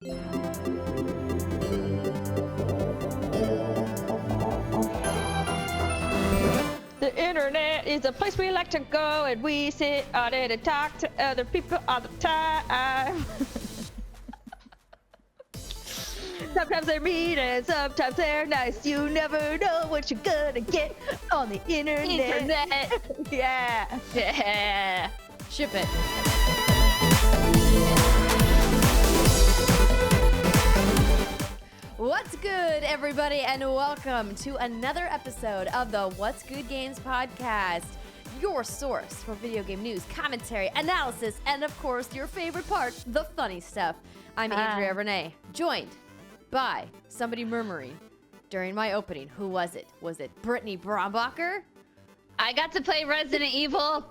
The internet is a place we like to go, and we sit on it and talk to other people all the time. Sometimes they're mean and sometimes they're nice. You never know what you're gonna get on the internet. Yeah. Yeah. Ship it. What's good, everybody, and welcome to another episode of the What's Good Games podcast, your source for video game news, commentary, analysis, and of course, your favorite part, the funny stuff. I'm Andrea Renee, joined by somebody murmuring during my opening. Who was it? Was it Brittany Brombacher? I got to play Resident Evil.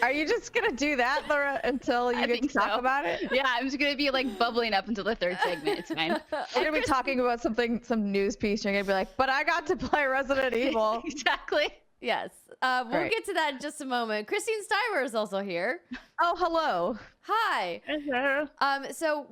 Are you just gonna do that, Laura, until you get to talk about it? Yeah, I'm just gonna be like bubbling up until the third segment. It's fine. You're gonna be talking about some news piece. You're gonna be like, but I got to play Resident Evil. Exactly. Yes. We'll get to that in just a moment. Christine Steimer is also here. Oh, hello. Hi. Hello. So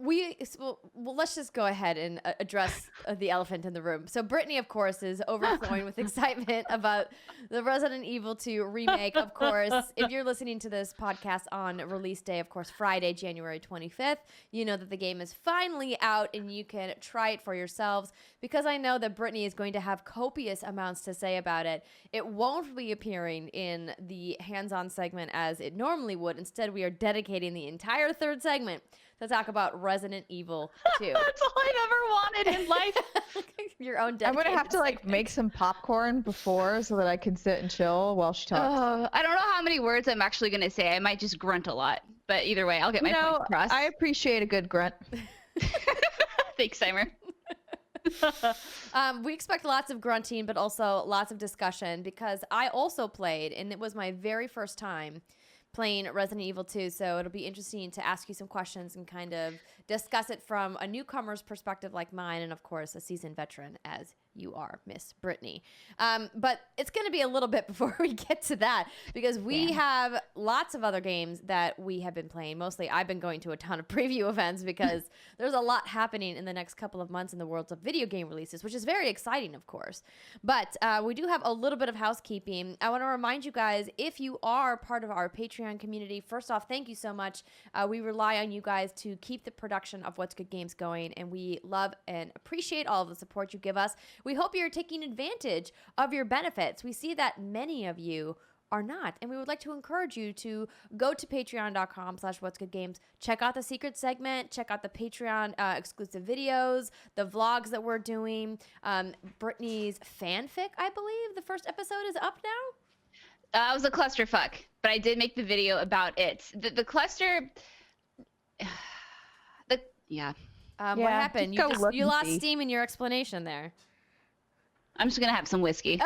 let's just go ahead and address the elephant in the room. So Brittany, of course, is overflowing with excitement about the Resident Evil 2 remake. Of course, if you're listening to this podcast on release day, of course, Friday, January 25th, you know that the game is finally out and you can try it for yourselves, because I know that Brittany is going to have copious amounts to say about it. It won't be appearing in the hands-on segment as it normally would. Instead, we are dedicating the entire third segment to talk about Resident Evil 2. That's all I've ever wanted in life. Your own dedicated I'm gonna have to segment. make some popcorn before so that I can sit and chill while she talks. I don't know how many words I'm actually gonna say. I might just grunt a lot, but either way, I'll get my point across. I appreciate a good grunt. Thanks, Steimer. We expect lots of grunting, but also lots of discussion, because I also played, and it was my very first time playing Resident Evil 2, so it'll be interesting to ask you some questions and kind of discuss it from a newcomer's perspective like mine, and of course a seasoned veteran as you are, Miss Brittany. But it's going to be a little bit before we get to that, because we have lots of other games that we have been playing. Mostly I've been going to a ton of preview events because there's a lot happening in the next couple of months in the world of video game releases, which is very exciting, of course. But we do have a little bit of housekeeping. I want to remind you guys, if you are part of our Patreon community, first off, thank you so much. We rely on you guys to keep the production of What's Good Games going, and we love and appreciate all of the support you give us. We hope you're taking advantage of your benefits. We see that many of you are not, and we would like to encourage you to go to patreon.com/whatsgoodgames, check out the secret segment, check out the Patreon exclusive videos, the vlogs that we're doing, Brittany's fanfic, I believe the first episode is up now. It was a clusterfuck, but I did make the video about it. The cluster... What happened? You lost steam in your explanation there. I'm just going to have some whiskey.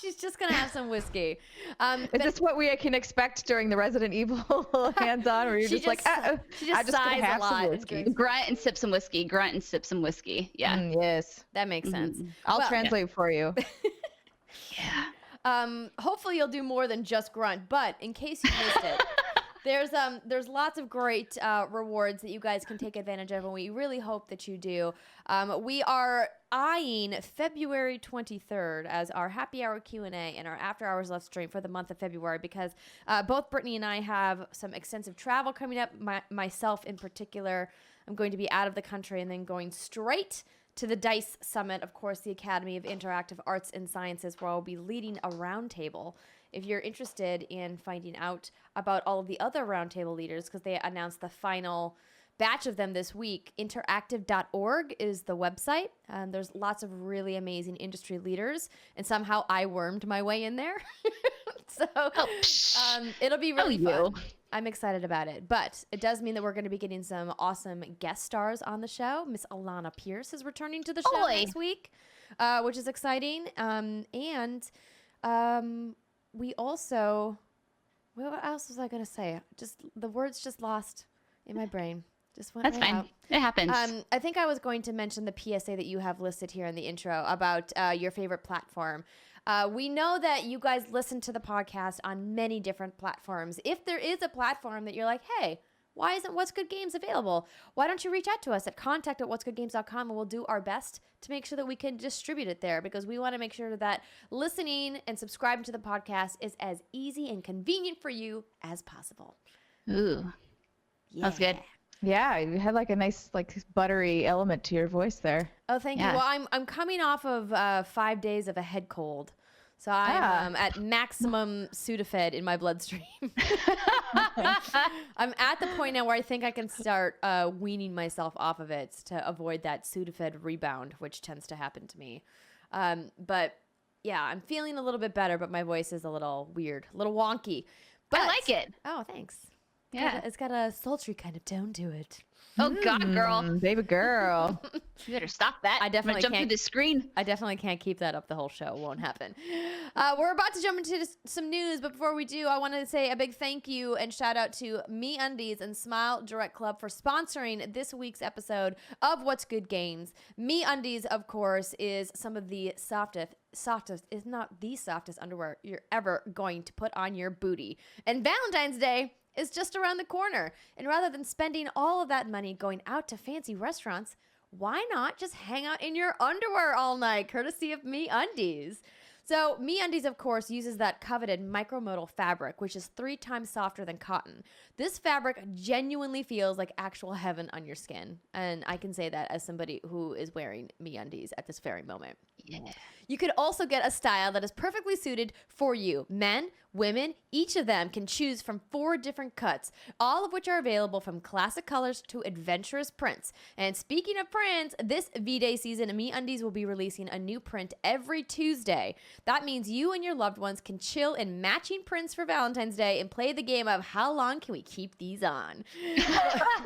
She's just going to have some whiskey. Is this what we can expect during the Resident Evil hands-on, or you're just like, I'm just going to have some whiskey? Grunt and sip some whiskey. Grunt and sip some whiskey. Yeah. Yes. That makes sense. I'll translate for you. Yeah. Hopefully you'll do more than just grunt, but in case you missed it, there's lots of great rewards that you guys can take advantage of, and we really hope that you do. We are eyeing February 23rd as our happy hour Q&A and our after hours live stream for the month of February, because both Brittany and I have some extensive travel coming up. Myself in particular, I'm going to be out of the country and then going straight to the DICE Summit, of course, the Academy of Interactive Arts and Sciences, where I'll be leading a roundtable. If you're interested in finding out about all of the other roundtable leaders, because they announced the final batch of them this week, interactive.org is the website. And there's lots of really amazing industry leaders, and somehow I wormed my way in there. So it'll be really fun. I'm excited about it, but it does mean that we're going to be getting some awesome guest stars on the show. Miss Alana Pierce is returning to the show next week, which is exciting. We also, what else was I going to say? Just the words just lost in my brain. Just went That's right fine. out. It happens. I think I was going to mention the PSA that you have listed here in the intro about your favorite platform. We know that you guys listen to the podcast on many different platforms. If there is a platform that you're like, hey, why isn't What's Good Games available? Why don't you reach out to us at contact@whatsgoodgames.com, and we'll do our best to make sure that we can distribute it there, because we want to make sure that listening and subscribing to the podcast is as easy and convenient for you as possible. Ooh, that's good. Yeah, you had like a nice like buttery element to your voice there. Oh, thank you. Well, I'm coming off of 5 days of a head cold. So I'm at maximum Sudafed in my bloodstream. I'm at the point now where I think I can start weaning myself off of it to avoid that Sudafed rebound, which tends to happen to me. But yeah, I'm feeling a little bit better, but my voice is a little weird, a little wonky. But, I like it. Oh, thanks. Yeah. It's got a sultry kind of tone to it. Oh God, girl, Baby girl. you better stop that. I definitely I'm gonna jump can't- through the screen. I definitely can't keep that up the whole show. It won't happen. We're about to jump into some news, but before we do, I want to say a big thank you and shout out to MeUndies and Smile Direct Club for sponsoring this week's episode of What's Good Games. MeUndies, of course, is some of the softest, if not the softest underwear you're ever going to put on your booty. And Valentine's Day is just around the corner. And rather than spending all of that money going out to fancy restaurants, why not just hang out in your underwear all night, courtesy of MeUndies? So MeUndies, of course, uses that coveted micromodal fabric, which is 3 times softer than cotton. This fabric genuinely feels like actual heaven on your skin. And I can say that as somebody who is wearing MeUndies at this very moment. Yeah. You could also get a style that is perfectly suited for you. Men, women, each of them can choose from 4 different cuts, all of which are available from classic colors to adventurous prints. And speaking of prints, this V-Day season, MeUndies will be releasing a new print every Tuesday. That means you and your loved ones can chill in matching prints for Valentine's Day and play the game of how long can we keep these on?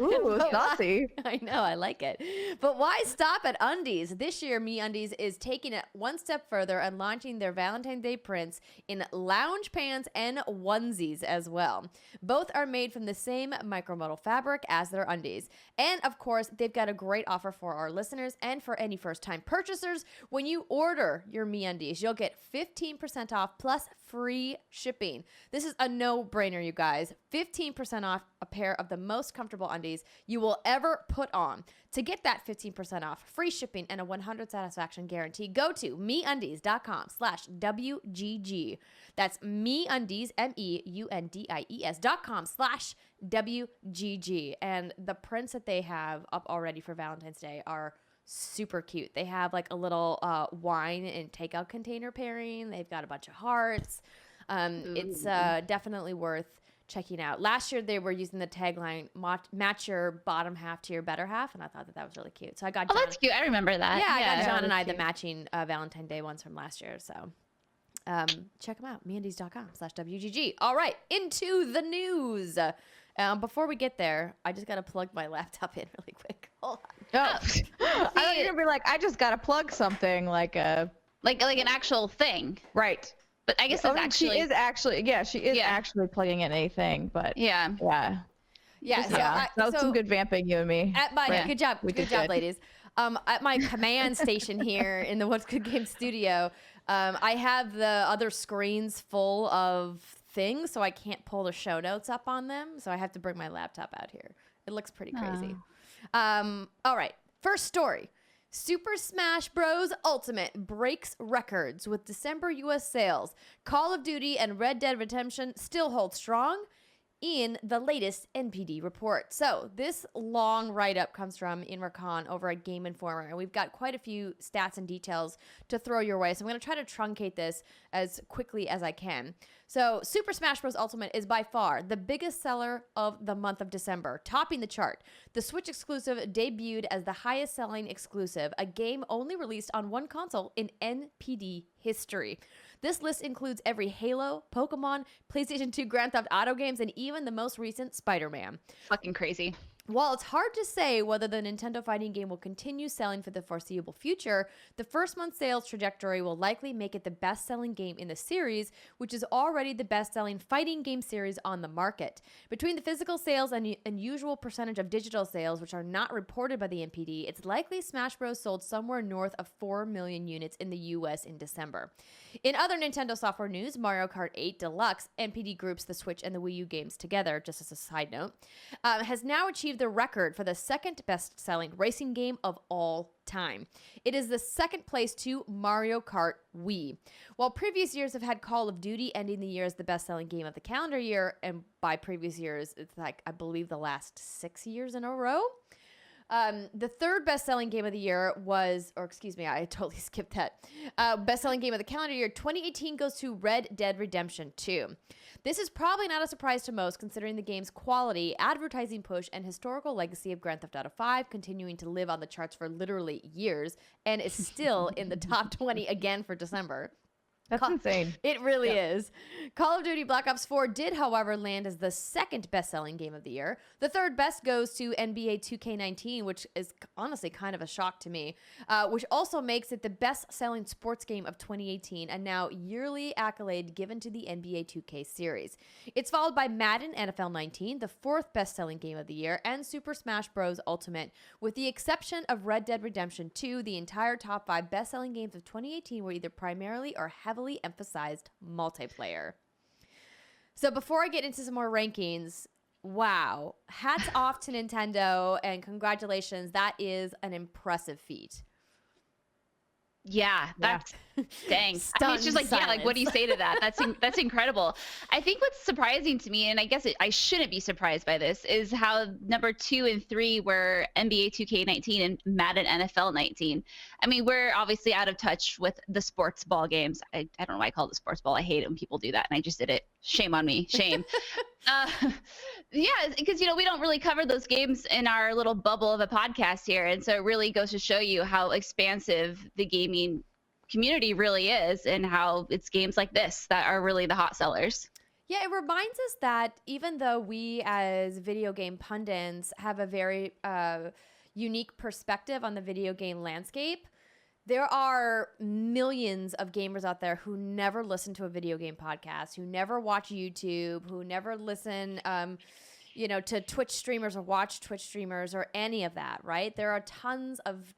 Ooh, saucy. I know, I like it. But why stop at undies? This year, MeUndies is taking it one step further and launching their Valentine's Day prints in lounge pants and onesies as well. Both are made from the same micromodal fabric as their undies. And of course, they've got a great offer for our listeners and for any first-time purchasers. When you order your MeUndies, you'll get 15% off plus free shipping. This is a no-brainer, you guys. 15% off a pair of the most comfortable undies you will ever put on. To get that 15% off, free shipping, and a 100 satisfaction guarantee, go to MeUndies.com/WGG. That's MeUndies, MEUNDIES.com/WGG. And the prints that they have up already for Valentine's Day are super cute. They have like a little wine and takeout container pairing. They've got a bunch of hearts. It's definitely worth checking out. Last year they were using the tagline match your bottom half to your better half, and I thought that was really cute. So I got Oh, that's cute. I remember that. I got John and I that's the cute. matching Valentine's Day ones from last year. So check them out. MeUndies.com/WGG. All right, into the news. Before we get there, I just got to plug my laptop in really quick. Hold on. Oh. I thought you were gonna be like, I just gotta plug something like a like an actual thing. right. But I guess that's She actually is actually plugging in a thing, but yeah. yeah. Yeah, That was some good vamping, you and me. At my Yeah, good job, we good did job, good. ladies. At my command station here in the What's Good Game studio, I have the other screens full of things, so I can't pull the show notes up on them. So I have to bring my laptop out here. It looks pretty crazy. All right, first story. Super Smash Bros. Ultimate breaks records with December U.S. sales. Call of Duty and Red Dead Redemption still hold strong in the latest NPD report. So this long write-up comes from Inra Khan over at Game Informer, and we've got quite a few stats and details to throw your way. So I'm going to try to truncate this as quickly as I can. So Super Smash Bros. Ultimate is by far the biggest seller of the month of December, topping the chart. The Switch exclusive debuted as the highest-selling exclusive, a game only released on one console in NPD history. This list includes every Halo, Pokemon, PlayStation 2 Grand Theft Auto games, and even the most recent Spider-Man. Fucking crazy. While it's hard to say whether the Nintendo fighting game will continue selling for the foreseeable future, the first month sales trajectory will likely make it the best-selling game in the series, which is already the best-selling fighting game series on the market. Between the physical sales and unusual percentage of digital sales, which are not reported by the NPD, it's likely Smash Bros. Sold somewhere north of 4 million units in the US in December. In other Nintendo software news, Mario Kart 8 Deluxe, NPD groups the Switch and the Wii U games together, just as a side note, has now achieved the record for the second best-selling racing game of all time. It is the second place to Mario Kart Wii. While previous years have had Call of Duty ending the year as the best-selling game of the calendar year, and by previous years, it's like, I believe the last 6 years in a row. The third best-selling game of the year was, or excuse me, I totally skipped that. Best-selling game of the calendar year 2018 goes to Red Dead Redemption 2. This is probably not a surprise to most, considering the game's quality, advertising push, and historical legacy of Grand Theft Auto 5 continuing to live on the charts for literally years, and is still in the top 20 again for December. That's insane. It really is. Call of Duty Black Ops 4 did, however, land as the second best-selling game of the year. The third best goes to NBA 2K19, which is honestly kind of a shock to me, which also makes it the best-selling sports game of 2018, and now yearly accolade given to the NBA 2K series. It's followed by Madden NFL 19, the fourth best-selling game of the year, and Super Smash Bros. Ultimate. With the exception of Red Dead Redemption 2, the entire top 5 best-selling games of 2018 were either primarily or heavily emphasized multiplayer. So before I get into some more rankings, wow, hats off to Nintendo and congratulations. That is an impressive feat. Yeah, that's dang. I mean, it's just like, Stunned yeah, like what do you say to that? That's incredible. I think what's surprising to me, and I guess I shouldn't be surprised by this, is how number 2 and 3 were NBA 2K19 and Madden NFL 19. I mean, we're obviously out of touch with the sports ball games. I don't know why I call it sports ball. I hate it when people do that, and I just did it. Shame on me. Shame. Yeah, because, you know, we don't really cover those games in our little bubble of a podcast here. And so it really goes to show you how expansive the gaming community really is and how it's games like this that are really the hot sellers. Yeah, it reminds us that even though we as video game pundits have a very unique perspective on the video game landscape, there are millions of gamers out there who never listen to a video game podcast, who never watch YouTube, who never listen, to Twitch streamers or watch Twitch streamers or any of that, right? There are tons of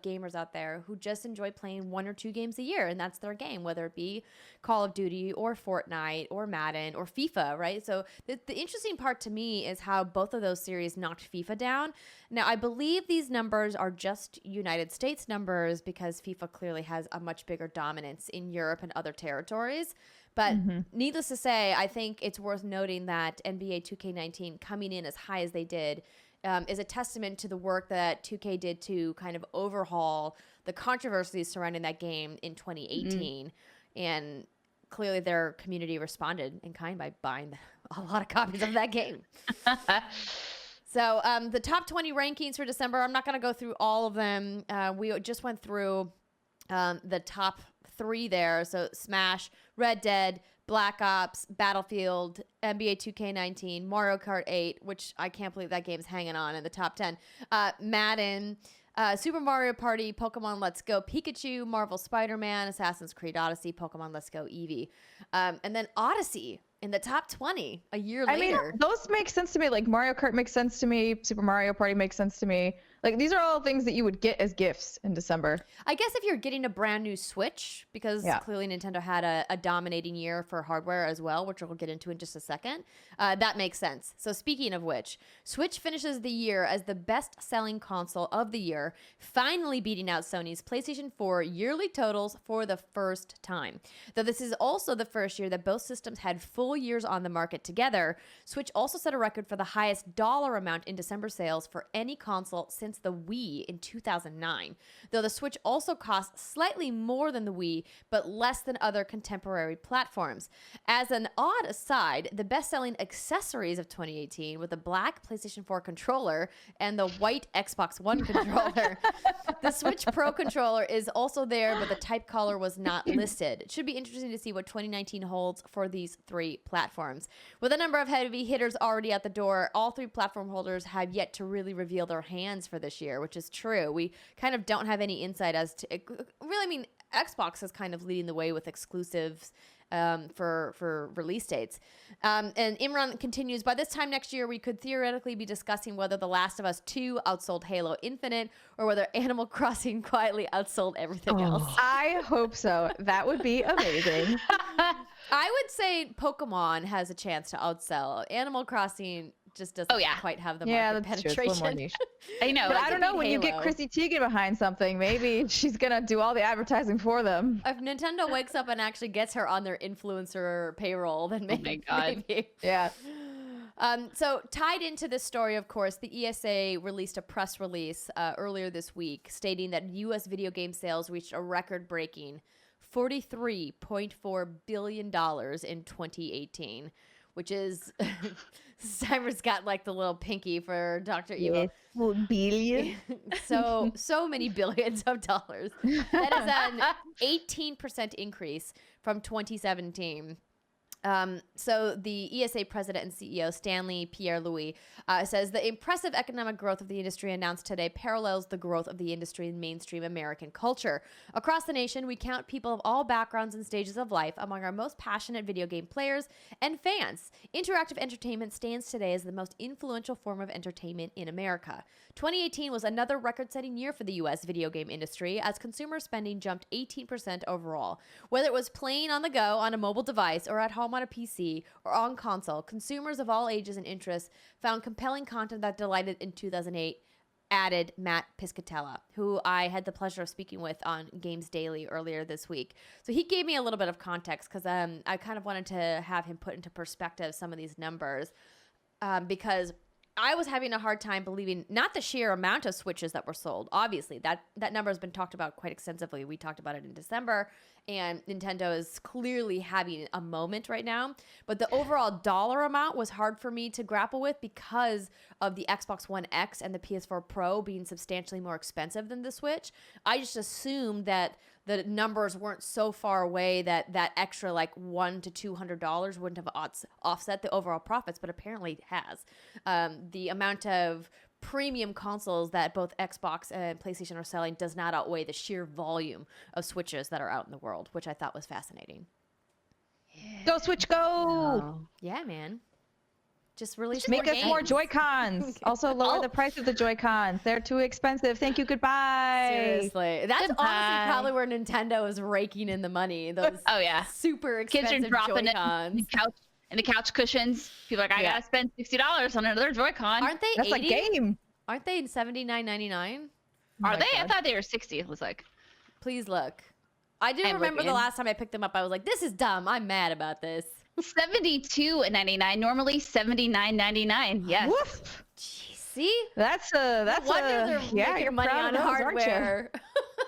gamers out there who just enjoy playing 1 or 2 games a year, and that's their game, whether it be Call of Duty or Fortnite or Madden or FIFA, right? So the interesting part to me is how both of those series knocked FIFA down. Now, I believe these numbers are just United States numbers because FIFA clearly has a much bigger dominance in Europe and other territories. But needless to say, I think it's worth noting that NBA 2K19 coming in as high as they did is a testament to the work that 2K did to kind of overhaul the controversies surrounding that game in 2018. And clearly their community responded in kind by buying a lot of copies of that game. So the top 20 rankings for December, I'm not going to go through all of them. We just went through the top 3 there. So Smash, Red Dead, Black Ops, Battlefield, NBA 2K19, Mario Kart 8, which I can't believe that game's hanging on in the top 10, Madden, Super Mario Party, Pokemon Let's Go Pikachu, Marvel Spider-Man, Assassin's Creed Odyssey, Pokemon Let's Go Eevee, and then Odyssey in the top 20 a year later. I mean, those make sense to me. Like Mario Kart makes sense to me. Super Mario Party makes sense to me. Like these are all things that you would get as gifts in December. I guess if you're getting a brand new Switch, because clearly Nintendo had a dominating year for hardware as well, which we'll get into in just a second, that makes sense. So speaking of which, Switch finishes the year as the best-selling console of the year, finally beating out Sony's PlayStation 4 yearly totals for the first time. Though this is also the first year that both systems had full years on the market together, Switch also set a record for the highest dollar amount in December sales for any console since the Wii in 2009, though the Switch also costs slightly more than the Wii, but less than other contemporary platforms. As an odd aside, the best-selling accessories of 2018 were the black PlayStation 4 controller and the white Xbox One controller. The Switch Pro controller is also there, but the type color was not listed. It should be interesting to see what 2019 holds for these 3 three platforms. With a number of heavy hitters already at the door, all three platform holders have yet to really reveal their hands for this year, which is true. We kind of don't have any insight as to really. I mean, Xbox is kind of leading the way with exclusives for release dates. And Imran continues, by this time next year, we could theoretically be discussing whether The Last of Us 2 outsold Halo Infinite or whether Animal Crossing quietly outsold everything else. I hope so. That would be amazing. I would say Pokemon has a chance to outsell. Animal Crossing just doesn't quite have the market penetration. I know. But I don't know, when you get Chrissy Teigen behind something, maybe she's going to do all the advertising for them. If Nintendo wakes up and actually gets her on their influencer payroll, then maybe. Oh my God. Maybe. Yeah. So tied into this story, of course, the ESA released a press release earlier this week stating that U.S. video game sales reached a record-breaking $43.4 billion in 2018, which is Steimer's got like the little pinky for Dr. Evil. Yes, billion. so many billions of dollars. That is an 18% increase from 2017. So the ESA president and CEO, Stanley Pierre-Louis, says the impressive economic growth of the industry announced today parallels the growth of the industry in mainstream American culture. Across the nation, we count people of all backgrounds and stages of life among our most passionate video game players and fans. Interactive entertainment stands today as the most influential form of entertainment in America. 2018 was another record-setting year for the U.S. video game industry as consumer spending jumped 18% overall. Whether it was playing on the go on a mobile device or at home on a PC or on console, consumers of all ages and interests found compelling content that delighted in 2008, added Matt Piscatella, who I had the pleasure of speaking with on Games Daily earlier this week. So he gave me a little bit of context because I kind of wanted to have him put into perspective some of these numbers because I was having a hard time believing not the sheer amount of Switches that were sold. Obviously, that number has been talked about quite extensively. We talked about it in December, and Nintendo is clearly having a moment right now. But the overall dollar amount was hard for me to grapple with because of the Xbox One X and the PS4 Pro being substantially more expensive than the Switch. I just assumed that the numbers weren't so far away that extra like $100 to $200 wouldn't have offset the overall profits, but apparently it has. The amount of premium consoles that both Xbox and PlayStation are selling does not outweigh the sheer volume of Switches that are out in the world, which I thought was fascinating. Yeah. Go Switch, go! Oh. Yeah, man. Just release make more us games. more Joy-Cons. Also lower the price of the Joy-Cons. They're too expensive. Thank you. Goodbye. Seriously. That's honestly probably where Nintendo is raking in the money. Those super expensive Kids are dropping Joy-Cons. it in the couch cushions. People are like, I gotta spend $60 on another Joy-Con. Aren't they That's 80? a game. Aren't they $79.99? Are they? God. I thought they were 60. It was like. Please look. I do remember the last time I picked them up, I was like, this is dumb. I'm mad about this. $72.99. Normally $79.99. Yes. Woof. Jeez, see? That's no wonder they're making money on hardware.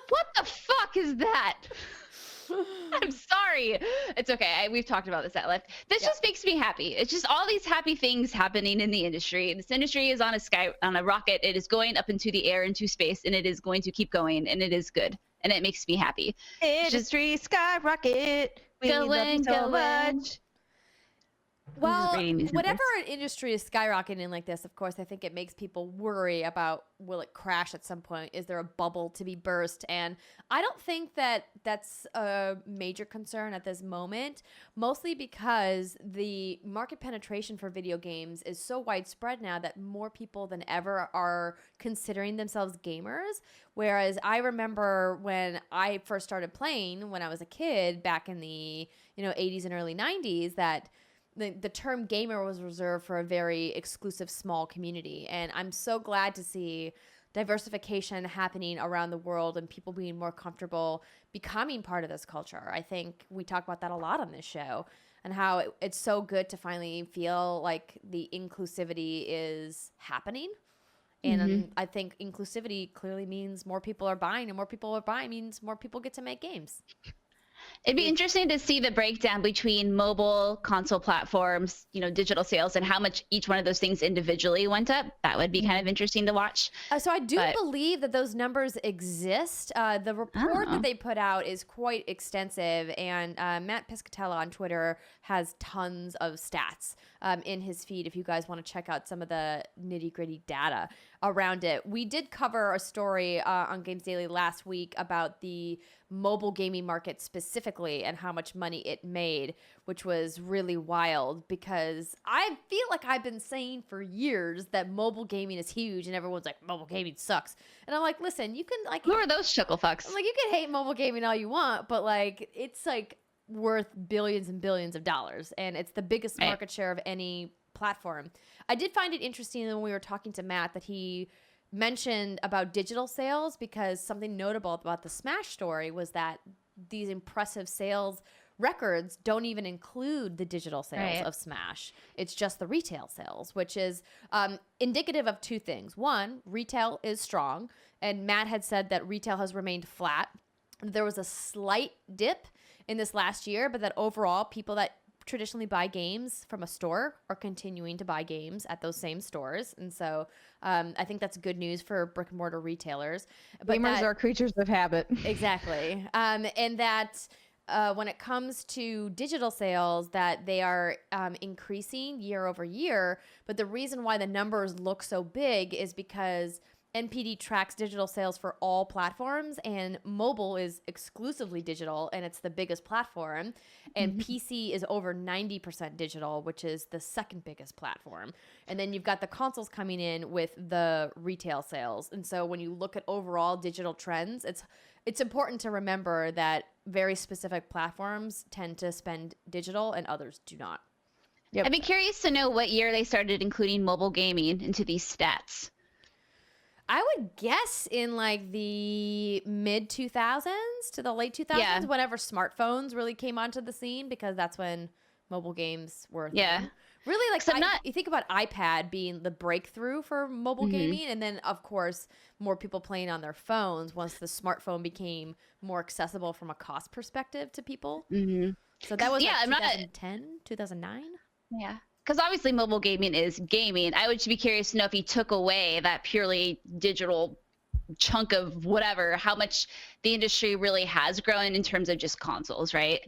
What the fuck is that? I'm sorry. It's okay. We've talked about this at length. This just makes me happy. It's just all these happy things happening in the industry. This industry is on a rocket. It is going up into the air, into space, and it is going to keep going, and it is good. And it makes me happy. Industry skyrocket. We love you so much. Well, whatever an industry is skyrocketing like this, of course, I think it makes people worry about, will it crash at some point? Is there a bubble to be burst? And I don't think that that's a major concern at this moment, mostly because the market penetration for video games is so widespread now that more people than ever are considering themselves gamers. Whereas I remember when I first started playing when I was a kid back in the 80s and early 90s that the term gamer was reserved for a very exclusive small community. And I'm so glad to see diversification happening around the world and people being more comfortable becoming part of this culture. I think we talk about that a lot on this show and how it's so good to finally feel like the inclusivity is happening. And I think inclusivity clearly means more people are buying, and more people are buying means more people get to make games. It'd be interesting to see the breakdown between mobile, console platforms, digital sales, and how much each one of those things individually went up. That would be kind of interesting to watch. So I do believe that those numbers exist. The report that they put out is quite extensive, and Matt Piscatella on Twitter has tons of stats in his feed if you guys want to check out some of the nitty-gritty data around it. We did cover a story on Games Daily last week about the mobile gaming market specifically and how much money it made, which was really wild because I feel like I've been saying for years that mobile gaming is huge and everyone's like, mobile gaming sucks. And I'm like, listen, you can like... Who are those chuckle fucks? I'm like, you can hate mobile gaming all you want, but like, it's like worth billions and billions of dollars. And it's the biggest market share of any platform. I did find it interesting when we were talking to Matt that he mentioned about digital sales, because something notable about the Smash story was that these impressive sales records don't even include the digital sales of Smash. It's just the retail sales, which is indicative of two things. One, retail is strong, and Matt had said that retail has remained flat. There was a slight dip in this last year, but that overall people that traditionally buy games from a store are continuing to buy games at those same stores. And so I think that's good news for brick and mortar retailers. But gamers are creatures of habit. Exactly. And that when it comes to digital sales, that they are increasing year over year. But the reason why the numbers look so big is because NPD tracks digital sales for all platforms, and mobile is exclusively digital, and it's the biggest platform. And PC is over 90% digital, which is the second biggest platform. And then you've got the consoles coming in with the retail sales. And so when you look at overall digital trends, it's important to remember that very specific platforms tend to spend digital and others do not. Yep. I'd be curious to know what year they started including mobile gaming into these stats. I would guess in like the mid 2000s to the late 2000s, whenever smartphones really came onto the scene, because that's when mobile games were. Really, like you think about iPad being the breakthrough for mobile gaming, and then of course more people playing on their phones once the smartphone became more accessible from a cost perspective to people. So that was like 2010, 2009. Yeah. Because obviously mobile gaming is gaming. I would be curious to know if he took away that purely digital chunk of whatever, how much the industry really has grown in terms of just consoles, right?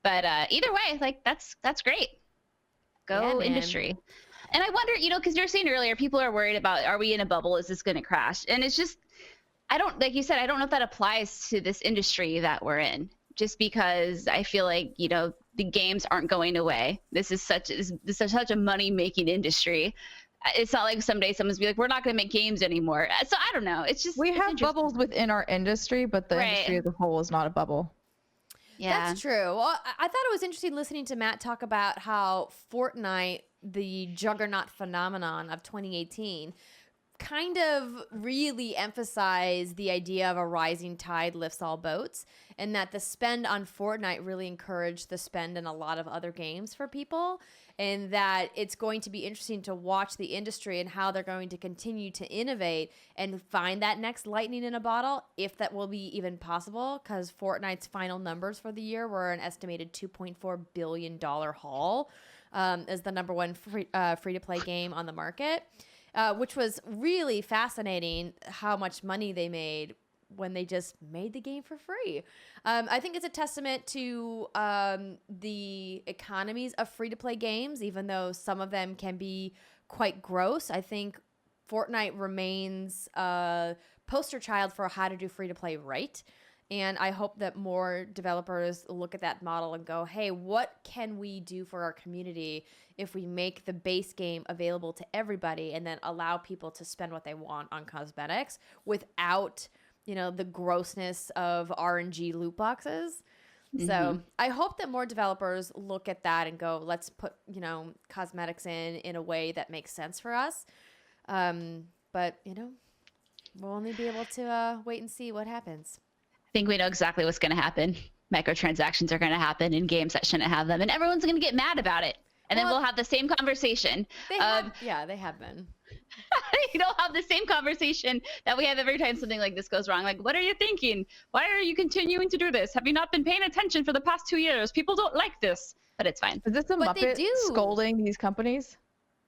But either way, like that's great. Go industry. And I wonder, because you were saying earlier, people are worried about, are we in a bubble? Is this going to crash? And it's just, like you said, I don't know if that applies to this industry that we're in. Just because I feel like, the games aren't going away. This is such a money-making industry. It's not like someday someone's be like, we're not going to make games anymore. So I don't know. It's just we have bubbles within our industry, but the industry as a whole is not a bubble. Yeah, that's true. Well, I thought it was interesting listening to Matt talk about how Fortnite, the juggernaut phenomenon of 2018, kind of really emphasize the idea of a rising tide lifts all boats, and that the spend on Fortnite really encouraged the spend in a lot of other games for people, and that it's going to be interesting to watch the industry and how they're going to continue to innovate and find that next lightning in a bottle, if that will be even possible, because Fortnite's final numbers for the year were an estimated $2.4 billion haul as the number one free-to-play game on the market. Which was really fascinating how much money they made when they just made the game for free. I think it's a testament to the economies of free-to-play games, even though some of them can be quite gross. I think Fortnite remains a poster child for how to do free-to-play right. And I hope that more developers look at that model and go, hey, what can we do for our community if we make the base game available to everybody and then allow people to spend what they want on cosmetics without, the grossness of RNG loot boxes? So I hope that more developers look at that and go, let's put, cosmetics in a way that makes sense for us. But, we'll only be able to wait and see what happens. I think we know exactly what's going to happen. Microtransactions are going to happen in games that shouldn't have them, and everyone's going to get mad about it. And then we'll have the same conversation. They have been. You don't have the same conversation that we have every time something like this goes wrong. Like, what are you thinking? Why are you continuing to do this? Have you not been paying attention for the past 2 years? People don't like this, but it's fine. Is this a But they Muppet do. scolding these companies?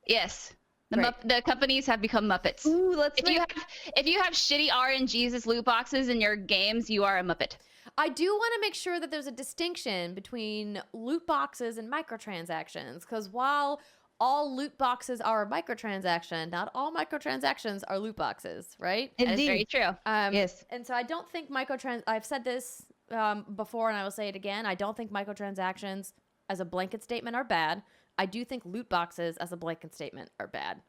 Yes. Great. The companies have become Muppets. Ooh, let's If you have shitty RNGs as loot boxes in your games, you are a Muppet. I do want to make sure that there's a distinction between loot boxes and microtransactions, because while all loot boxes are a microtransaction, not all microtransactions are loot boxes, right? That is very true. Yes. And so I don't think I've said this before, and I will say it again. I don't think microtransactions as a blanket statement are bad. I do think loot boxes as a blanket statement are bad.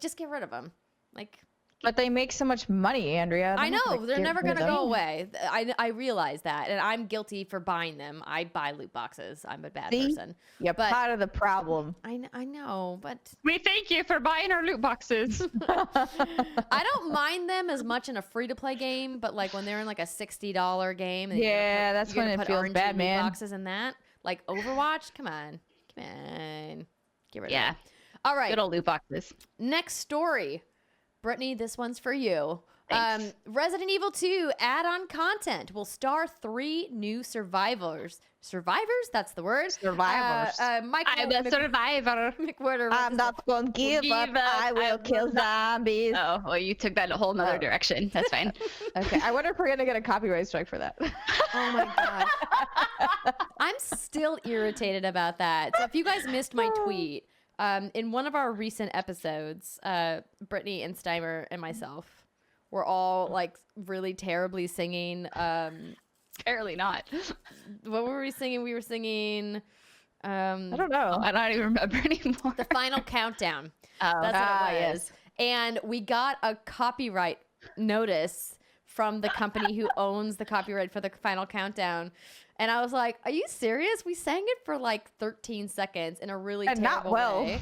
Just get rid of them. Like, But they make so much money, Andrea. I Don't have know to they're get never rid gonna of go them. away. I realize that, and I'm guilty for buying them. I buy loot boxes. I'm a bad See? person. You're But- part of the problem. I know, but We thank you for buying our loot boxes. I don't mind them as much in a free to play game. But like when they're in like a $60 game, and Yeah, that's you're when gonna it put feels RNG bad, loot man. boxes in that, like Overwatch. Come on, get rid Yeah. of it. All right, Good old loot boxes. next story. Brittany, this one's for you. Thanks. Resident Evil 2 add-on content will star 3 new survivors. Survivors? That's the word. Survivors. Michael I'm a survivor. McWhirter. I'm not gonna give up. I will kill zombies. Oh, well, you took that a whole nother Oh. direction. That's fine. Okay, I wonder if we're gonna get a copyright strike for that. Oh my god. I'm still irritated about that. So if you guys missed my tweet, in one of our recent episodes, Brittany and Steimer and myself were all like really terribly singing. Apparently not. What were we singing? We were singing I don't know. I don't even remember anymore. The Final Countdown. Oh, That's what it was. yes. And we got a copyright notice from the company who owns the copyright for the Final Countdown. And I was like, are you serious? We sang it for like 13 seconds in a really And not terrible well. way.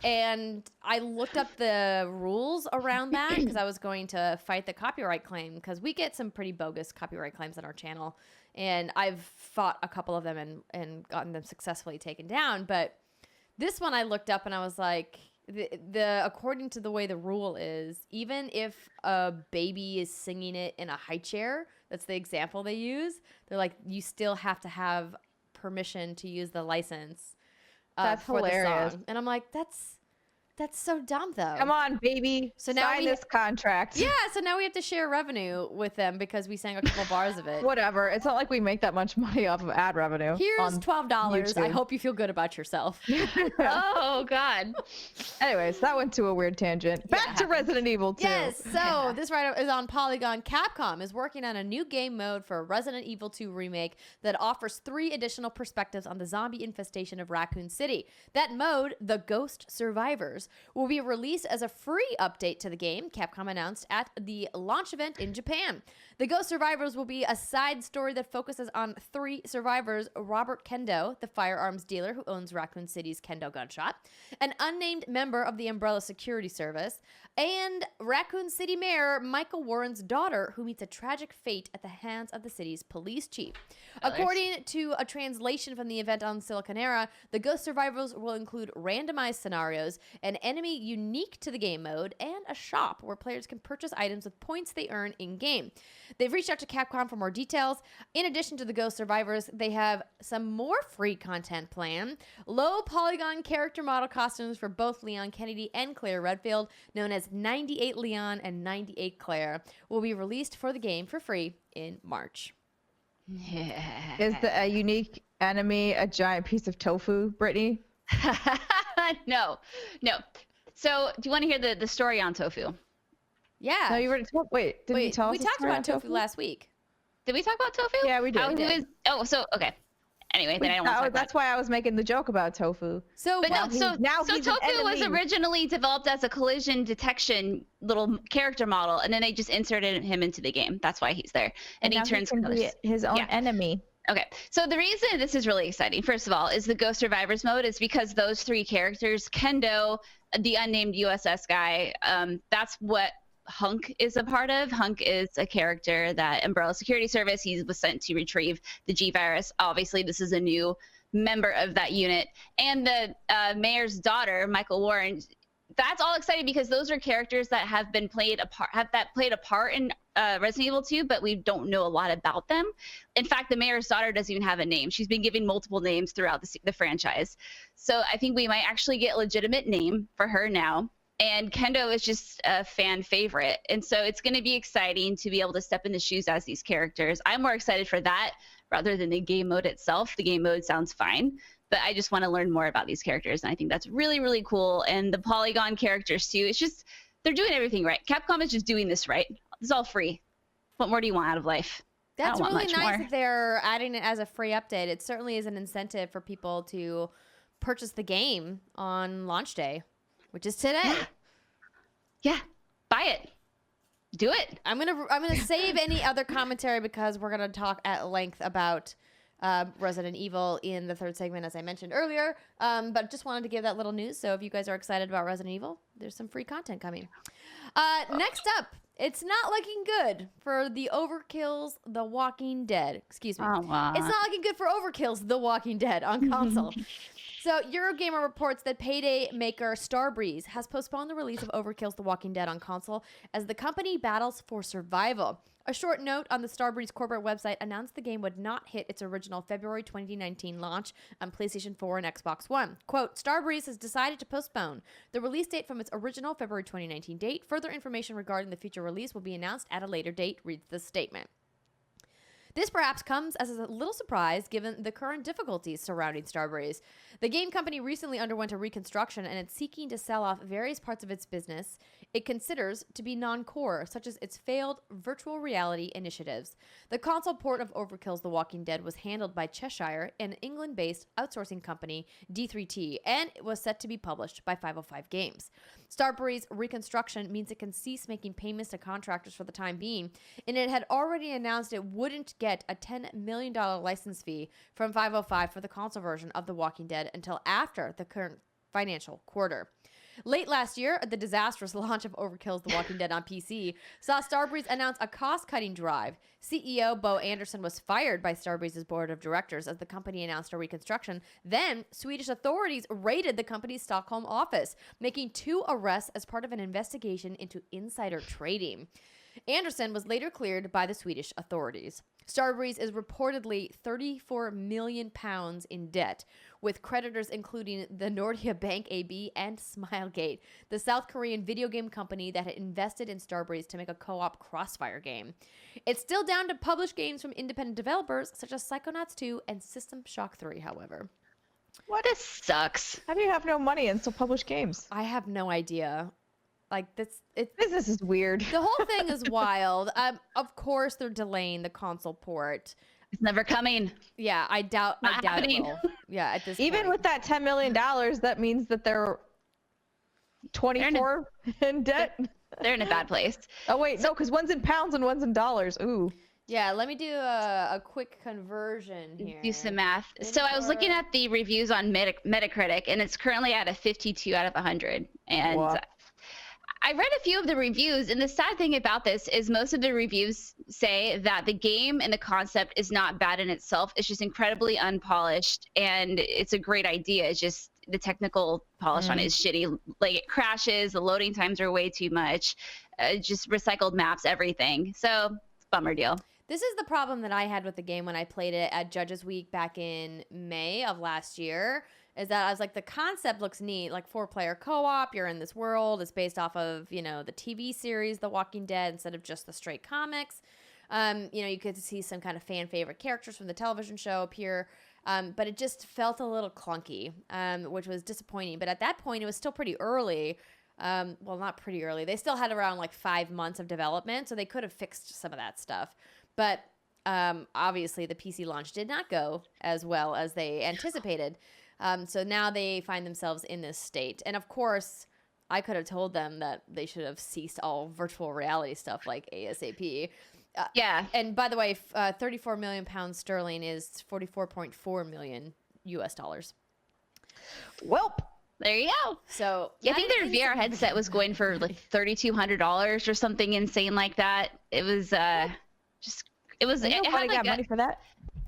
And I looked up the rules around that because I was going to fight the copyright claim, because we get some pretty bogus copyright claims on our channel. And I've fought a couple of them and gotten them successfully taken down. But this one I looked up and I was like, according to the way the rule is, even if a baby is singing it in a high chair, that's the example they use, they're like, you still have to have permission to use the license That's for the hilarious. song. And I'm like, that's so dumb though. Come on, baby. So now sign we- this contract. Yeah, so now we have to share revenue with them because we sang a couple bars of it. Whatever. It's not like we make that much money off of ad revenue. Here's on $12. I YouTube. hope you feel good about yourself. Oh, God. Anyways, that went to a weird tangent. Back to happens. Resident Evil 2. Yes, so this write-up is on Polygon. Capcom is working on a new game mode for Resident Evil 2 remake that offers 3 additional perspectives on the zombie infestation of Raccoon City. That mode, the Ghost Survivors, will be released as a free update to the game, Capcom announced at the launch event in Japan. The Ghost Survivors will be a side story that focuses on 3 survivors: Robert Kendo, the firearms dealer who owns Raccoon City's Kendo Gunshot, an unnamed member of the Umbrella Security Service, and Raccoon City Mayor Michael Warren's daughter, who meets a tragic fate at the hands of the city's police chief. According to a translation from the event on Siliconera, the Ghost Survivors will include randomized scenarios, an enemy unique to the game mode, and a shop where players can purchase items with points they earn in-game. They've reached out to Capcom for more details. In addition to the Ghost Survivors, they have some more free content planned. Low polygon character model costumes for both Leon Kennedy and Claire Redfield, known as 98 Leon and 98 Claire, will be released for the game for free in March. Is a unique enemy a giant piece of tofu, Brittany? No. So, do you want to hear the story on tofu? Yeah. No, you already told. Wait, didn't you tell us we the talked story about on tofu last week. Did we talk about tofu? Yeah, we did. How We he did. was- okay. Anyway, then I don't want to talk about That's why I was making the joke about tofu. So, But well, no, now so he's an tofu was enemy. originally developed as a collision detection little character model, and then they just inserted him into the game. That's why he's there, and he now turns can colors. be his own Yeah. enemy. Okay, so the reason this is really exciting, first of all, is the Ghost Survivors mode, is because those 3 characters, Kendo, the unnamed USS guy, that's what Hunk is a part of. Hunk is a character that Umbrella Security Service, he was sent to retrieve the G virus. Obviously, this is a new member of that unit. And the mayor's daughter, Michael Warren, that's all exciting because those are characters that have played a part in Resident Evil 2, but we don't know a lot about them. In fact, the mayor's daughter doesn't even have a name. She's been given multiple names throughout the franchise. So I think we might actually get a legitimate name for her now. And Kendo is just a fan favorite. And so it's going to be exciting to be able to step in the shoes as these characters. I'm more excited for that rather than the game mode itself. The game mode sounds fine, but I just want to learn more about these characters. And I think that's really, really cool. And the polygon characters too. It's just, they're doing everything right. Capcom is just doing this right. It's all free. What more do you want out of life? That's really nice that they're adding it as a free update. It certainly is an incentive for people to purchase the game on launch day, which is today. Yeah. Buy it. Do it. I'm gonna save any other commentary because we're gonna talk at length about Resident Evil in the third segment, as I mentioned earlier. But just wanted to give that little news. So if you guys are excited about Resident Evil, there's some free content coming. Next up, it's not looking good for the Overkill's The Walking Dead. Excuse me. Oh, wow. It's not looking good for Overkill's The Walking Dead on console. So, Eurogamer reports that Payday maker Starbreeze has postponed the release of Overkill's The Walking Dead on console as the company battles for survival. A short note on the Starbreeze corporate website announced the game would not hit its original February 2019 launch on PlayStation 4 and Xbox One. Quote, Starbreeze has decided to postpone the release date from its original February 2019 date. Further information regarding the future release will be announced at a later date, reads the statement. This perhaps comes as a little surprise given the current difficulties surrounding Starbreeze. The game company recently underwent a reconstruction and it's seeking to sell off various parts of its business it considers to be non-core, such as its failed virtual reality initiatives. The console port of Overkill's The Walking Dead was handled by Cheshire, an England-based outsourcing company, D3T, and it was set to be published by 505 Games. Starbreeze reconstruction means it can cease making payments to contractors for the time being, and it had already announced it wouldn't get a $10 million license fee from 505 for the console version of The Walking Dead until after the current financial quarter. Late last year, the disastrous launch of Overkill's The Walking Dead on PC saw Starbreeze announce a cost-cutting drive. CEO Bo Anderson was fired by Starbreeze's board of directors as the company announced a reconstruction. Then, Swedish authorities raided the company's Stockholm office, making 2 arrests as part of an investigation into insider trading. Anderson was later cleared by the Swedish authorities. Starbreeze is reportedly £34 million in debt, with creditors including the Nordea Bank AB and Smilegate, the South Korean video game company that had invested in Starbreeze to make a co-op Crossfire game. It's still down to publish games from independent developers such as Psychonauts 2 and System Shock 3, however. What? This sucks. How do you have no money and still publish games? I have no idea. Like, Business is weird. The whole thing is wild. Of course, they're delaying the console port. It's never coming. Yeah, I doubt it will. Yeah, at this Even point. with that $10 million, that means that they're 24 in debt. They're in a bad place. Oh wait, no, because one's in pounds and one's in dollars. Ooh. Yeah, let me do a quick conversion here. Do some math. So I was looking at the reviews on Metacritic, and it's currently at a 52 out of 100. And Wow. I read a few of the reviews, and the sad thing about this is most of the reviews say that the game and the concept is not bad in itself. It's just incredibly unpolished, and it's a great idea. It's just the technical polish on it is shitty. Like, it crashes, the loading times are way too much, just recycled maps, everything. So it's a bummer deal. This is the problem that I had with the game when I played it at Judges Week back in May of last year, is that I was like, the concept looks neat, like 4-player co-op, you're in this world, it's based off of, the TV series The Walking Dead instead of just the straight comics. You could see some kind of fan favorite characters from the television show appear, but it just felt a little clunky, which was disappointing. But at that point, it was still pretty early. Well, not pretty early. They still had around like 5 months of development, so they could have fixed some of that stuff. But obviously, the PC launch did not go as well as they anticipated. So now they find themselves in this state. And of course, I could have told them that they should have ceased all virtual reality stuff like ASAP. Yeah. And by the way, 34 million pounds sterling is 44.4 million US dollars. Welp. There you go. So I think their VR headset was going for like $3,200 or something insane like that. It was it Nobody got money for that.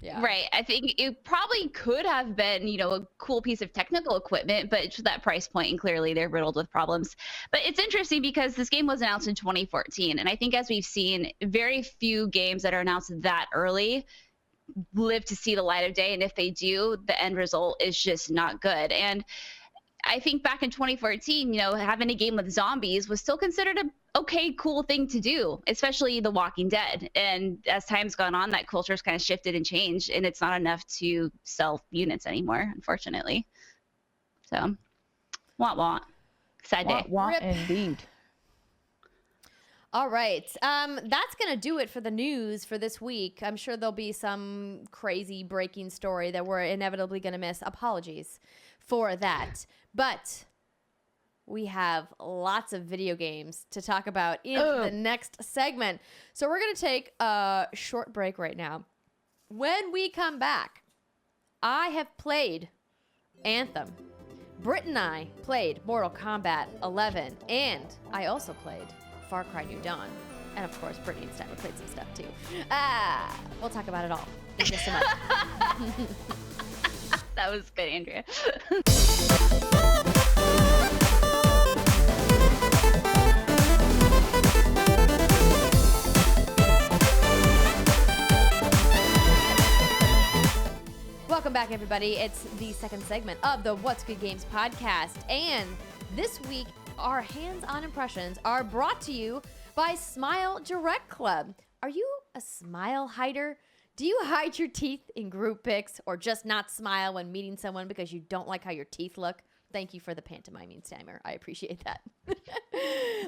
Yeah. Right. I think it probably could have been, a cool piece of technical equipment, but it's that price point, and clearly they're riddled with problems. But it's interesting because this game was announced in 2014, and I think as we've seen, very few games that are announced that early live to see the light of day, and if they do, the end result is just not good. And I think back in 2014, having a game with zombies was still considered a okay, cool thing to do, especially The Walking Dead. And as time's gone on, that culture's kind of shifted and changed, and it's not enough to sell units anymore, unfortunately. So, want. Sad day. Want indeed. All right. That's going to do it for the news for this week. I'm sure there'll be some crazy breaking story that we're inevitably going to miss. Apologies for that. But we have lots of video games to talk about in the next segment. So we're going to take a short break right now. When we come back, I have played Anthem. Britt and I played Mortal Kombat 11, and I also played Far Cry New Dawn. And of course, Brittany and Steimer played some stuff too. We'll talk about it all in just a moment. That was good, Andrea. Welcome back, everybody. It's the second segment of the What's Good Games podcast. And this week, our hands-on impressions are brought to you by Smile Direct Club. Are you a smile hider? Do you hide your teeth in group pics or just not smile when meeting someone because you don't like how your teeth look? Thank you for the pantomiming, Steimer. I appreciate that.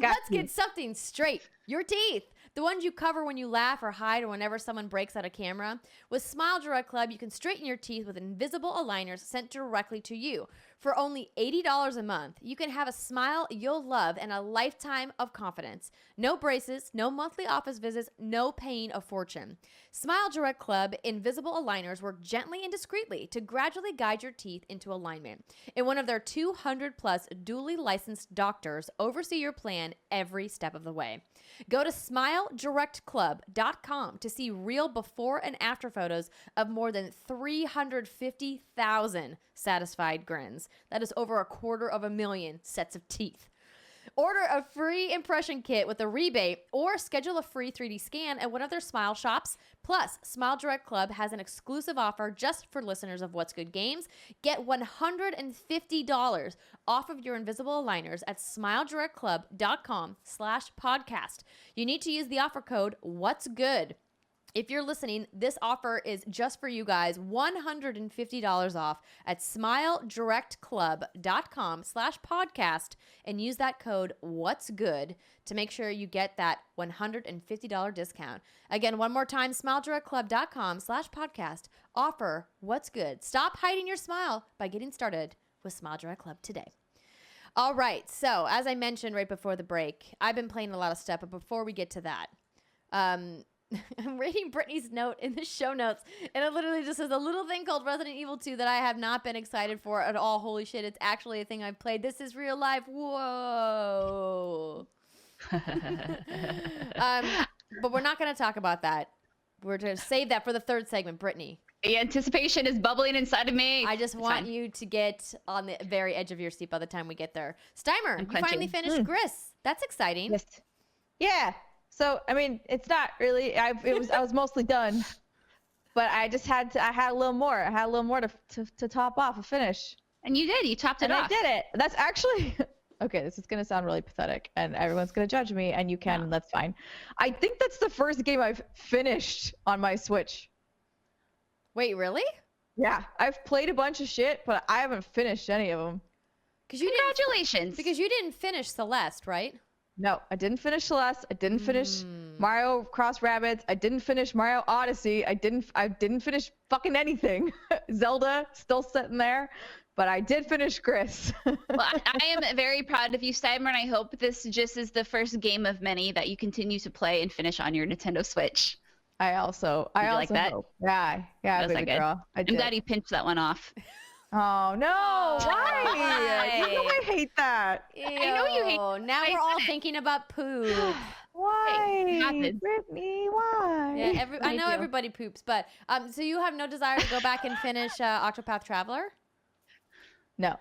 Let's get something straight. Your teeth. The ones you cover when you laugh or hide or whenever someone breaks out a camera. With Smile Direct Club, you can straighten your teeth with invisible aligners sent directly to you. For only $80 a month, you can have a smile you'll love and a lifetime of confidence. No braces, no monthly office visits, no paying a fortune. Smile Direct Club invisible aligners work gently and discreetly to gradually guide your teeth into alignment. And one of their 200 plus duly licensed doctors oversee your plan every step of the way. Go to SmileDirectClub.com to see real before and after photos of more than 350,000 satisfied grins. That is over 250,000 sets of teeth. Order a free impression kit with a rebate or schedule a free 3D scan at one of their Smile shops. Plus, Smile Direct Club has an exclusive offer just for listeners of What's Good Games. Get $150 off of your invisible aligners at SmileDirectClub.com/podcast. You need to use the offer code What's Good. If you're listening, this offer is just for you guys, $150 off at SmileDirectClub.com/podcast and use that code What's Good to make sure you get that $150 discount. Again, one more time, SmileDirectClub.com/podcast. Offer What's Good. Stop hiding your smile by getting started with Smile Direct Club today. All right, so as I mentioned right before the break, I've been playing a lot of stuff, but before we get to that, I'm reading Brittany's note in the show notes, and it literally just says a little thing called Resident Evil 2 that I have not been excited for at all. Holy shit, it's actually a thing I've played. This is real life. Whoa. But we're not going to talk about that. We're going to save that for the third segment. Brittany. The anticipation is bubbling inside of me. I just want you to get on the very edge of your seat by the time we get there. Steimer, you finally finished Gris. That's exciting. Yes. Yeah. So, I mean, it's not really, I was mostly done, but I had a little more. I had a little more to top off a finish. And you did. You topped it off. I did it. That's actually, okay, this is going to sound really pathetic, and everyone's going to judge me, and you can, and that's fine. I think that's the first game I've finished on my Switch. Wait, really? Yeah. I've played a bunch of shit, but I haven't finished any of them. Congratulations. Because you didn't finish Celeste, right? No, I didn't finish Celeste. I didn't finish Mario Cross Rabbids. I didn't finish Mario Odyssey. I didn't finish fucking anything. Zelda still sitting there, but I did finish Gris. Well, I am very proud of you, Steimer, and I hope this just is the first game of many that you continue to play and finish on your Nintendo Switch. I also like that? hope. Yeah, baby girl. I'm glad you pinched that one off. Oh no! Why? Why? You know I hate that. Ew. I know you hate. Now we're all thinking about poop. Why? it happens. Brittany, why? Yeah, I Me know too. everybody poops, but so you have no desire to go back and finish Octopath Traveler? No.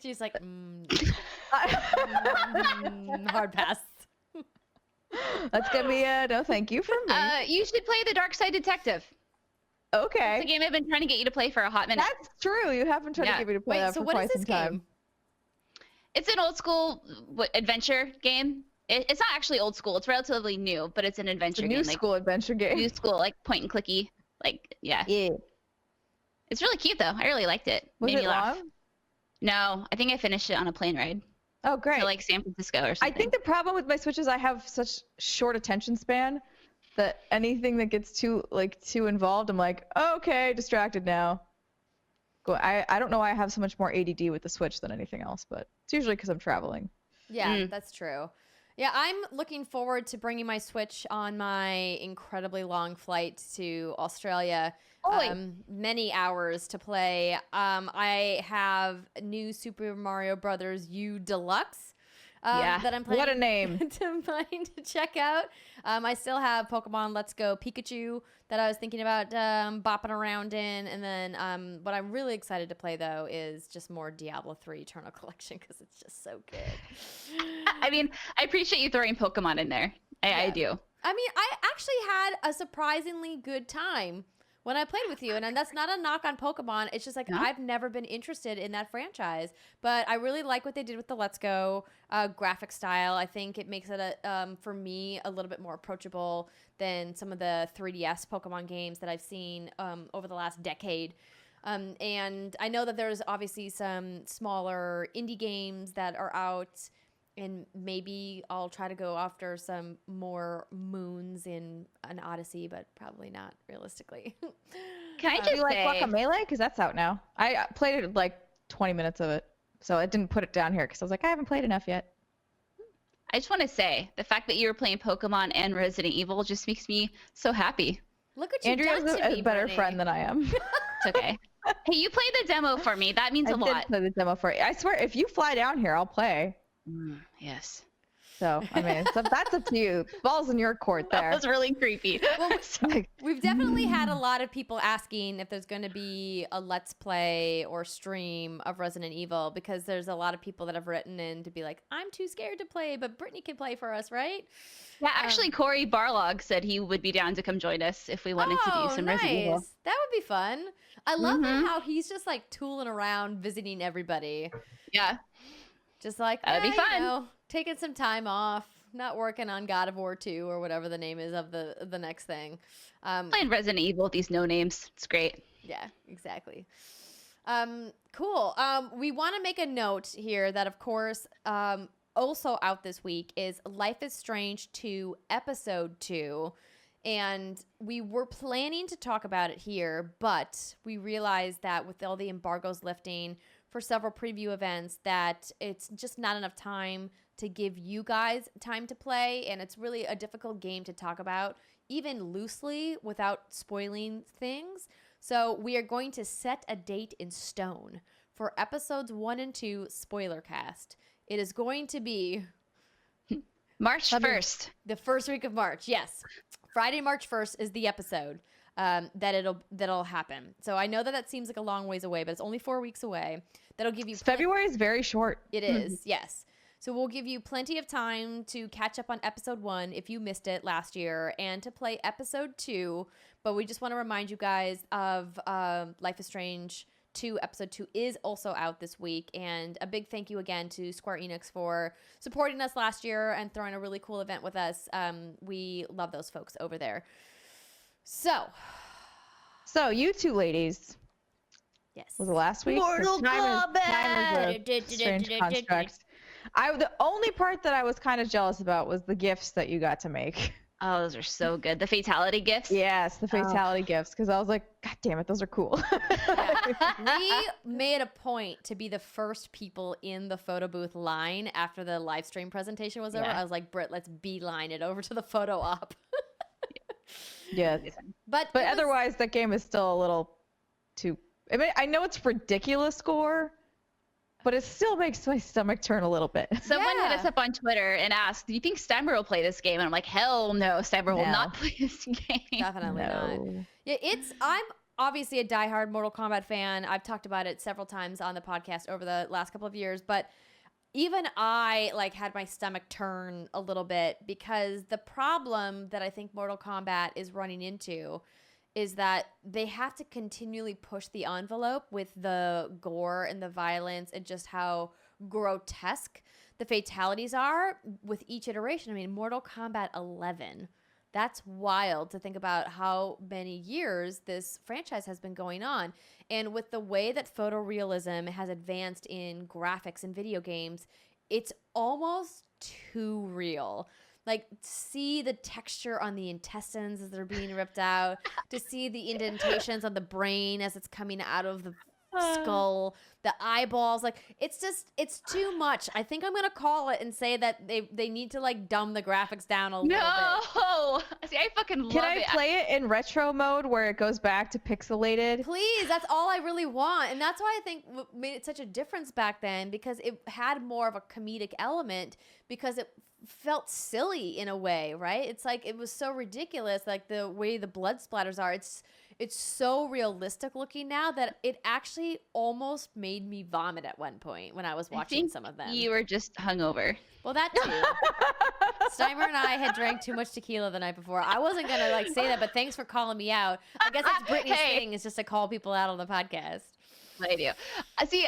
She's like, hard pass. That's gonna be a no thank you from me. You should play The Dark Side Detective. It's Okay. a game I've been trying to get you to play for a hot minute. That's true. You have been trying to Yeah. get me to play Wait, that so for what quite is this some time. game? It's an old school adventure game. It's not actually old school. It's relatively new, but it's an It's adventure a game. new school adventure game. New school, like point and clicky. Like, yeah. Yeah. It's really cute though. I really liked it. Was Made it me laugh. long? No, I think I finished it on a plane ride Oh, great. to like San Francisco or I something. think the problem with my Switch is I have such short attention span that anything that gets too involved, I'm like, oh, okay, distracted now. I don't know why I have so much more ADD with the Switch than anything else, but it's usually because I'm traveling. Yeah, that's true. Yeah, I'm looking forward to bringing my Switch on my incredibly long flight to Australia. Many hours to play. I have new Super Mario Brothers U Deluxe that I'm planning What a name. to check out. I still have Pokemon Let's Go Pikachu that I was thinking about bopping around in. And then what I'm really excited to play, though, is just more Diablo 3 Eternal Collection because it's just so good. I mean, I appreciate you throwing Pokemon in there. I do. I mean, I actually had a surprisingly good time when I played with you. And that's not a knock on Pokemon. It's just like I've never been interested in that franchise. But I really like what they did with the Let's Go graphic style. I think it makes it, for me, a little bit more approachable than some of the 3DS Pokemon games that I've seen over the last decade. And I know that there's obviously some smaller indie games that are out. And maybe I'll try to go after some more moons in an Odyssey, but probably not realistically. Can I Do just you like say, Guacamelee? Because that's out now. I played it like 20 minutes of it, so I didn't put it down here because I was like, I haven't played enough yet. I just want to say the fact that you were playing Pokemon and Resident Evil just makes me so happy. Look what you've Andrea's done to a me, better Brittany. friend than I am. It's okay. Hey, you played the demo for me. That means I a lot. did play the demo for you. I swear, if you fly down here, I'll play. Yes. So, I mean, so that's up to you. Ball's in your court there. That was really creepy. Like, We've definitely had a lot of people asking if there's going to be a Let's Play or stream of Resident Evil because there's a lot of people that have written in to be like, I'm too scared to play, but Brittany can play for us, right? Yeah, actually, Corey Barlog said he would be down to come join us if we wanted to do some Resident Evil. That would be fun. I love how he's just like tooling around visiting everybody. Yeah. Just like, That'd be fun. You know, taking some time off, not working on God of War 2 or whatever the name is of the next thing. Playing Resident Evil with these no names. It's great. Yeah, exactly. Cool. We want to make a note here that, of course, also out this week is Life is Strange 2 Episode 2. And we were planning to talk about it here, but we realized that with all the embargoes lifting for several preview events that it's just not enough time to give you guys time to play. And it's really a difficult game to talk about, even loosely without spoiling things. So we are going to set a date in stone for episodes 1 and 2 spoiler cast. It is going to be March 1st. the first week of March. Yes. Friday, March 1st is the episode that'll happen. So I know that seems like a long ways away, but it's only 4 weeks away. That'll give you February is very short. It is, yes. So we'll give you plenty of time to catch up on episode 1 if you missed it last year and to play episode 2. But we just want to remind you guys of Life is Strange 2. Episode 2 is also out this week. And a big thank you again to Square Enix for supporting us last year and throwing a really cool event with us. We love those folks over there. So you two ladies. yes. Was it last week? Mortal Time is a strange construct. The only part that I was kind of jealous about was the gifts that you got to make. Oh, those are so good. The fatality gifts. Yes, the fatality gifts, because I was like, God damn it, those are cool. We made a point to be the first people in the photo booth line after the live stream presentation was over. Yeah. I was like, Britt, let's beeline it over to the photo op. Yes. But But otherwise, that game is still a little too. I mean, I know it's ridiculous score, but it still makes my stomach turn a little bit. Someone hit us up on Twitter and asked, do you think Steimer will play this game? And I'm like, hell no, Steimer will not play this game. Definitely not. Yeah, I'm obviously a diehard Mortal Kombat fan. I've talked about it several times on the podcast over the last couple of years, but even I like had my stomach turn a little bit because the problem that I think Mortal Kombat is running into is that they have to continually push the envelope with the gore and the violence and just how grotesque the fatalities are with each iteration. I mean, Mortal Kombat 11. That's wild to think about how many years this franchise has been going on. And with the way that photorealism has advanced in graphics and video games, it's almost too real. Like, see the texture on the intestines as they're being ripped out, to see the indentations on the brain as it's coming out of the skull, the eyeballs. Like, it's just too much. I think I'm going to call it and say that they need to, like, dumb the graphics down a little bit. No! See, I fucking love it. Can I play it in retro mode where it goes back to pixelated? Please, that's all I really want. And that's why I think what made it such a difference back then, because it had more of a comedic element, because it felt silly in a way, right? It's like it was so ridiculous, like the way the blood splatters are. It's so realistic looking now that it actually almost made me vomit at one point when I was watching some of them. You were just hungover. Well, that too. Steimer and I had drank too much tequila the night before. I wasn't gonna like say that, but thanks for calling me out. I guess that's Brittany's thing, is just to call people out on the podcast. I do. See,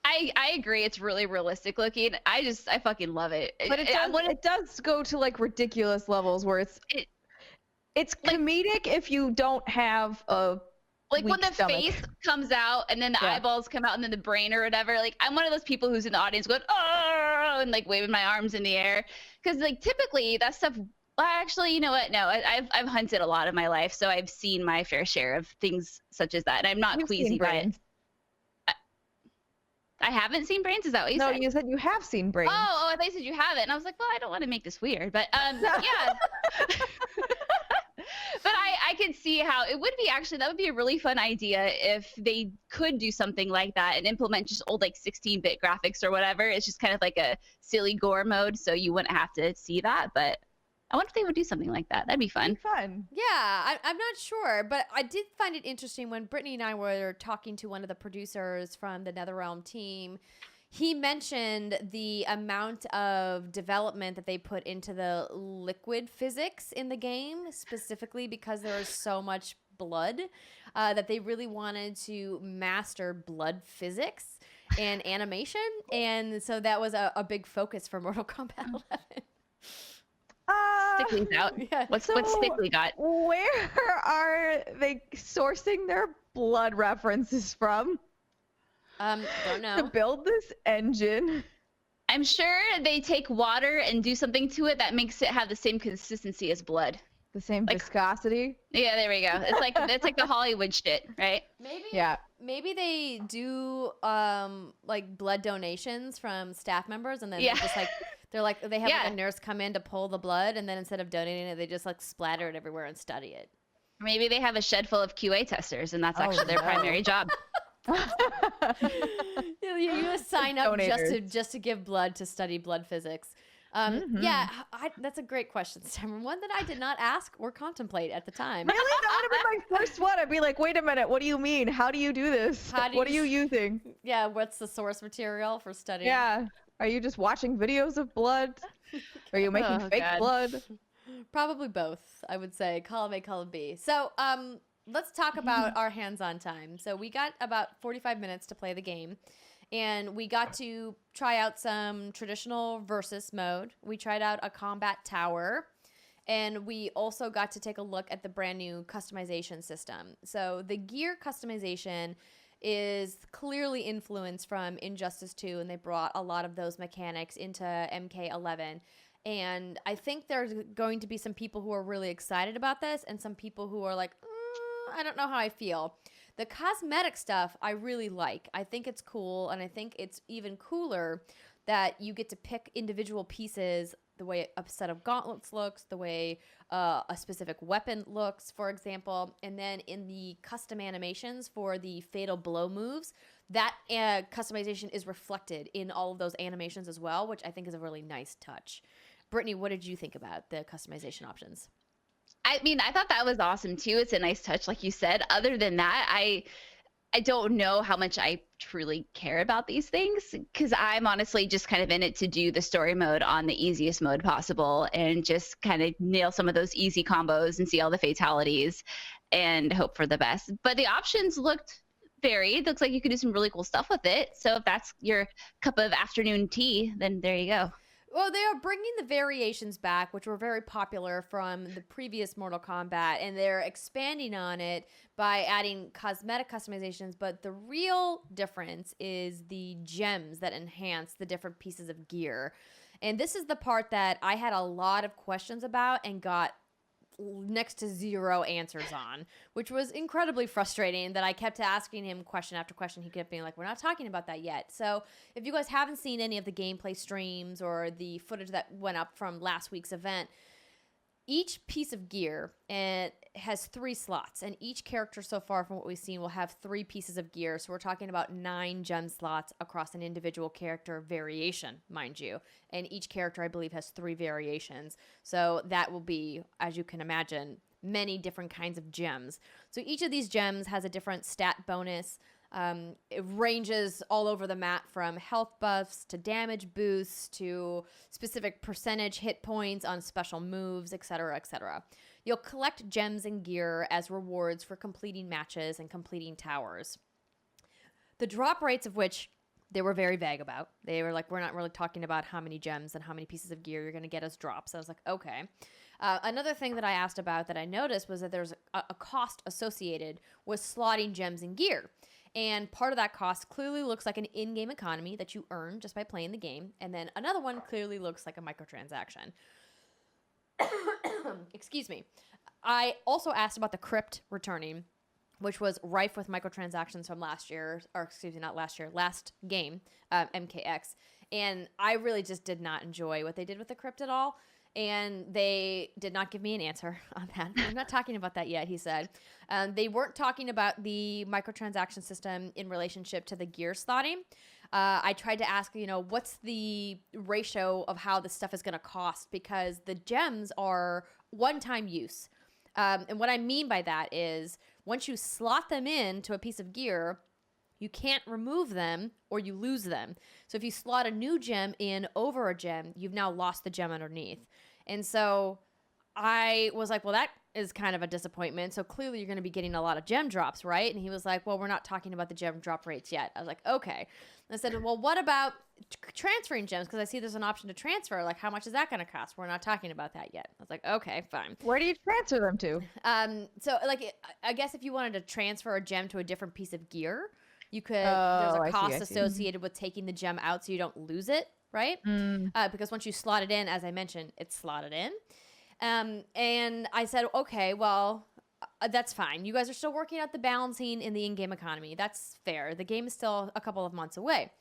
I agree. It's really realistic looking. I fucking love it. But it does go to like ridiculous levels where it's comedic if you don't have a like weak when the stomach. face comes out and then the eyeballs come out and then the brain or whatever. Like, I'm one of those people who's in the audience going, oh, and like waving my arms in the air, because like typically that stuff. Well, actually, you know what? No, I've hunted a lot of my life, so I've seen my fair share of things such as that, and I'm not queasy by it. I haven't seen brains. Is that what you said? No, you said you have seen brains. Oh, I thought you said you haven't. And I was like, well, I don't want to make this weird, but yeah. But I could see how it would be that would be a really fun idea if they could do something like that and implement just old like 16-bit graphics or whatever. It's just kind of like a silly gore mode, so you wouldn't have to see that. But I wonder if they would do something like that. That'd be fun. Yeah, I'm not sure, but I did find it interesting when Brittany and I were talking to one of the producers from the NetherRealm team. He mentioned the amount of development that they put into the liquid physics in the game, specifically because there was so much blood, that they really wanted to master blood physics and animation. And so that was a big focus for Mortal Kombat 11. Stickly's out. Yeah. What's Stickly got? Where are they sourcing their blood references from? Don't know. To build this engine. I'm sure they take water and do something to it that makes it have the same consistency as blood. The same viscosity. Yeah, there we go. It's like the Hollywood shit, right? Maybe they do like blood donations from staff members, and then they have like a nurse come in to pull the blood, and then instead of donating it, they just like splatter it everywhere and study it. Maybe they have a shed full of QA testers, and that's actually their primary job. You sign up just to give blood to study blood physics. Yeah, that's a great question, Steimer. One that I did not ask or contemplate at the time. Really? That would have been my first one. I'd be like, wait a minute, what do you mean? How do you do this? What are you using? Yeah, what's the source material for studying? Yeah. Are you just watching videos of blood? Are you making fake blood? Probably both, I would say. Column A, column B. So, let's talk about our hands-on time. So we got about 45 minutes to play the game. And we got to try out some traditional versus mode. We tried out a combat tower. And we also got to take a look at the brand new customization system. So the gear customization is clearly influenced from Injustice 2. And they brought a lot of those mechanics into MK11. And I think there's going to be some people who are really excited about this and some people who are like, I don't know how I feel. The cosmetic stuff I really like. I think it's cool, and I think it's even cooler that you get to pick individual pieces the way a set of gauntlets looks, the way a specific weapon looks, for example. And then in the custom animations for the fatal blow moves, that customization is reflected in all of those animations as well, which I think is a really nice touch. Brittany, what did you think about the customization options? I mean, I thought that was awesome too. It's a nice touch, like you said. Other than that, I don't know how much I truly care about these things, because I'm honestly just kind of in it to do the story mode on the easiest mode possible and just kind of nail some of those easy combos and see all the fatalities and hope for the best. But the options looked varied. Looks like you could do some really cool stuff with it. So if that's your cup of afternoon tea, then there you go. Well, they are bringing the variations back, which were very popular from the previous Mortal Kombat, and they're expanding on it by adding cosmetic customizations. But the real difference is the gems that enhance the different pieces of gear. And this is the part that I had a lot of questions about and got next to zero answers on, which was incredibly frustrating that I kept asking him question after question. He kept being like, we're not talking about that yet. So if you guys haven't seen any of the gameplay streams or the footage that went up from last week's event, each piece of gear has 3 slots, and each character so far from what we've seen will have 3 pieces of gear. So we're talking about 9 gem slots across an individual character variation, mind you. And each character, I believe, has 3 variations. So that will be, as you can imagine, many different kinds of gems. So each of these gems has a different stat bonus. It ranges all over the map from health buffs to damage boosts to specific percentage hit points on special moves, etc., etc. You'll collect gems and gear as rewards for completing matches and completing towers. The drop rates of which they were very vague about. They were like, we're not really talking about how many gems and how many pieces of gear you're going to get as drops. I was like, okay. Another thing that I asked about that I noticed was that there's a cost associated with slotting gems and gear. And part of that cost clearly looks like an in-game economy that you earn just by playing the game. And then another one clearly looks like a microtransaction. Excuse me. I also asked about the crypt returning, which was rife with microtransactions from last year, or excuse me, not last year, last game, MKX. And I really just did not enjoy what they did with the crypt at all. And they did not give me an answer on that. I'm not talking about that yet, he said. They weren't talking about the microtransaction system in relationship to the gear slotting. I tried to ask, what's the ratio of how this stuff is going to cost? Because the gems are one-time use. And what I mean by that is once you slot them into a piece of gear, you can't remove them or you lose them. So if you slot a new gem in over a gem, you've now lost the gem underneath. And so I was like, well, that is kind of a disappointment. So clearly you're going to be getting a lot of gem drops, right? And he was like, well, we're not talking about the gem drop rates yet. I was like, okay. And I said, well, what about transferring gems? Because I see there's an option to transfer. Like, how much is that going to cost? We're not talking about that yet. I was like, okay, fine. Where do you transfer them to? So like, I guess if you wanted to transfer a gem to a different piece of gear, you could, there's I a cost see. associated with taking the gem out so you don't lose it, right? Because once you slot it in, as I mentioned, it's slotted in. And I said, okay, well, that's fine. You guys are still working out the balancing in the in-game economy. That's fair. The game is still a couple of months away.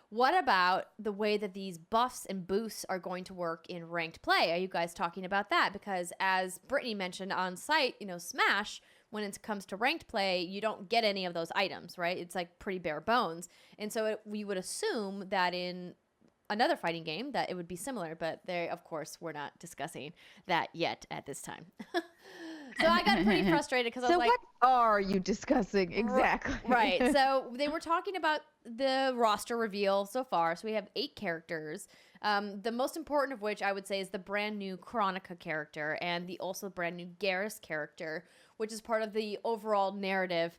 What about the way that these buffs and boosts are going to work in ranked play? Are you guys talking about that? Because as Brittany mentioned on site, Smash, when it comes to ranked play, you don't get any of those items, right? It's like pretty bare bones. And so we would assume that in another fighting game that it would be similar, but they, of course, we're not discussing that yet at this time. So I got pretty frustrated because I was like, what are you discussing exactly? Right. So they were talking about the roster reveal so far. So we have 8 characters. The most important of which I would say is the brand new Chronica character and the also brand new Gris character, which is part of the overall narrative.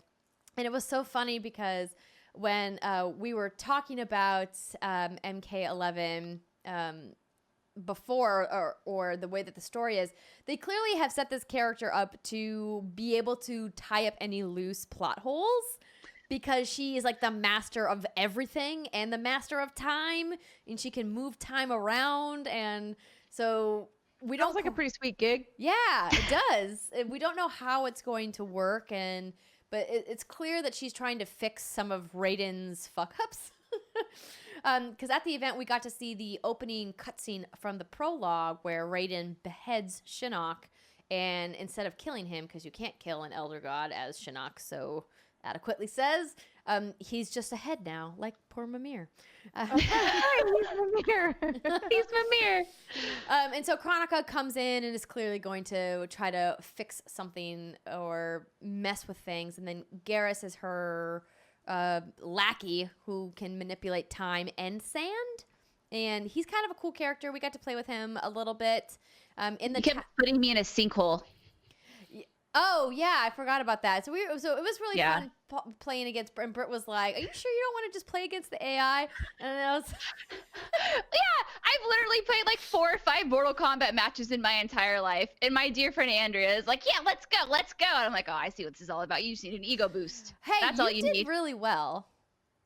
And it was so funny because when we were talking about MK11 before, or the way that the story is, they clearly have set this character up to be able to tie up any loose plot holes, because she is like the master of everything and the master of time, and she can move time around. And so we don't, sounds like a pretty sweet gig. Yeah, it does. We don't know how it's going to work, but it's clear that she's trying to fix some of Raiden's fuck ups. Because at the event, we got to see the opening cutscene from the prologue where Raiden beheads Shinnok. And instead of killing him, because you can't kill an Elder God, as Shinnok so adequately says, he's just a head now, like poor Mimir. He's Mimir. He's Mimir. And so Kronika comes in and is clearly going to try to fix something or mess with things. And then Garrus is her lackey who can manipulate time and sand. And he's kind of a cool character. We got to play with him a little bit. He kept putting me in a sinkhole. Oh yeah, I forgot about that. So it was really Yeah. fun playing against. And Britt was like, "Are you sure you don't want to just play against the AI?" And I was, Yeah, I've literally played like 4 or 5 Mortal Kombat matches in my entire life. And my dear friend Andrea is like, "Yeah, let's go. And I'm like, "Oh, I see what this is all about. You just need an ego boost. "Hey, That's all you did need." really well."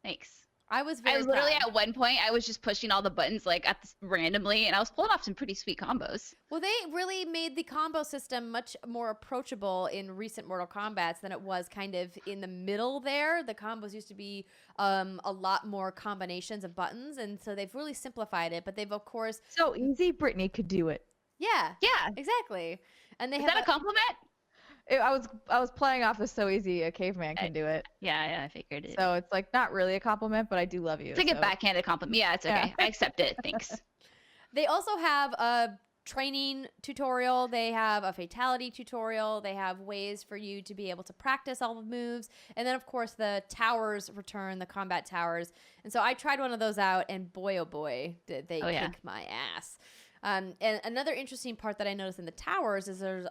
Thanks. I was literally proud. at one point, I was just pushing all the buttons like randomly, and I was pulling off some pretty sweet combos. Well, they really made the combo system much more approachable in recent Mortal Kombats than it was kind of in the middle there. The combos used to be a lot more combinations of buttons, and so they've really simplified it. But they've, of course, So easy, Brittany could do it. yeah, Yeah. exactly. And they Is have that a compliment? I was playing off of so easy a caveman can do it. Yeah, I figured it. So it's like not really a compliment, but I do love you. It's like a so- backhanded compliment. Yeah, it's okay. Yeah. I accept it. Thanks. They also have a training tutorial. They have a fatality tutorial. They have ways for you to be able to practice all the moves. And then, of course, the towers return, the combat towers. And so I tried one of those out, and boy, oh boy, did they kick my ass. And another interesting part that I noticed in the towers is there's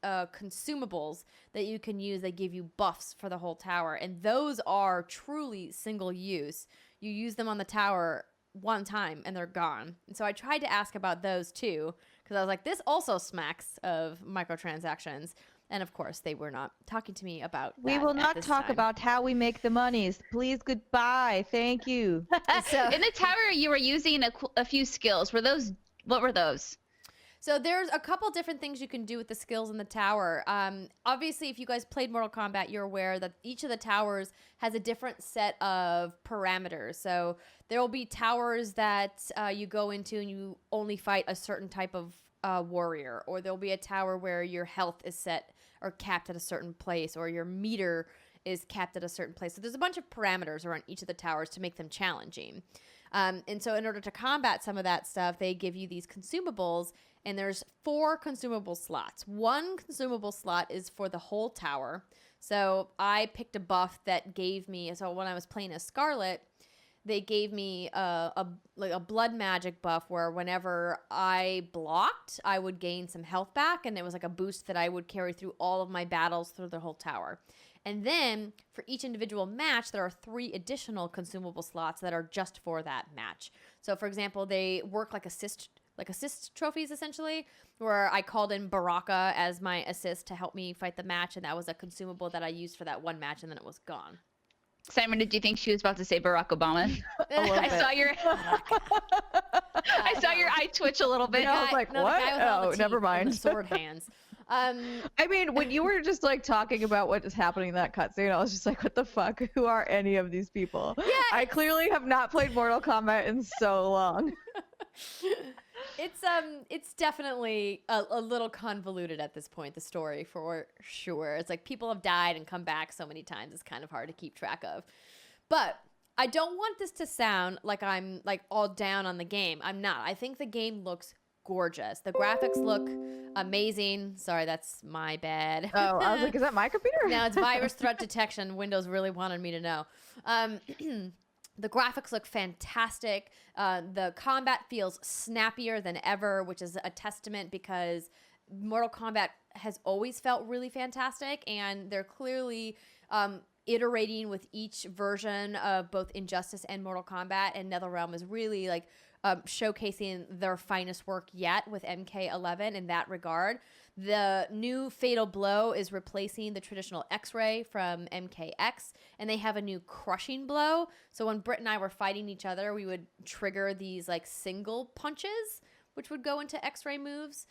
consumables that you can use that give you buffs for the whole tower. And those are truly single use. You use them on the tower one time and they're gone. And so I tried to ask about those too, because I was like, this also smacks of microtransactions. And of course, they were not talking to me about We that will at not this talk time. about how we make the monies. Please, goodbye. Thank you. So- In the tower, you were using a few skills. What were those? So there's a couple different things you can do with the skills in the tower. Obviously, if you guys played Mortal Kombat, you're aware that each of the towers has a different set of parameters. So there will be towers that you go into and you only fight a certain type of warrior, or there'll be a tower where your health is set or capped at a certain place, or your meter is capped at a certain place. So there's a bunch of parameters around each of the towers to make them challenging. And so in order to combat some of that stuff, they give you these consumables, and there's 4 consumable slots. One consumable slot is for the whole tower. So I picked a buff that gave me, so when I was playing as Scarlet, they gave me a blood magic buff where whenever I blocked, I would gain some health back, and it was like a boost that I would carry through all of my battles through the whole tower. And then for each individual match, there are 3 additional consumable slots that are just for that match. So for example, they work like assist trophies essentially, where I called in Baraka as my assist to help me fight the match, and that was a consumable that I used for that one match, and then it was gone. Simon, did you think she was about to say Barack Obama? A little I bit. saw your I saw your eye twitch a little bit. No, I was like, the what? guy with all the Oh, never teeth and the mind. sword hands. I mean, when you were just like talking about what is happening in that cutscene, I was just like, what the fuck? Who are any of these people? Yeah, I clearly have not played Mortal Kombat in so long. It's definitely a little convoluted at this point, the story, for sure. It's like people have died and come back so many times, it's kind of hard to keep track of. But I don't want this to sound like I'm like all down on the game. I'm not. I think the game looks gorgeous. The graphics look amazing. Sorry, that's my bad. Oh, I was like, is that my computer? Now it's virus threat detection. Windows really wanted me to know. The graphics look fantastic. The combat feels snappier than ever, which is a testament because Mortal Kombat has always felt really fantastic, and they're clearly iterating with each version of both Injustice and Mortal Kombat, and NetherRealm is really like showcasing their finest work yet with MK11 in that regard. The new Fatal Blow is replacing the traditional X-Ray from MKX, and they have a new Crushing Blow. So when Britt and I were fighting each other, we would trigger these like single punches, which would go into X-Ray moves,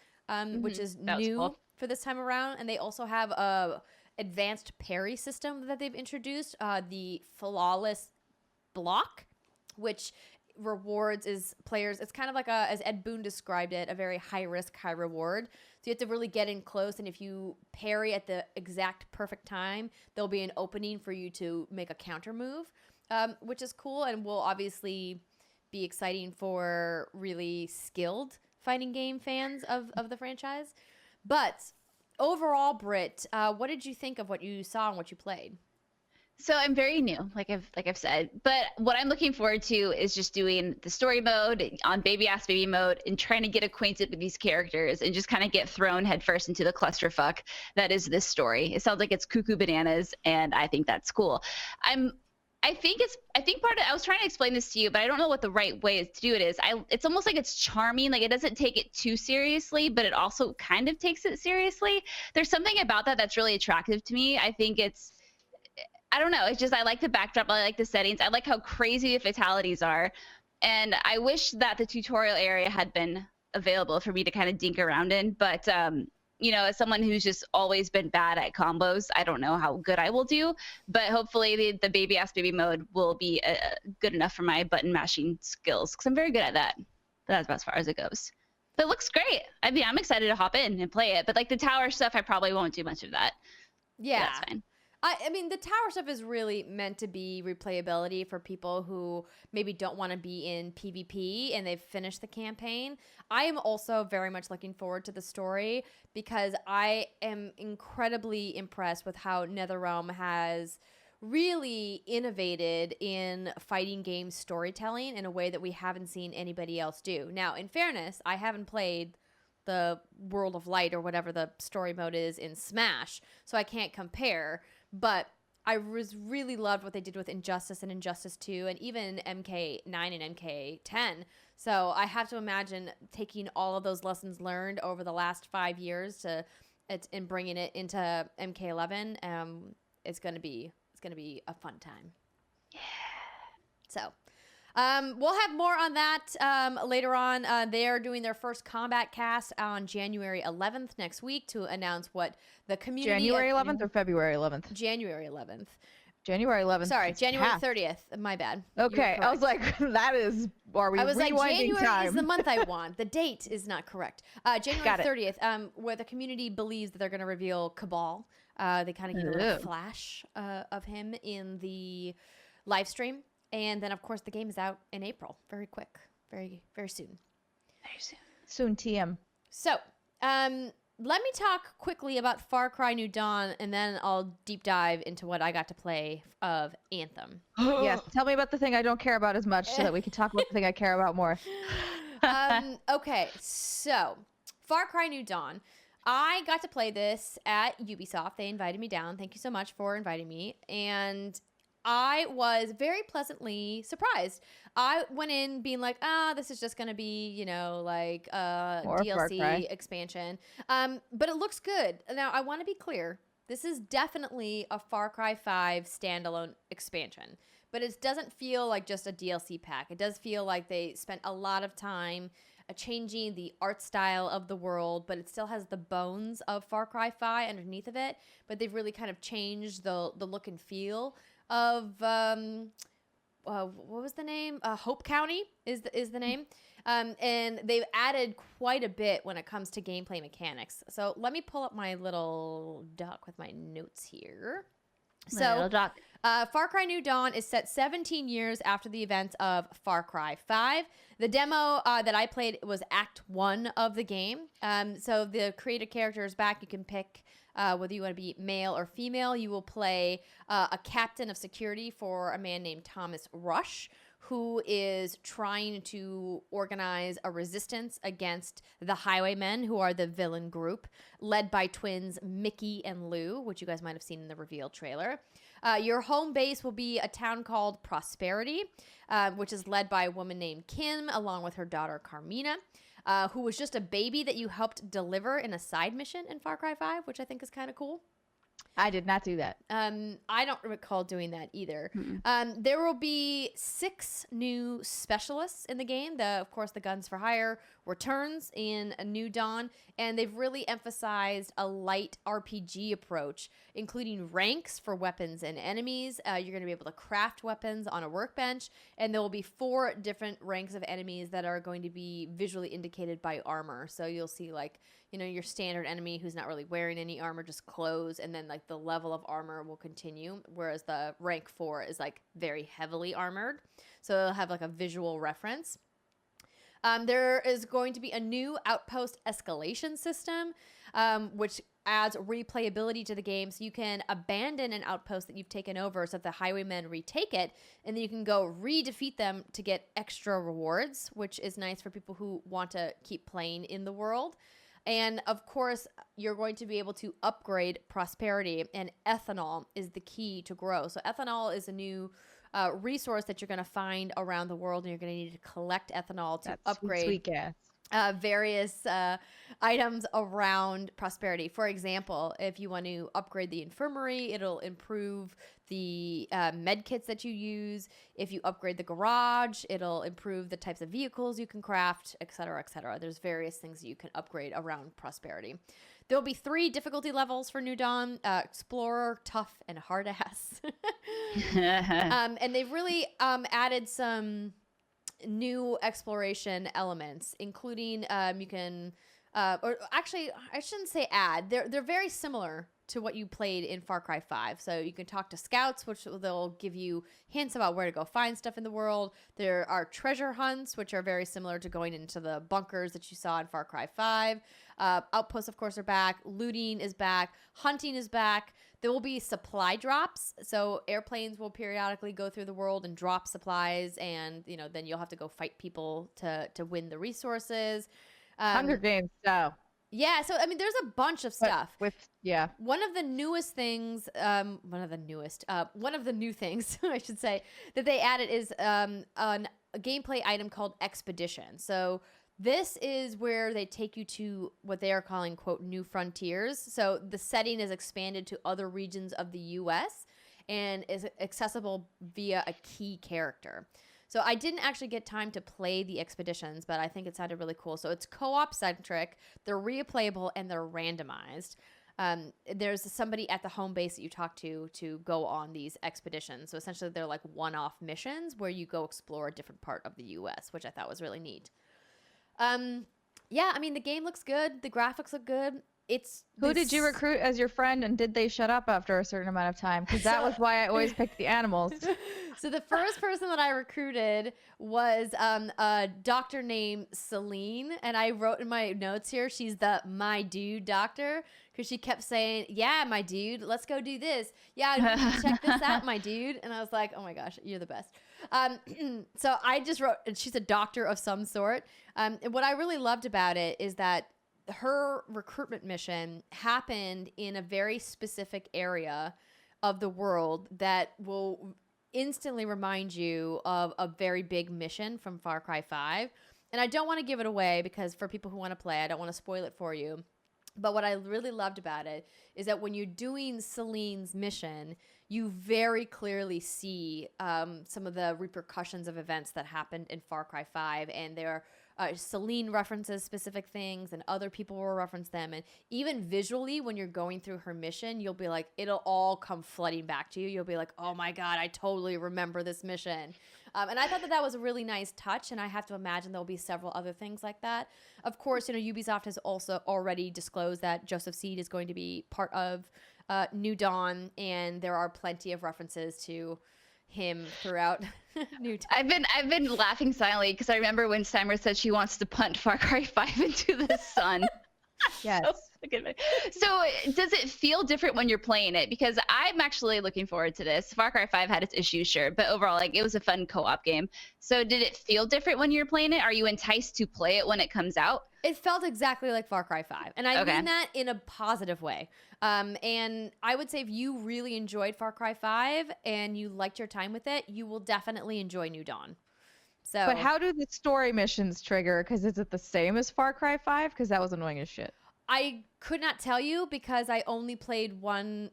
which is That was new cool. for this time around. And they also have a advanced parry system that they've introduced, the Flawless Block, which rewards is players. It's kind of like as Ed Boon described it, a very high risk, high reward. So you have to really get in close, and if you parry at the exact perfect time, there'll be an opening for you to make a counter move, which is cool and will obviously be exciting for really skilled fighting game fans of the franchise. But overall, Britt, what did you think of what you saw and what you played? So I'm very new, like I've said, but what I'm looking forward to is just doing the story mode on baby ass baby mode and trying to get acquainted with these characters and just kind of get thrown headfirst into the clusterfuck that is this story. It sounds like it's cuckoo bananas, and I think that's cool. I think part of, I was trying to explain this to you, but I don't know what the right way to do it is. It's almost like it's charming, like it doesn't take it too seriously, but it also kind of takes it seriously. There's something about that that's really attractive to me. I think I don't know. It's just, I like the backdrop. I like the settings. I like how crazy the fatalities are. And I wish that the tutorial area had been available for me to kind of dink around in. But, as someone who's just always been bad at combos, I don't know how good I will do. But hopefully the baby ass baby mode will be good enough for my button mashing skills, because I'm very good at that. But that's about as far as it goes. But it looks great. I mean, I'm excited to hop in and play it. But like the tower stuff, I probably won't do much of that. Yeah. But that's fine. I mean, the tower stuff is really meant to be replayability for people who maybe don't want to be in PvP and they've finished the campaign. I am also very much looking forward to the story because I am incredibly impressed with how NetherRealm has really innovated in fighting game storytelling in a way that we haven't seen anybody else do. Now, in fairness, I haven't played the World of Light or whatever the story mode is in Smash, so I can't compare. But I really loved what they did with Injustice and Injustice 2 and even MK9 and MK10. So I have to imagine taking all of those lessons learned over the last 5 years and bringing it into MK11. It's gonna be a fun time. Yeah. So. We'll have more on that later on. They are doing their first combat cast on January 11th next week to announce what the community... January 11th or February 11th? January 11th. January 11th. Sorry, January past. 30th. My bad. Okay, I was like, that is... Are we I was like, rewinding January time? is the month I want. The date is not correct. January 30th, where the community believes that they're going to reveal Cabal. They kind of give a little flash of him in the live stream. And then, of course, the game is out in April. Very quick. Very, very soon. Very soon. Soon, TM. So, let me talk quickly about Far Cry New Dawn, and then I'll deep dive into what I got to play of Anthem. Yes, tell me about the thing I don't care about as much so that we can talk about the thing I care about more. Okay, so Far Cry New Dawn. I got to play this at Ubisoft. They invited me down. Thank you so much for inviting me. And I was very pleasantly surprised. I went in being like, this is just going to be, like a DLC expansion. But it looks good. Now, I want to be clear. This is definitely a Far Cry 5 standalone expansion. But it doesn't feel like just a DLC pack. It does feel like they spent a lot of time changing the art style of the world, but it still has the bones of Far Cry 5 underneath of it. But they've really kind of changed the look and feel of what was the name? Hope County is the name, and they've added quite a bit when it comes to gameplay mechanics. So let me pull up my little doc with my notes here. So Far Cry New Dawn is set 17 years after the events of Far Cry 5. The demo that I played was Act 1 of the game. So the created character is back. You can pick whether you want to be male or female. You will play a captain of security for a man named Thomas Rush, who is trying to organize a resistance against the Highwaymen, who are the villain group, led by twins Mickey and Lou, which you guys might have seen in the reveal trailer. Your home base will be a town called Prosperity, which is led by a woman named Kim, along with her daughter Carmina, who was just a baby that you helped deliver in a side mission in Far Cry 5, which I think is kind of cool. I did not do that. I don't recall doing that either. Mm-mm. There will be 6 new specialists in the game. Of course, the Guns for Hire returns in a New Dawn, and they've really emphasized a light RPG approach, including ranks for weapons and enemies. You're going to be able to craft weapons on a workbench, and there will be 4 different ranks of enemies that are going to be visually indicated by armor. So you'll see your standard enemy who's not really wearing any armor, just clothes, and then like the level of armor will continue, whereas the rank 4 is like very heavily armored. So it'll have like a visual reference. There is going to be a new outpost escalation system, which adds replayability to the game. So you can abandon an outpost that you've taken over so that the highwaymen retake it, and then you can go re-defeat them to get extra rewards, which is nice for people who want to keep playing in the world. And of course, you're going to be able to upgrade prosperity, and ethanol is the key to grow. So ethanol is a new resource that you're going to find around the world, and you're going to need to collect ethanol to That's upgrade sweet gas. various items around prosperity. For example, if you want to upgrade the infirmary, it'll improve the med kits that you use. If you upgrade the garage, it'll improve the types of vehicles you can craft, et cetera, et cetera. There's various things you can upgrade around prosperity. There'll be 3 difficulty levels for New Dawn: Explorer, Tough, and Hard Ass. And they've really added some new exploration elements, including you can, or actually, I shouldn't say add. They're very similar to what you played in Far Cry 5. So you can talk to scouts, which they'll give you hints about where to go find stuff in the world. There are treasure hunts, which are very similar to going into the bunkers that you saw in Far Cry 5. Outposts, of course, are back. Looting is back. Hunting is back. There will be supply drops. So airplanes will periodically go through the world and drop supplies, and then you'll have to go fight people to win the resources. Hunger Games style. Yeah, so I mean, there's a bunch of stuff. Yeah. One of the newest things, one of the new things, I should say, that they added is a gameplay item called Expedition. So this is where they take you to what they are calling, quote, new frontiers. So the setting is expanded to other regions of the U.S. and is accessible via a key character. So I didn't actually get time to play the expeditions, but I think it sounded really cool. So it's co-op centric, they're replayable, and they're randomized. There's somebody at the home base that you talk to go on these expeditions. So essentially they're like one-off missions where you go explore a different part of the U.S., which I thought was really neat. Yeah, I mean, the game looks good. The graphics look good. Who did you recruit as your friend, and did they shut up after a certain amount of time? Because that was why I always picked the animals. So the first person that I recruited was a doctor named Celine, and I wrote in my notes here, she's the my dude doctor, because she kept saying, yeah, my dude, let's go do this. Yeah, check this out, my dude. And I was like, oh my gosh, you're the best. So I just wrote, she's a doctor of some sort. And what I really loved about it is that her recruitment mission happened in a very specific area of the world that will instantly remind you of a very big mission from Far Cry 5. And I don't want to give it away because for people who want to play, I don't want to spoil it for you. But what I really loved about it is that when you're doing Celine's mission, you very clearly see some of the repercussions of events that happened in Far Cry 5. And there Celine references specific things, and other people will reference them. And even visually, when you're going through her mission, you'll be like, it'll all come flooding back to you. You'll be like, oh my God, I totally remember this mission. And I thought that was a really nice touch, and I have to imagine there'll be several other things like that. Of course, Ubisoft has also already disclosed that Joseph Seed is going to be part of New Dawn, and there are plenty of references to him throughout New Dawn. I've been laughing silently because I remember when Steimer said she wants to punt Far Cry 5 into the sun. Yes. So does it feel different when you're playing it? Because I'm actually looking forward to this. Far Cry 5 had its issues, sure, but overall, it was a fun co-op game. So did it feel different when you're playing it? Are you enticed to play it when it comes out? It felt exactly like Far Cry 5. And I mean that in a positive way. And I would say if you really enjoyed Far Cry 5 and you liked your time with it, you will definitely enjoy New Dawn. So, but how do the story missions trigger? Because is it the same as Far Cry 5? Because that was annoying as shit. I could not tell you because I only played one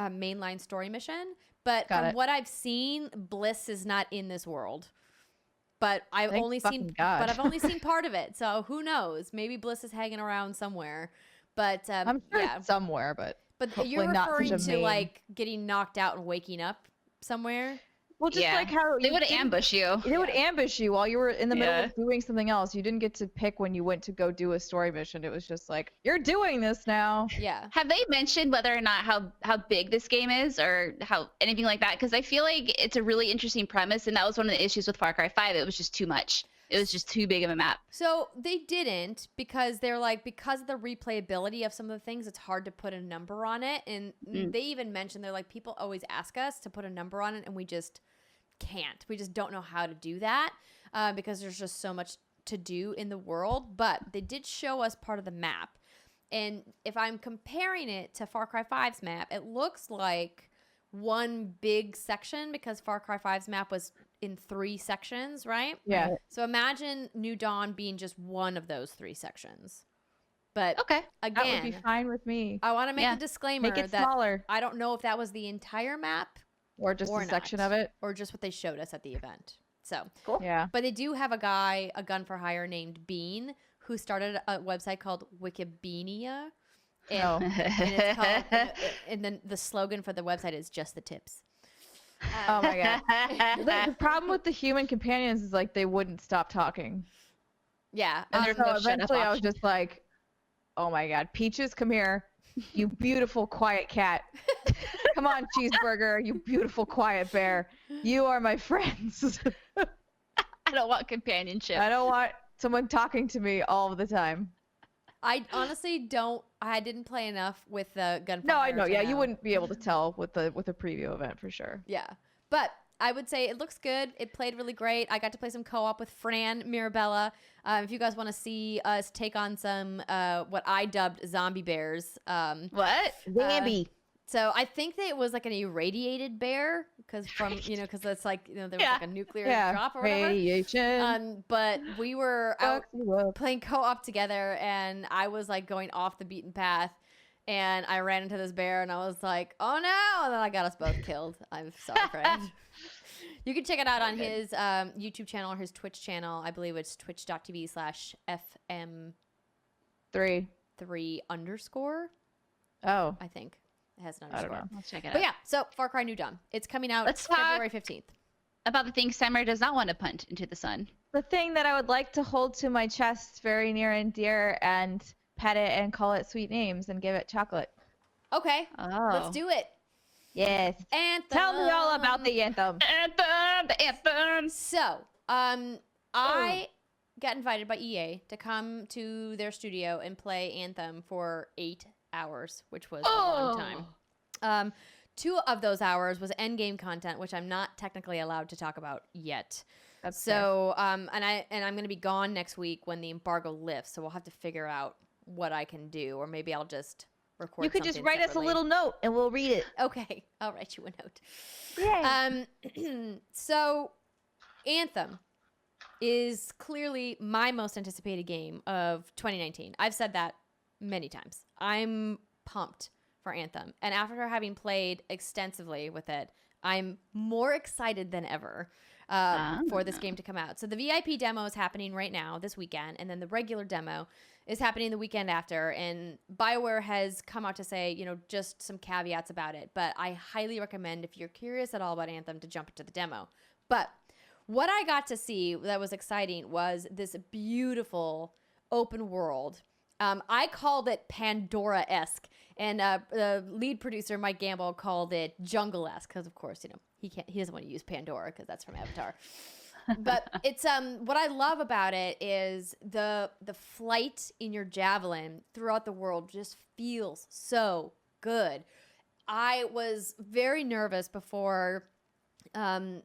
mainline story mission. But Got from it. what I've seen, Bliss is not in this world. But I've Thank only fucking seen God. but I've only seen part of it. So who knows? Maybe Bliss is hanging around somewhere. But I'm sure yeah. it's somewhere, but But hopefully you're not such referring a to main. like getting knocked out and waking up somewhere? Well, just Yeah. like how They you would didn't- ambush you. They would Yeah. ambush you while you were in the middle Yeah. of doing something else. You didn't get to pick when you went to go do a story mission. It was just like, you're doing this now. Yeah. Have they mentioned whether or not how big this game is or how anything like that? Because I feel like it's a really interesting premise, and that was one of the issues with Far Cry 5. It was just too much. It was just too big of a map. So they didn't because they're like, because of the replayability of some of the things, it's hard to put a number on it. And they even mentioned, they're like, people always ask us to put a number on it, and we just can't. We just don't know how to do that because there's just so much to do in the world. But they did show us part of the map. And if I'm comparing it to Far Cry 5's map, it looks like one big section because Far Cry 5's map was in 3 sections, right? Yeah. So imagine New Dawn being just one of those 3 sections. But Okay. That would be again, fine with me. I want to make Yeah. a disclaimer Make it that smaller I don't know if that was the entire map or just or a section not. of it. or just what they showed us at the event. So, Yeah. but they do have a guy, a gun for hire named Bean, who started a website called Wikibeania. And, Oh. and it's called, and then the slogan for the website is just the tips. Oh my God. The problem with the human companions is like they wouldn't stop talking. Yeah. And And there's so no shut up eventually I was option. just like, oh my God, Peaches, come here. You beautiful, quiet cat. Come on, Cheeseburger, you beautiful, quiet bear. You are my friends. I don't want companionship. I don't want someone talking to me all the time. I honestly I didn't play enough with the gun for No, I hire know. to Yeah, you wouldn't be able to tell with the preview event for sure. Yeah. But I would say it looks good. It played really great. I got to play some co-op with Fran Mirabella. If you guys want to see us take on some what I dubbed zombie bears. What? So I think that it was like an irradiated bear because because it's like, there was like a nuclear drop or whatever. Radiation. But we were out fucks you up. playing co-op together, and I was like going off the beaten path, and I ran into this bear, and I was like, oh no, and then I got us both killed. I'm sorry, friend. You can check it out on his YouTube channel or his Twitch channel. I believe it's twitch.tv/FM3 underscore. Oh, I think it has an I don't underscore. know. Let's check it But out. yeah, so Far Cry New Dawn. It's coming out Let's talk February 15th. About the thing Steimer does not want to punt into the sun. The thing that I would like to hold to my chest very near and dear and pet it and call it sweet names and give it chocolate. Okay, Oh. let's do it. Yes. Anthem. Tell me all about the anthem. Anthem, the anthem. So, I got invited by EA to come to their studio and play Anthem for 8 hours, which was a long time. 2 of those hours was endgame content, which I'm not technically allowed to talk about yet. That's fair. So, and I'm going to be gone next week when the embargo lifts, so we'll have to figure out what I can do, or maybe I'll just record. You could just something write us a separately. little note and we'll read it. Okay, I'll write you a note. Yay. So Anthem is clearly my most anticipated game of 2019. I've said that many times. I'm pumped for Anthem. And after having played extensively with it, I'm more excited than ever for this game to come out. So the VIP demo is happening right now this weekend, and then the regular demo is happening the weekend after. And BioWare has come out to say, just some caveats about it. But I highly recommend, if you're curious at all about Anthem, to jump into the demo. But what I got to see that was exciting was this beautiful open world. I called it Pandora-esque, and the lead producer Mike Gamble called it jungle-esque because, of course, he doesn't want to use Pandora because that's from Avatar. But it's what I love about it is the flight in your javelin throughout the world just feels so good. I was very nervous before I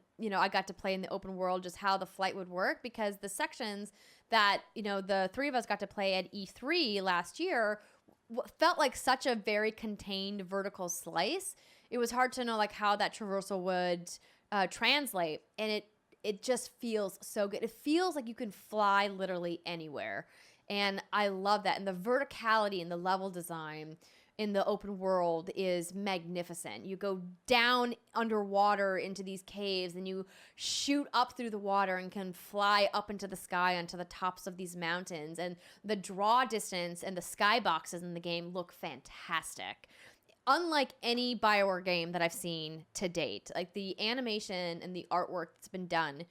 got to play in the open world, just how the flight would work, because the sections that, the 3 of us got to play at E3 last year felt like such a very contained vertical slice. It was hard to know how that traversal would translate, and it just feels so good. It feels like you can fly literally anywhere, and I love that. And the verticality and the level design in the open world is magnificent. You go down underwater into these caves and you shoot up through the water and can fly up into the sky onto the tops of these mountains. And the draw distance and the skyboxes in the game look fantastic. Unlike any BioWare game that I've seen to date, like the animation and the artwork that's been done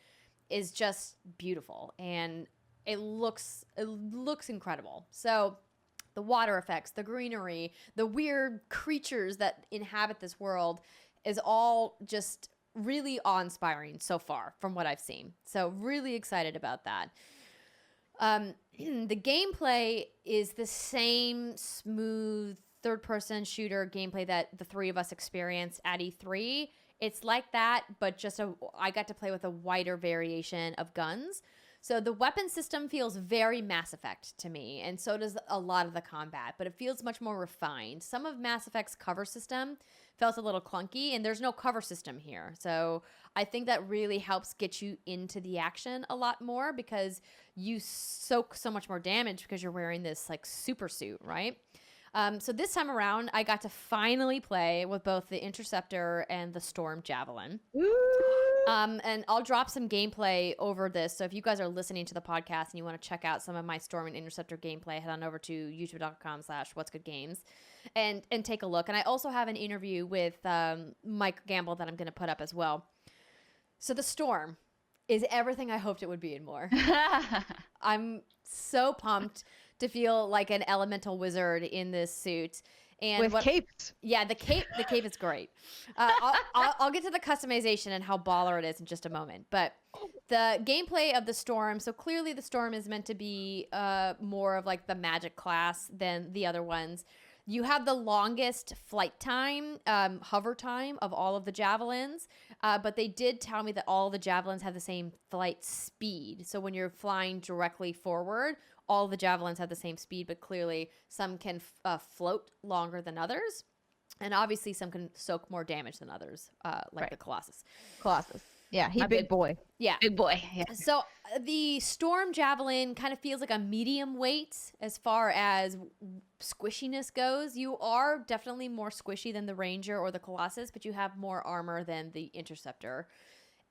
is just beautiful, and it looks incredible. So the water effects, the greenery, the weird creatures that inhabit this world is all just really awe-inspiring so far from what I've seen. So really excited about that. The gameplay is the same smooth third-person shooter gameplay that the three of us experienced at E3. It's like that, but just I got to play with a wider variation of guns. So the weapon system feels very Mass Effect to me, and so does a lot of the combat, but it feels much more refined. Some of Mass Effect's cover system felt a little clunky, and there's no cover system here. So I think that really helps get you into the action a lot more because you soak so much more damage because you're wearing this like super suit, right? So this time around, I got to finally play with both the Interceptor and the Storm Javelin. And I'll drop some gameplay over this. So if you guys are listening to the podcast and you want to check out some of my Storm and Interceptor gameplay, head on over to youtube.com/whatsgoodgames and take a look. And I also have an interview with Mike Gamble that I'm going to put up as well. So the Storm is everything I hoped it would be and more. I'm so pumped to feel like an elemental wizard in this suit. And with capes. Yeah, the cape is great. I'll get to the customization and how baller it is in just a moment. But the gameplay of the Storm, so clearly the Storm is meant to be more of like the magic class than the other ones. You have the longest flight time, hover time of all of the javelins, but they did tell me that all the javelins have the same flight speed. So when you're flying directly forward, all the javelins have the same speed, but clearly some can float longer than others. And obviously some can soak more damage than others, like the Colossus. Yeah, he's a big boy. Yeah. Big boy. Yeah. So the Storm Javelin kind of feels like a medium weight as far as squishiness goes. You are definitely more squishy than the Ranger or the Colossus, but you have more armor than the Interceptor.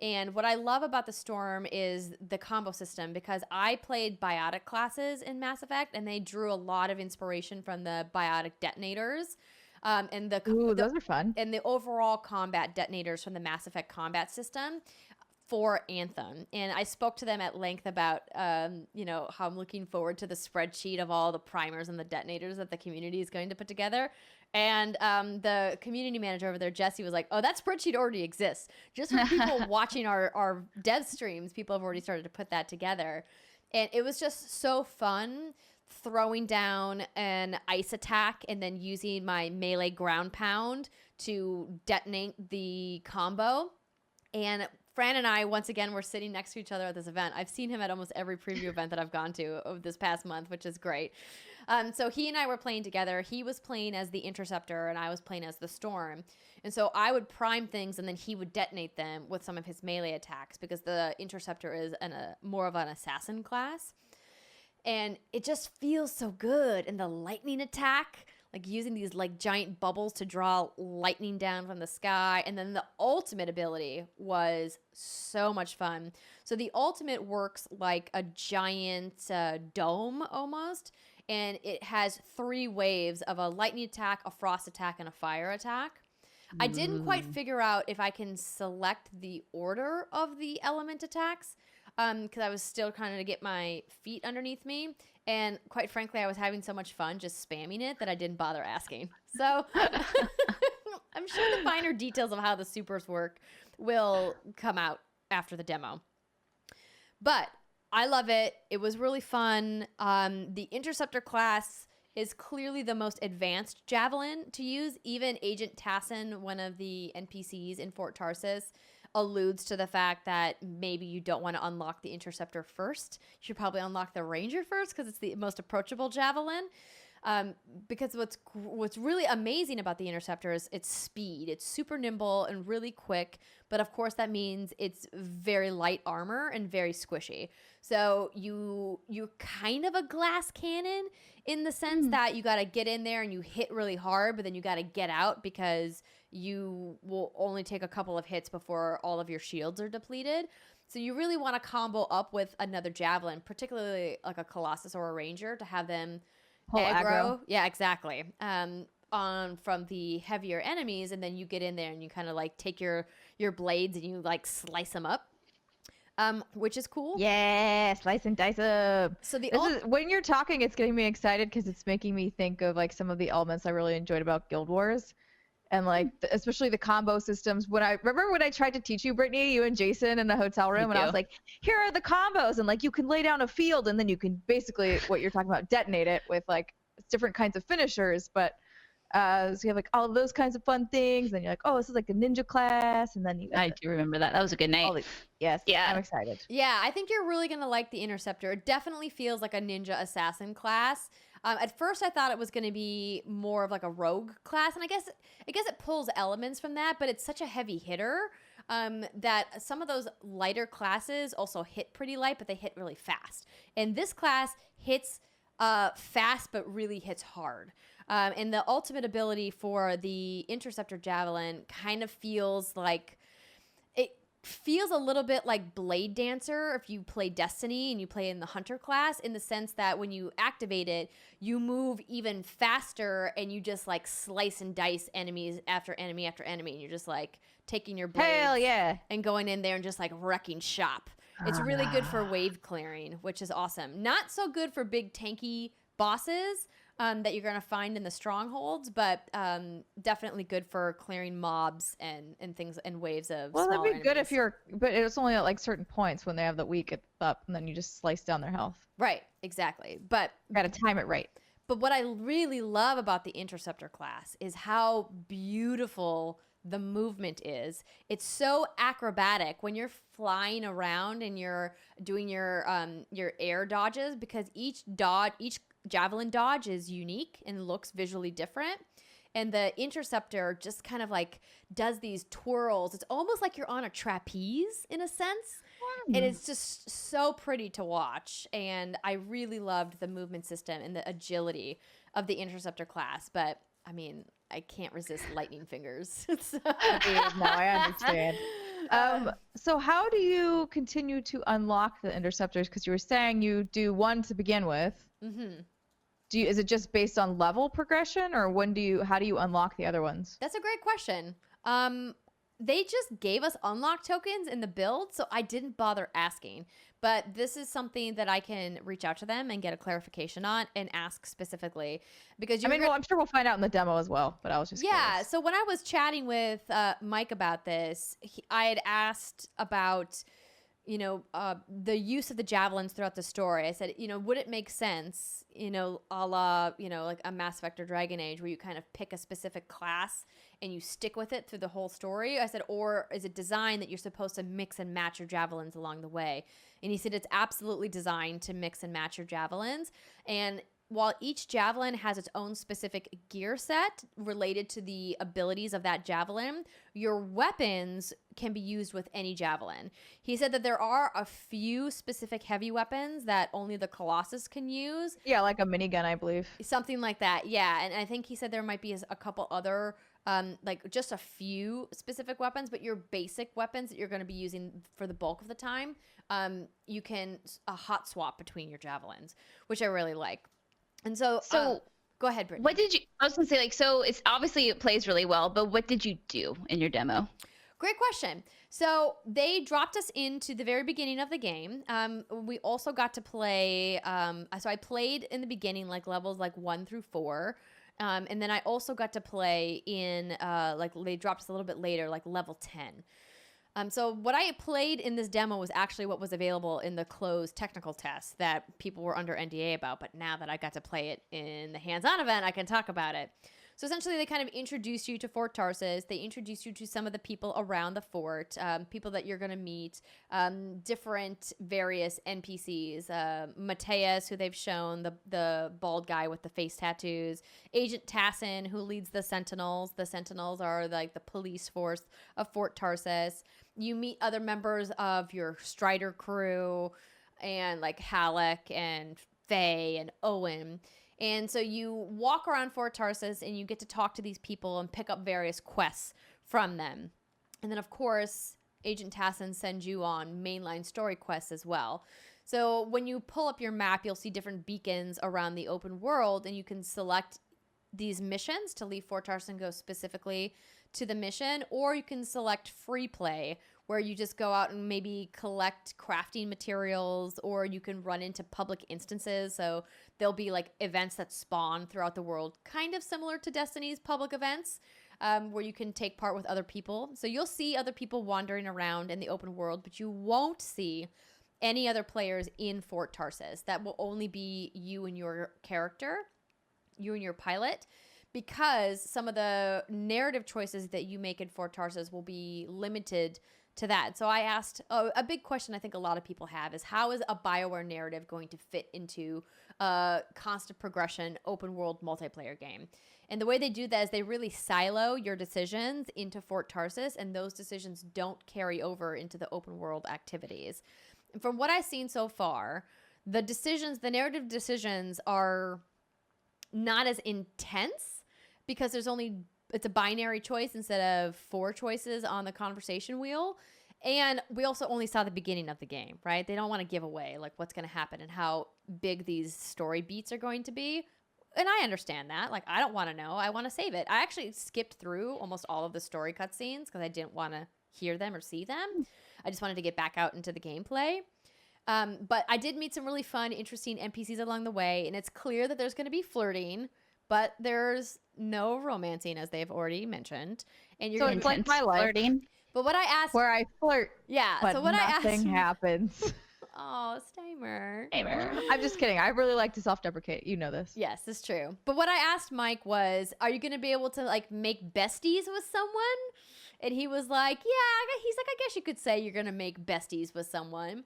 And what I love about the Storm is the combo system, because I played biotic classes in Mass Effect, and they drew a lot of inspiration from the biotic detonators. And those are fun. And the overall combat detonators from the Mass Effect combat system for Anthem. And I spoke to them at length about, how I'm looking forward to the spreadsheet of all the primers and the detonators that the community is going to put together. And the community manager over there, Jesse, was like, oh, that spreadsheet already exists. Just for people watching our dev streams, people have already started to put that together. And it was just so fun throwing down an ice attack and then using my melee ground pound to detonate the combo. And Fran and I, once again, were sitting next to each other at this event. I've seen him at almost every preview event that I've gone to over this past month, which is great. So he and I were playing together. He was playing as the Interceptor, and I was playing as the Storm. And so I would prime things, and then he would detonate them with some of his melee attacks, because the Interceptor is more of an assassin class. And it just feels so good. And the lightning attack, like using these like giant bubbles to draw lightning down from the sky. And then the ultimate ability was so much fun. So the ultimate works like a giant dome almost. And it has 3 waves of a lightning attack, a frost attack, and a fire attack. I didn't quite figure out if I can select the order of the element attacks, because I was still trying to get my feet underneath me. And quite frankly, I was having so much fun just spamming it that I didn't bother asking. So I'm sure the finer details of how the supers work will come out after the demo. But I love it. It was really fun. The Interceptor class is clearly the most advanced javelin to use. Even Agent Tassin, one of the NPCs in Fort Tarsis, alludes to the fact that maybe you don't want to unlock the Interceptor first. You should probably unlock the Ranger first because it's the most approachable javelin. Because what's really amazing about the Interceptor is its speed. It's super nimble and really quick, but of course that means it's very light armor and very squishy. So you're kind of a glass cannon in the sense that you got to get in there and you hit really hard, but then you got to get out because you will only take a couple of hits before all of your shields are depleted. So you really want to combo up with another javelin, particularly like a Colossus or a Ranger, to have them aggro. Yeah, exactly. On from the heavier enemies, and then you get in there and you kind of like take your blades and you like slice them up. Which is cool. Yeah, slice and dice up. So when you're talking, it's getting me excited because it's making me think of like some of the elements I really enjoyed about Guild Wars, and like especially the combo systems. When I tried to teach you, Brittany, you and Jason in the hotel room, and I was like, "Here are the combos," and like you can lay down a field, and then you can basically what you're talking about, detonate it with like different kinds of finishers, but. So you have like all of those kinds of fun things, and you're like, oh, this is like a ninja class, and then you. I do remember that. That was a good night. Yes. Yeah. I'm excited. Yeah, I think you're really gonna like the Interceptor. It definitely feels like a ninja assassin class. At first, I thought it was gonna be more of like a rogue class, and I guess it pulls elements from that, but it's such a heavy hitter that some of those lighter classes also hit pretty light, but they hit really fast. And this class hits fast, but really hits hard. And the ultimate ability for the Interceptor Javelin kind of feels like a little bit like Blade Dancer if you play Destiny and you play in the Hunter class, in the sense that when you activate it, you move even faster and you just like slice and dice enemies after enemy after enemy, and you're just like taking your blades and going in there and just like wrecking shop. It's really good for wave clearing, which is awesome. Not so good for big tanky bosses that you're going to find in the strongholds, but definitely good for clearing mobs and things and waves of Well, that'd be enemies. good if but it's only at like certain points when they have the weak up, and then you just slice down their health. Right, exactly. But You gotta time it right. But what I really love about the Interceptor class is how beautiful the movement is. It's so acrobatic when you're flying around and you're doing your air dodges, because each javelin dodge is unique and looks visually different. And the Interceptor just kind of like does these twirls. It's almost like you're on a trapeze in a sense. And it's just so pretty to watch. And I really loved the movement system and the agility of the Interceptor class. But I mean, I can't resist lightning fingers. No, I understand. So how do you continue to unlock the Interceptors? Because you were saying you do one to begin with. Mm-hmm. Is it just based on level progression, or how do you unlock the other ones? That's a great question. They just gave us unlock tokens in the build, so I didn't bother asking. But this is something that I can reach out to them and get a clarification on and ask specifically. Because I'm sure we'll find out in the demo as well, but I was just curious. So when I was chatting with Mike about this, I had asked about the use of the javelins throughout the story. I said, would it make sense, a la, like a Mass Effect or Dragon Age, where you kind of pick a specific class and you stick with it through the whole story? I said, or is it designed that you're supposed to mix and match your javelins along the way? And he said, it's absolutely designed to mix and match your javelins. And while each javelin has its own specific gear set related to the abilities of that javelin, your weapons can be used with any javelin. He said that there are a few specific heavy weapons that only the Colossus can use. Yeah, like a minigun, I believe. Something like that, yeah. And I think he said there might be a couple other, like just a few specific weapons, but your basic weapons that you're going to be using for the bulk of the time, you can hot swap between your javelins, which I really like. And so go ahead, Brittany. I was gonna say, so it's obviously it plays really well, but what did you do in your demo? Great question. So they dropped us into the very beginning of the game. We also got to play, so I played in the beginning, like levels 1 through 4. And then I also got to play in, they dropped us a little bit later, like level 10. So what I played in this demo was actually what was available in the closed technical test that people were under NDA about. But now that I got to play it in the hands-on event, I can talk about it. So essentially, they kind of introduce you to Fort Tarsus. They introduce you to some of the people around the fort, people that you're going to meet, different various NPCs. Mateus, who they've shown, the bald guy with the face tattoos. Agent Tassin, who leads the Sentinels. The Sentinels are like the police force of Fort Tarsus. You meet other members of your Strider crew, and like Halleck and Faye and Owen. And so you walk around Fort Tarsus and you get to talk to these people and pick up various quests from them. And then, of course, Agent Tassin sends you on mainline story quests as well. So when you pull up your map, you'll see different beacons around the open world, and you can select these missions to leave Fort Tarsus and go specifically to the mission, or you can select free play, where you just go out and maybe collect crafting materials, or you can run into public instances. So there'll be like events that spawn throughout the world, kind of similar to Destiny's public events, where you can take part with other people. So you'll see other people wandering around in the open world, but you won't see any other players in Fort Tarsus. That will only be you and your character, you and your pilot, because some of the narrative choices that you make in Fort Tarsus will be limited to that. So I asked, a big question I think a lot of people have is, how is a BioWare narrative going to fit into a constant progression open world multiplayer game? And the way they do that is they really silo your decisions into Fort Tarsus, and those decisions don't carry over into the open world activities. And from what I've seen so far, the narrative decisions are not as intense, because it's a binary choice instead of 4 choices on the conversation wheel. And we also only saw the beginning of the game, right? They don't want to give away like what's going to happen and how big these story beats are going to be. And I understand that. Like, I don't want to know. I want to save it. I actually skipped through almost all of the story cutscenes because I didn't want to hear them or see them. I just wanted to get back out into the gameplay. But I did meet some really fun, interesting NPCs along the way. And it's clear that there's going to be flirting, but there's no romancing, as they've already mentioned. And you're So it's like my life, flirting. But what I asked, where I flirt, yeah. but So what nothing I asked, happens. oh, Steimer. I'm just kidding. I really like to self-deprecate. You know this. Yes, it's true. But what I asked Mike was, are you going to be able to like make besties with someone? And he was like, yeah. He's like, I guess you could say you're going to make besties with someone.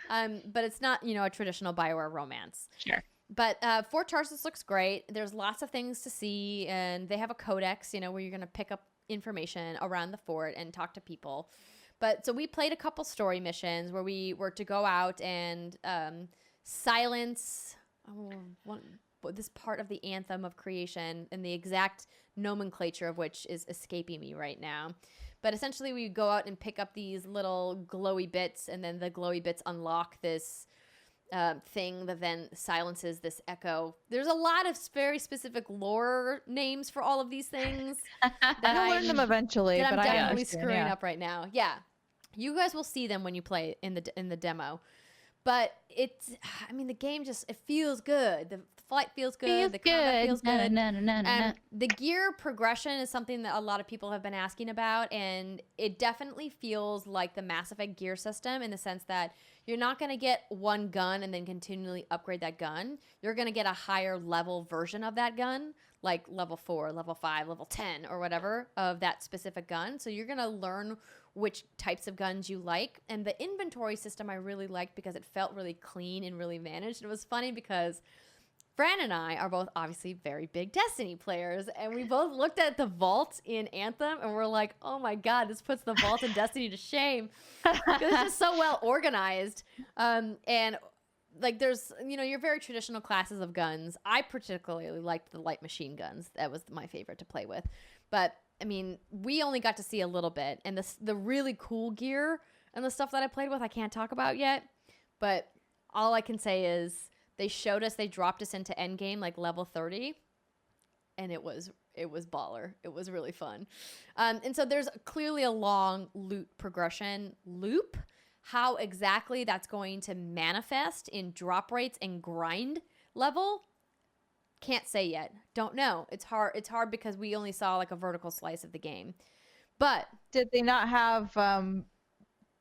But it's not, a traditional BioWare romance. Sure. But Fort Tarsus looks great. There's lots of things to see, and they have a codex, where you're going to pick up information around the fort and talk to people. But so we played a couple story missions where we were to go out and silence this part of the Anthem of creation, and the exact nomenclature of which is escaping me right now. But essentially we go out and pick up these little glowy bits, and then the glowy bits unlock this thing that then silences this echo. There's a lot of very specific lore names for all of these things. I'll learn them eventually, that but I'm I definitely understand, screwing yeah. up right now. Yeah, you guys will see them when you play in the demo. But the game it feels good. The flight feels good. The combat feels good. And the gear progression is something that a lot of people have been asking about, and it definitely feels like the Mass Effect gear system, in the sense that you're not going to get one gun and then continually upgrade that gun. You're going to get a higher level version of that gun, like level 4, level 5, level 10, or whatever of that specific gun. So you're going to learn which types of guns you like. And the inventory system I really liked, because it felt really clean and really managed. It was funny because Fran and I are both obviously very big Destiny players, and we both looked at the vault in Anthem and we're like, oh my God, this puts the vault in Destiny to shame. It's just so well organized. And like there's, your very traditional classes of guns. I particularly liked the light machine guns. That was my favorite to play with. But we only got to see a little bit, and the really cool gear and the stuff that I played with, I can't talk about yet. But all I can say is they dropped us into endgame, like level 30, and it was baller. It was really fun. And so there's clearly a long loot progression loop. How exactly that's going to manifest in drop rates and grind level, can't say yet. Don't know. It's hard because we only saw like a vertical slice of the game. But did they not have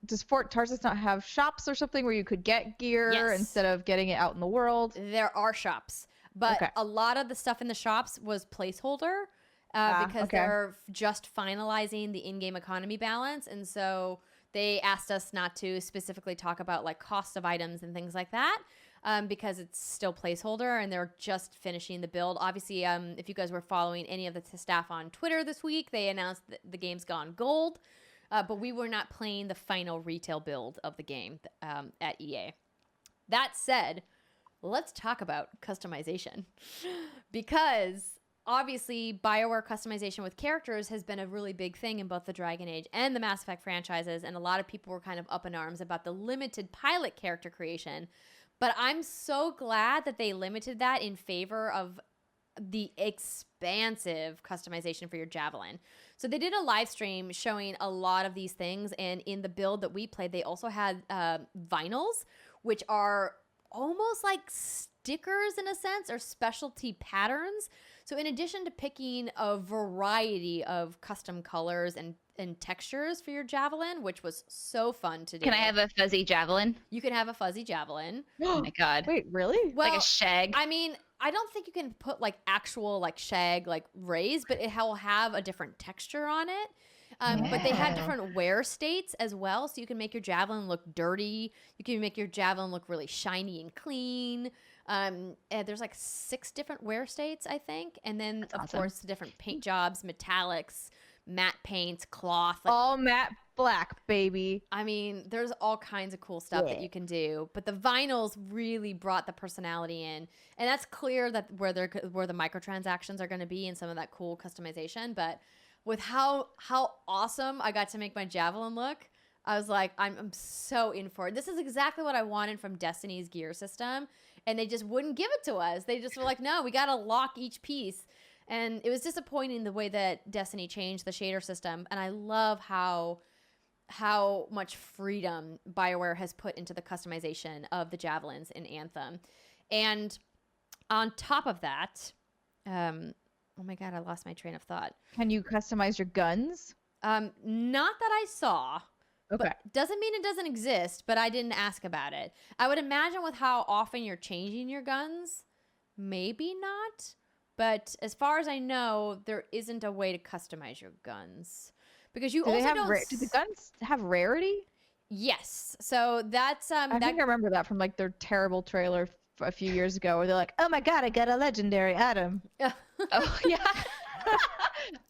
does Fort Tarsus not have shops or something where you could get gear Yes. instead of getting it out in the world? there are shops, but Okay. a lot of the stuff in the shops was placeholder. because okay. they're just finalizing the in-game economy balance. And so they asked us not to specifically talk about like cost of items and things like that. Because it's still placeholder and they're just finishing the build. Obviously, if you guys were following any of the staff on Twitter this week, they announced that the game's gone gold, but we were not playing the final retail build of the game at EA. That said, let's talk about customization because obviously BioWare customization with characters has been a really big thing in both the Dragon Age and the Mass Effect franchises, and a lot of people were kind of up in arms about the limited pilot character creation. But I'm so glad that they limited that in favor of the expansive customization for your Javelin. So they did a live stream showing a lot of these things. And in the build that we played, they also had vinyls, which are almost like stickers in a sense, or specialty patterns. So in addition to picking a variety of custom colors and textures for your Javelin, which was so fun to do. Can I have a fuzzy javelin? You can have a fuzzy Javelin. Oh my god. Wait, really? Well, Like a shag. I mean, I don't think you can put like actual like shag like rays, but it will have a different texture on it. But they had different wear states as well, so you can make your Javelin look dirty. You can make your Javelin look really shiny and clean. And there's like 6 different wear states, I think. And then, That's of awesome. course, different paint jobs, metallics, matte paints, cloth. Like, All matte black, baby. I mean, there's all kinds of cool stuff that you can do, but the vinyls really brought the personality in, and that's clear that where the microtransactions are going to be and some of that cool customization. But with how awesome I got to make my Javelin look, I was like, I'm so in for it. This is exactly what I wanted from Destiny's gear system, and they just wouldn't give it to us. They just were like, no, we got to lock each piece. And it was disappointing the way that Destiny changed the shader system, and I love how much freedom BioWare has put into the customization of the Javelins in Anthem. And on top of that, oh my god, I lost my train of thought. Can you customize your guns? Not that I saw. Okay. But doesn't mean it doesn't exist, but I didn't ask about it. I would imagine with how often you're changing your guns, maybe not. But as far as I know, there isn't a way to customize your guns. Because you Do they also have don't... do the guns have rarity? Yes. So that's... I think I remember that from like their terrible trailer a few years ago where they're like, oh my god, I got a legendary item. Oh yeah.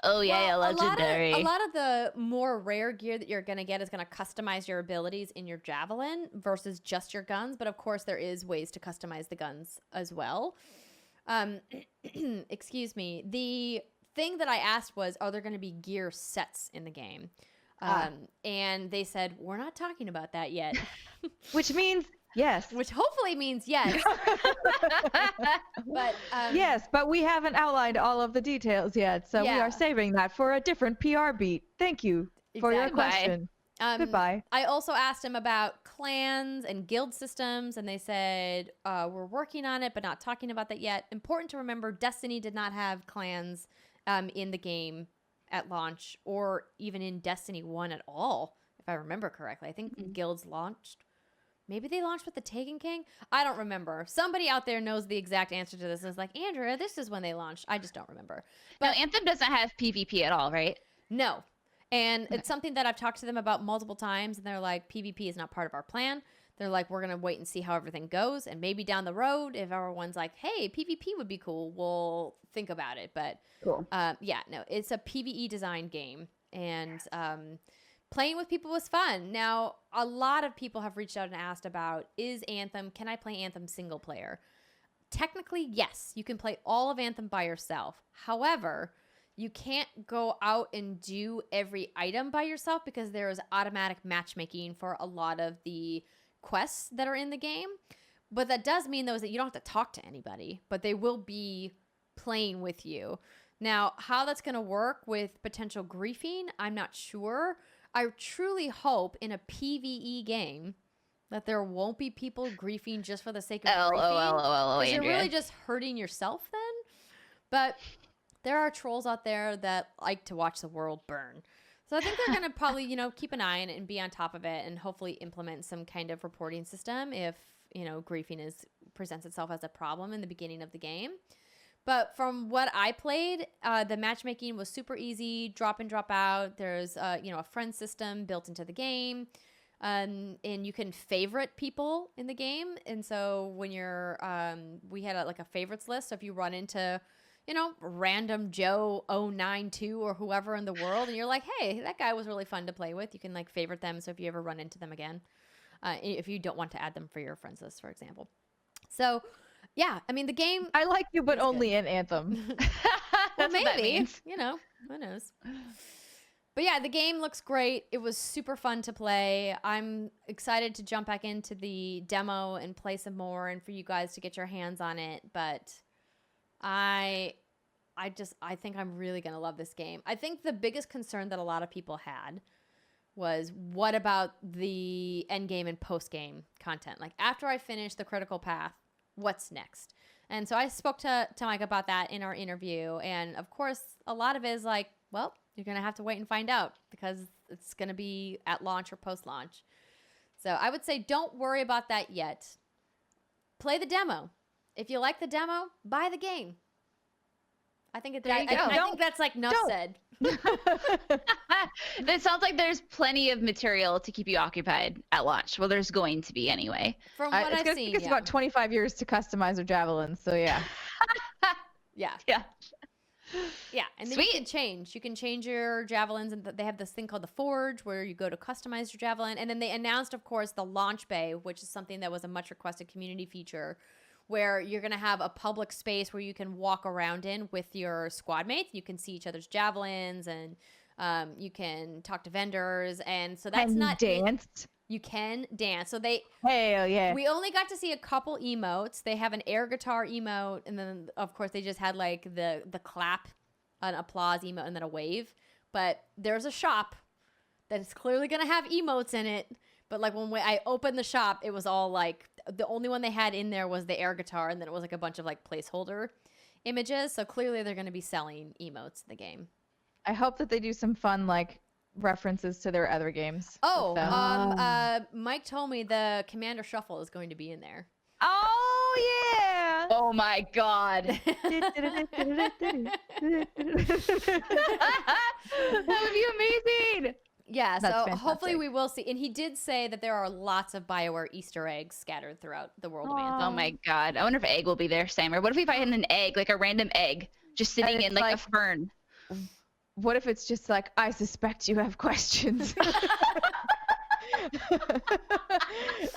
Oh yeah, Well, legendary. A lot of the more rare gear that you're going to get is going to customize your abilities in your Javelin versus just your guns. But of course, there is ways to customize the guns as well. Excuse me. The thing that I asked was, are there going to be gear sets in the game? And they said, we're not talking about that yet. Which means yes. Which hopefully means yes. But yes, but we haven't outlined all of the details yet, so we Yeah. are saving that for a different PR beat. Thank you for your Exactly. question. Goodbye. I also asked him about clans and guild systems, and they said, we're working on it, but not talking about that yet. Important to remember, Destiny did not have clans in the game at launch, or even in Destiny 1 at all, if I remember correctly. I think guilds launched. Maybe they launched with the Taken King? I don't remember. Somebody out there knows the exact answer to this and is like, Andrea, this is when they launched. I just don't remember. No, Anthem doesn't have PvP at all, right? No. And it's something that I've talked to them about multiple times, and they're like, PvP is not part of our plan. They're like, we're going to wait and see how everything goes, and maybe down the road, if everyone's like, hey, PvP would be cool, we'll think about it. But Cool. yeah, no, it's a PvE design game, and playing with people was fun. Now, a lot of people have reached out and asked about, can I play Anthem single player? Technically, yes, you can play all of Anthem by yourself. However, you can't go out and do every item by yourself because there is automatic matchmaking for a lot of the quests that are in the game. But that does mean, though, is that you don't have to talk to anybody, but they will be playing with you. Now, how that's going to work with potential griefing, I'm not sure. I truly hope in a PvE game that there won't be people griefing just for the sake of griefing. Because you're really just hurting yourself then. But there are trolls out there that like to watch the world burn. So I think they're going to probably, keep an eye on it and be on top of it and hopefully implement some kind of reporting system if, griefing presents itself as a problem in the beginning of the game. But from what I played, the matchmaking was super easy, drop in, drop out. There's a friend system built into the game. And you can favorite people in the game. And so when you're, we had a favorites list. So if you run into, random Joe 092 or whoever in the world, and you're like, hey, that guy was really fun to play with, you can favorite them. So if you ever run into them again, if you don't want to add them for your friends list, for example. So yeah, I mean, the game. I like you, but only in Anthem. Well, maybe, who knows. But yeah, the game looks great. It was super fun to play. I'm excited to jump back into the demo and play some more and for you guys to get your hands on it. But I think I'm really going to love this game. I think the biggest concern that a lot of people had was, what about the end game and post game content? Like, after I finish the critical path, what's next? And so I spoke to Mike about that in our interview. And of course, a lot of it is like, well, you're going to have to wait and find out because it's going to be at launch or post-launch. So I would say don't worry about that yet. Play the demo. If you like the demo, buy the game. I think I think that's enough said. It sounds like there's plenty of material to keep you occupied at launch. Well, there's going to be anyway. From what I've seen, take us about 25 years to customize their javelins. So yeah. Yeah, and then you can change your javelins, and they have this thing called the Forge where you go to customize your javelin. And then they announced, of course, the launch bay, which is something that was a much requested community feature, where you're going to have a public space where you can walk around in with your squad mates. You can see each other's javelins, and you can talk to vendors. And so that's not dance. You can dance. So hell yeah. We only got to see a couple emotes. They have an air guitar emote, and then of course they just had the clap, an applause emote, and then a wave. But there's a shop that is clearly gonna have emotes in it. But when I opened the shop, it was all the only one they had in there was the air guitar, and then it was a bunch of placeholder images. So clearly they're gonna be selling emotes in the game. I hope that they do some fun references to their other games. Mike told me the Commander Shuffle is going to be in there. Oh yeah. Oh my god. That would be amazing. Yeah, That's so fantastic. hopefully we will see. And he did say that there are lots of BioWare Easter eggs scattered throughout the world of Anthem. Oh my god. I wonder if Egg will be there, Steimer. What if we find an egg, a random egg, just sitting in a fern? What if it's just I suspect you have questions?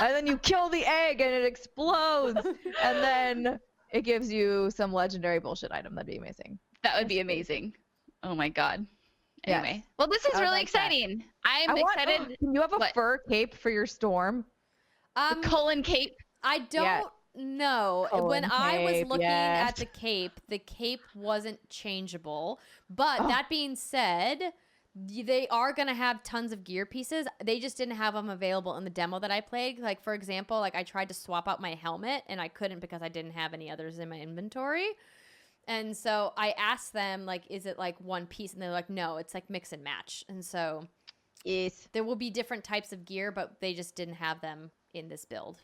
And then you kill the egg and it explodes. And then it gives you some legendary bullshit item. That'd be amazing. That would be amazing. Oh my god. Anyway. Yes. Well, this is really exciting. I'm excited. Can you have a fur cape for your storm? The Cullen cape. I don't know. When I was looking at the cape wasn't changeable. But that being said, they are going to have tons of gear pieces. They just didn't have them available in the demo that I played. For example, I tried to swap out my helmet and I couldn't because I didn't have any others in my inventory. And so I asked them, is it one piece? And they're like, no, it's mix and match. And so yes, there will be different types of gear, but they just didn't have them in this build.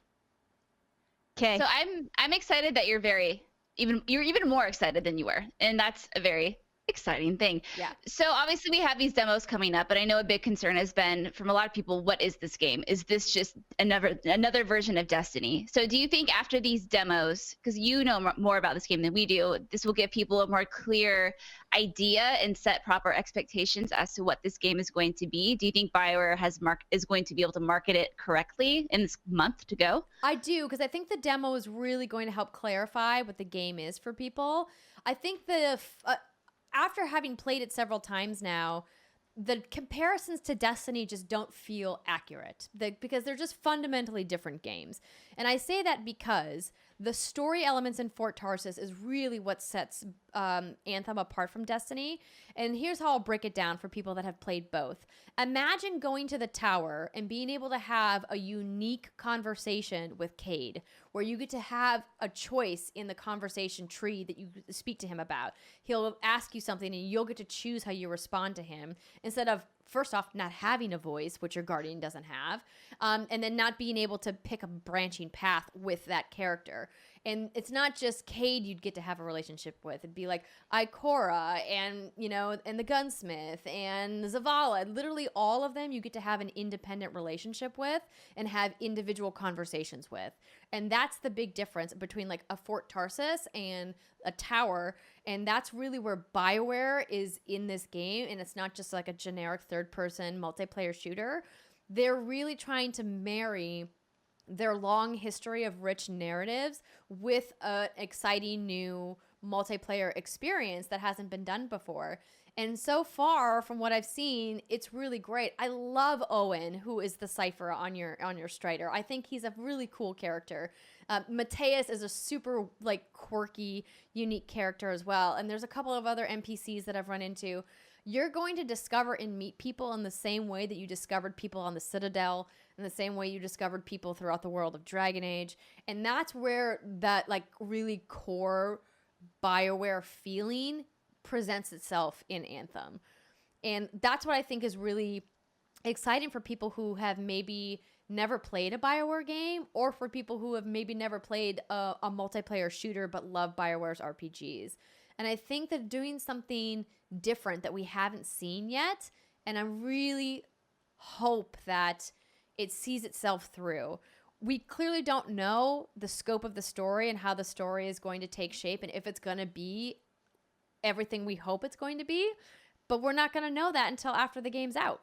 Okay. So I'm excited that you're even more excited than you were. And that's a very exciting thing. Yeah. So obviously we have these demos coming up, but I know a big concern has been from a lot of people, what is this game? Is this just another version of Destiny? So do you think after these demos, because you know more about this game than we do, this will give people a more clear idea and set proper expectations as to what this game is going to be? Do you think BioWare is going to be able to market it correctly in this month to go? I do, because I think the demo is really going to help clarify what the game is for people. I think after having played it several times now, the comparisons to Destiny just don't feel accurate because they're just fundamentally different games. And I say that because the story elements in Fort Tarsus is really what sets Anthem apart from Destiny. And here's how I'll break it down for people that have played both. Imagine going to the tower and being able to have a unique conversation with Cade, where you get to have a choice in the conversation tree that you speak to him about. He'll ask you something and you'll get to choose how you respond to him, instead of, first off, not having a voice, which your guardian doesn't have, and then not being able to pick a branching path with that character. And it's not just Cade you'd get to have a relationship with. It'd be like Ikora and, and the gunsmith and Zavala. Literally all of them you get to have an independent relationship with and have individual conversations with. And that's the big difference between like a Fort Tarsus and a tower. And that's really where BioWare is in this game. And it's not just like a generic third-person multiplayer shooter. They're really trying to marry their long history of rich narratives with an exciting new multiplayer experience that hasn't been done before. And so far, from what I've seen, it's really great. I love Owen, who is the Cypher on your Strider. I think he's a really cool character. Mateus is a super like quirky, unique character as well. And there's a couple of other NPCs that I've run into. You're going to discover and meet people in the same way that you discovered people on the Citadel, in the same way you discovered people throughout the world of Dragon Age. And that's where that like really core BioWare feeling presents itself in Anthem. And that's what I think is really exciting for people who have maybe never played a BioWare game, or for people who have maybe never played a multiplayer shooter but love BioWare's RPGs. And I think that doing something different that we haven't seen yet, and I really hope that it sees itself through. We clearly don't know the scope of the story and how the story is going to take shape and if it's going to be everything we hope it's going to be, but we're not going to know that until after the game's out.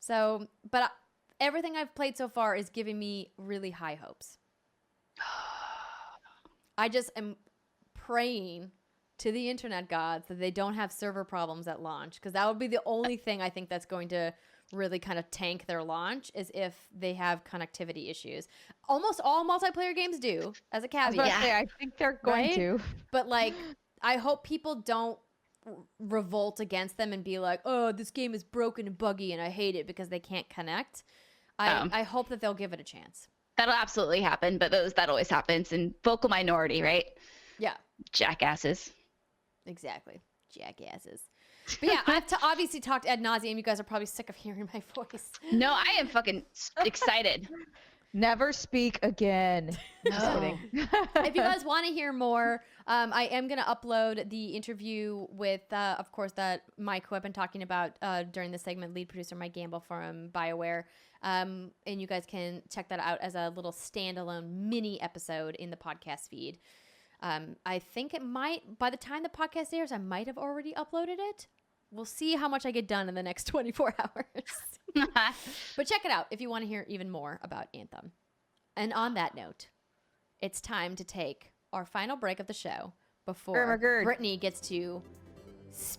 So, but everything I've played so far is giving me really high hopes. I just am praying to the internet gods that they don't have server problems at launch, because that would be the only thing I think that's going to really kind of tank their launch, is if they have connectivity issues. Almost all multiplayer games do, as a caveat. I think they're going to. But like, I hope people don't revolt against them and be like, oh, this game is broken and buggy and I hate it because they can't connect. I hope that they'll give it a chance. That'll absolutely happen, but that always happens in vocal minority, right? Yeah. Jackasses. Exactly. Jackasses. But yeah, I've obviously talked ad nauseum. You guys are probably sick of hearing my voice. No, I am fucking excited. Never speak again. Just No. kidding. If you guys want to hear more, I am going to upload the interview with, of course, that Mike, who I've been talking about during the segment, lead producer Mike Gamble from BioWare. And you guys can check that out as a little standalone mini episode in the podcast feed. I think it might, by the time the podcast airs, I might have already uploaded it. We'll see how much I get done in the next 24 hours. But check it out if you want to hear even more about Anthem. And on that note, it's time to take our final break of the show before Brittany gets to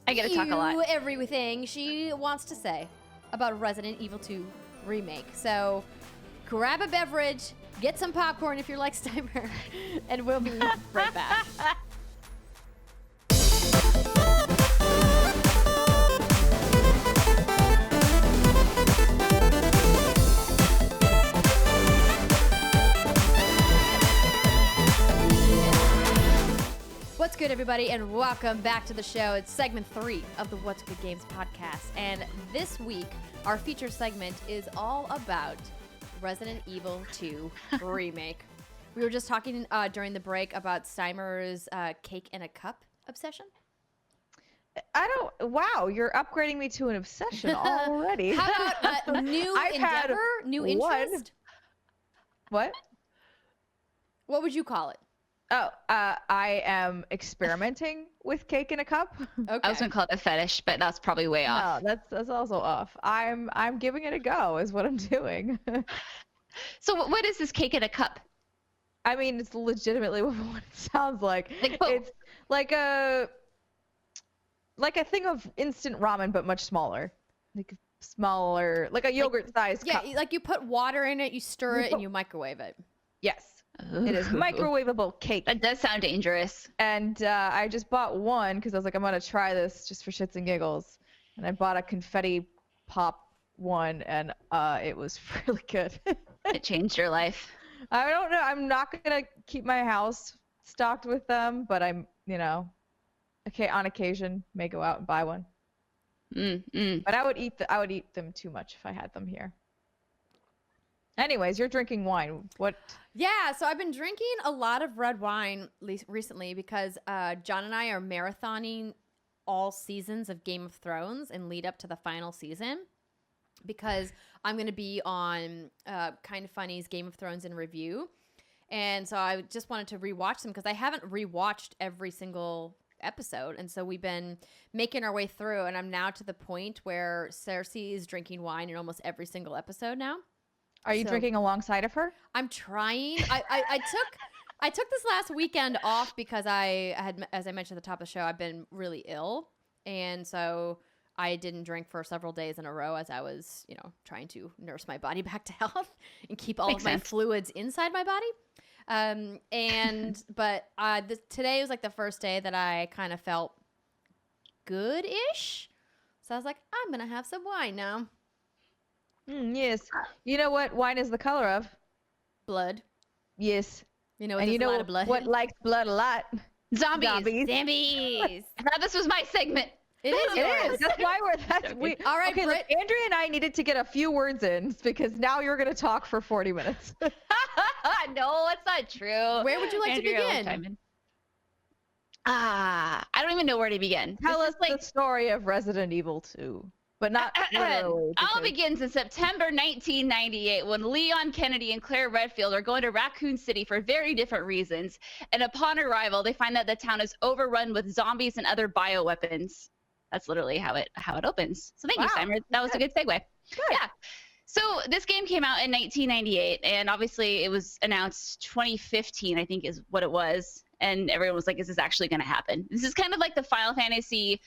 I get to talk a lot. everything she wants to say about Resident Evil 2 Remake. So grab a beverage, get some popcorn if you're like Steimer, and we'll be right back. What's good, everybody, and welcome back to the show. It's segment 3 of the What's Good Games podcast, and this week our feature segment is all about Resident Evil 2 Remake. We were just talking during the break about Steimer's cake in a cup obsession. Wow, you're upgrading me to an obsession already. How about a new endeavor, new interest? What? What would you call it? Oh, I am experimenting with cake in a cup. Okay. I was gonna call it a fetish, but that's probably way off. No, that's also off. I'm giving it a go, is what I'm doing. So what is this cake in a cup? I mean, it's legitimately what it sounds like. It's like a thing of instant ramen, but much smaller. Like smaller, like a yogurt-sized cup. Yeah, like you put water in it, you stir it, and you microwave it. Yes. It is microwavable cake. That does sound dangerous. And I just bought one because I was like, I'm going to try this just for shits and giggles. And I bought a confetti pop one, and it was really good. It changed your life. I don't know. I'm not going to keep my house stocked with them, but I'm, okay, on occasion, may go out and buy one. But I would eat them too much if I had them here. Anyways, you're drinking wine. What? Yeah, so I've been drinking a lot of red wine recently because John and I are marathoning all seasons of Game of Thrones and lead up to the final season because I'm going to be on Kind of Funny's Game of Thrones in review. And so I just wanted to rewatch them because I haven't rewatched every single episode. And so we've been making our way through, and I'm now to the point where Cersei is drinking wine in almost every single episode now. Are you drinking alongside of her? I'm trying. I took this last weekend off because I had, as I mentioned at the top of the show, I've been really ill. And so I didn't drink for several days in a row as I was, trying to nurse my body back to health and keep all of my fluids inside my body. But today was like the first day that I kind of felt good-ish. So I was like, I'm going to have some wine now. Yes. You know what wine is the color of? Blood. Yes. You know, and you know what likes blood a lot? Zombies. I thought this was my segment. It is yours. It is. That's why all right, okay, Britt. look, Andrea and I needed to get a few words in because now you're going to talk for 40 minutes. No, that's not true. Where would you like Andrea to begin? I don't even know where to begin. Tell us the story of Resident Evil 2. But not literally. All begins in September 1998 when Leon Kennedy and Claire Redfield are going to Raccoon City for very different reasons. And upon arrival, they find that the town is overrun with zombies and other bioweapons. That's literally how it opens. So thank you, Steimer. That was a good segue. Good. Yeah. So this game came out in 1998, and obviously it was announced 2015, I think is what it was. And everyone was like, is this actually going to happen? This is kind of like the Final Fantasy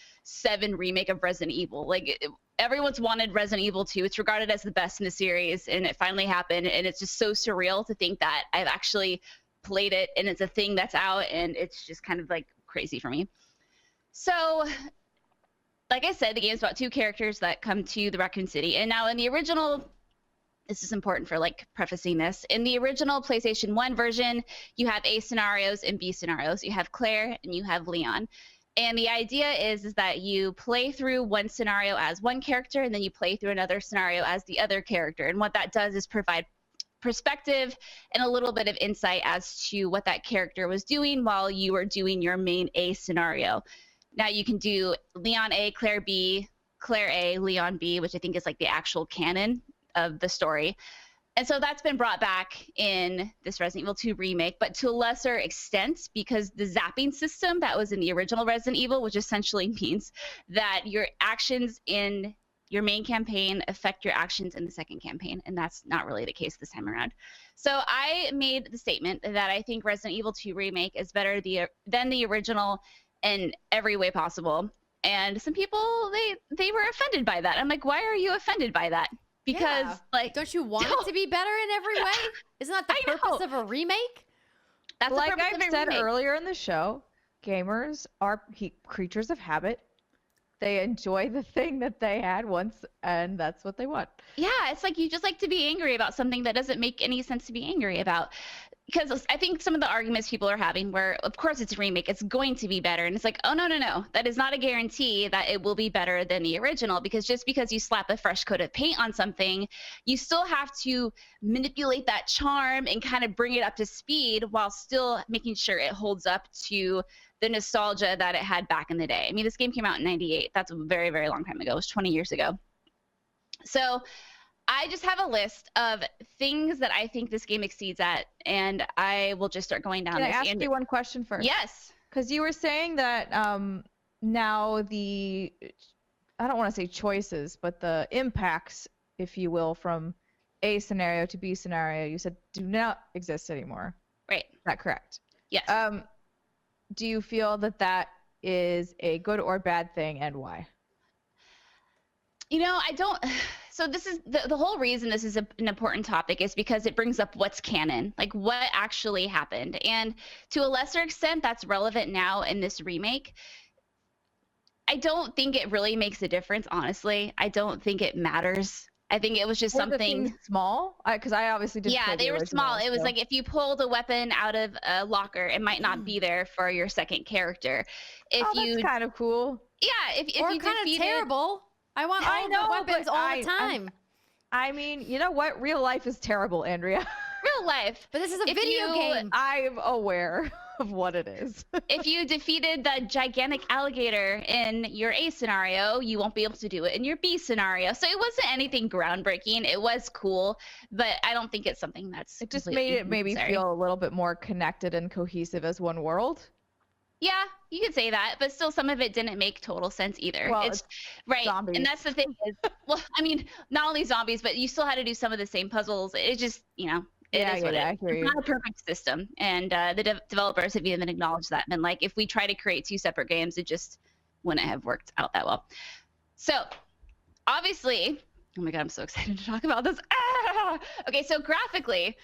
VII remake of Resident Evil. Like, everyone's wanted Resident Evil 2. It's regarded as the best in the series, and it finally happened. And it's just so surreal to think that I've actually played it, and it's a thing that's out, and it's just kind of like crazy for me. So, like I said, the game's about two characters that come to the Raccoon City. And now in the original, this is important for like prefacing this. In the original PlayStation 1 version, you have A scenarios and B scenarios. You have Claire and you have Leon. And the idea is that you play through one scenario as one character, and then you play through another scenario as the other character. And what that does is provide perspective and a little bit of insight as to what that character was doing while you were doing your main A scenario. Now you can do Leon A, Claire B, Claire A, Leon B, which I think is like the actual canon of the story. And so that's been brought back in this Resident Evil 2 remake, but to a lesser extent because the zapping system that was in the original Resident Evil, which essentially means that your actions in your main campaign affect your actions in the second campaign, and that's not really the case this time around. So I made the statement that I think Resident Evil 2 remake is better than the original in every way possible. And some people, they were offended by that. I'm like, why are you offended by that? Because like, don't you want it to be better in every way? Isn't that the purpose of a remake? That's like I've said earlier in the show, gamers are creatures of habit. They enjoy the thing that they had once, and that's what they want. Yeah, it's like you just like to be angry about something that doesn't make any sense to be angry about. Because I think some of the arguments people are having where, of course, it's a remake, it's going to be better. And it's like, oh, no. That is not a guarantee that it will be better than the original. Because just because you slap a fresh coat of paint on something, you still have to manipulate that charm and kind of bring it up to speed while still making sure it holds up to the nostalgia that it had back in the day. I mean, this game came out in 98. That's a very, very long time ago. It was 20 years ago. So I just have a list of things that I think this game exceeds at, and I will just start going down this. Can I ask you one question first? Yes. Because you were saying that now I don't want to say choices, but the impacts, if you will, from A scenario to B scenario, you said do not exist anymore. Right. Is that correct? Yes. Do you feel that is a good or bad thing, and why? I don't. So this is the whole reason this is an important topic is because it brings up what's canon, like what actually happened. And to a lesser extent, that's relevant now in this remake. I don't think it really makes a difference, honestly. I don't think it matters. I think it was just something small, because I obviously didn't. Yeah, they were small. It was like if you pulled a weapon out of a locker, it might not be there for your second character. That's kind of cool. Yeah, if or you kind of terrible. I want all the weapons all the time. I mean, you know what? Real life is terrible, Andrea. Real life. But this is a If video you- game. I'm aware of what it is. If you defeated the gigantic alligator in your A scenario, you won't be able to do it in your B scenario. So it wasn't anything groundbreaking. It was cool, but I don't think it's something that's It just completely made it maybe necessary. feel a little bit more connected and cohesive as one world. Yeah, you could say that, but still some of it didn't make total sense either. Well, It's right. zombies. And that's the thing is, well, I mean, not only zombies, but you still had to do some of the same puzzles. It just, it is what it I is. hear It's you. not a perfect system. And the developers have even acknowledged that. And like, if we try to create two separate games, it just wouldn't have worked out that well. So obviously, oh my God, I'm so excited to talk about this. Ah! Okay, so graphically,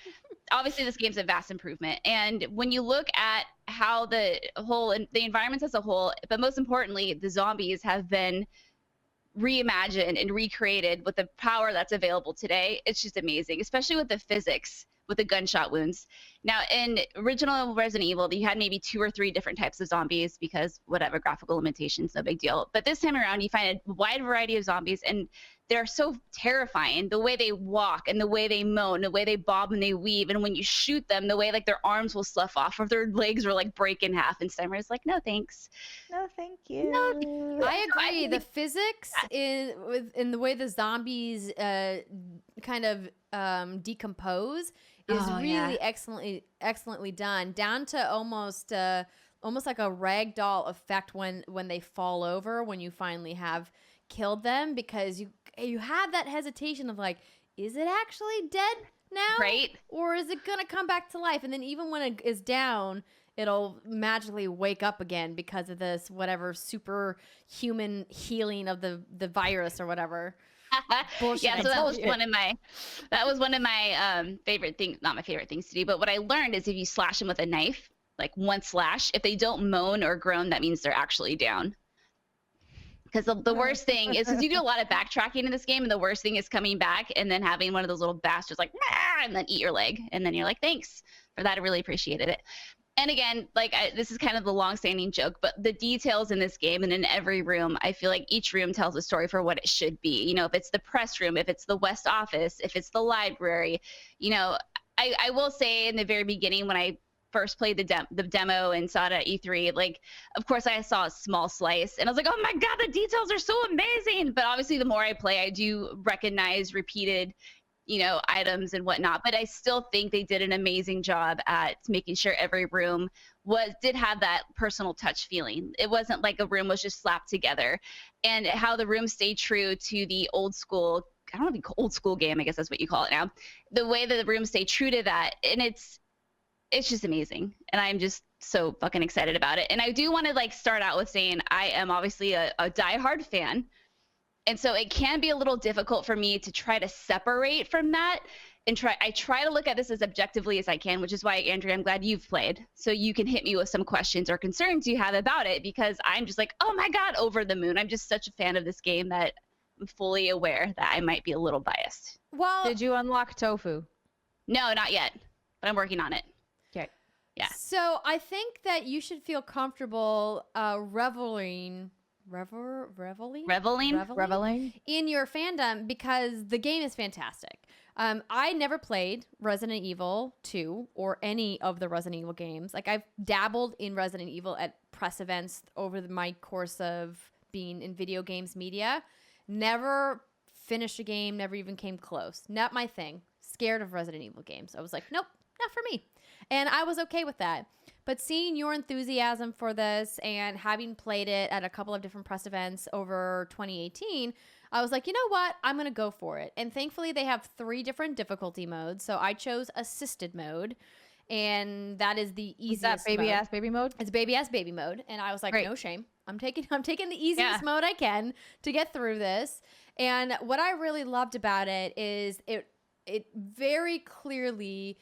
obviously this game's a vast improvement. And when you look at how the environments as a whole, but most importantly, the zombies have been reimagined and recreated with the power that's available today, it's just amazing, especially with the physics with the gunshot wounds. Now, in original Resident Evil, you had maybe 2 or 3 different types of zombies because whatever, graphical limitations, no big deal. But this time around, you find a wide variety of zombies, and they're so terrifying. The way they walk and the way they moan, the way they bob and they weave, and when you shoot them, the way like their arms will slough off or their legs will like break in half. And Steimer is like, no thanks. No, thank you. I agree. The physics in the way the zombies kind of decompose is really excellently done, down to almost like a ragdoll effect when they fall over when you finally have killed them, because you have that hesitation of like, is it actually dead now? Right. Or is it gonna come back to life? And then even when it is down, it'll magically wake up again because of this whatever superhuman healing of the virus or whatever. Bullshit. Yeah, so that was one of my favorite things, not my favorite things to do, but what I learned is if you slash them with a knife, like one slash, if they don't moan or groan, that means they're actually down. Because the worst thing is, because you do a lot of backtracking in this game, and the worst thing is coming back and then having one of those little bastards like, "Nah," and then eat your leg. And then you're like, thanks for that. I really appreciated it. And again, like this is kind of the long-standing joke, but the details in this game and in every room, I feel like each room tells a story for what it should be. You know, if it's the press room, if it's the West office, if it's the library, I will say in the very beginning when I first played the demo and saw it at E3, like, of course I saw a small slice and I was like, oh my God, the details are so amazing. But obviously the more I play, I do recognize repeated items and whatnot, but I still think they did an amazing job at making sure every room did have that personal touch feeling. It wasn't like a room was just slapped together, and how the room stayed true to the old school, I don't know if you call old school game, I guess that's what you call it now, the way that the room stayed true to that. And it's just amazing. And I'm just so fucking excited about it. And I do want to start out with saying I am obviously a diehard fan. And so it can be a little difficult for me to try to separate from that and I try to look at this as objectively as I can, which is why, Andrea, I'm glad you've played. So you can hit me with some questions or concerns you have about it, because I'm just like, oh my God, over the moon. I'm just such a fan of this game that I'm fully aware that I might be a little biased. Well, did you unlock tofu? No, not yet, but I'm working on it. Okay. Yeah. So I think that you should feel comfortable reveling in your fandom, because the game is fantastic. I never played Resident Evil 2 or any of the Resident Evil games. Like, I've dabbled in Resident Evil at press events over my course of being in video games media. Never finished a game, never even came close. Not my thing. Scared of Resident Evil games. I was like, nope, not for me. And I was okay with that. But seeing your enthusiasm for this and having played it at a couple of different press events over 2018, I was like, you know what? I'm going to go for it. And thankfully, they have 3 different difficulty modes. So I chose assisted mode. And that is the easiest. Is that baby-ass baby mode? It's baby-ass baby mode. And I was like, Great. no shame. I'm taking the easiest mode I can to get through this. And what I really loved about it is it very clearly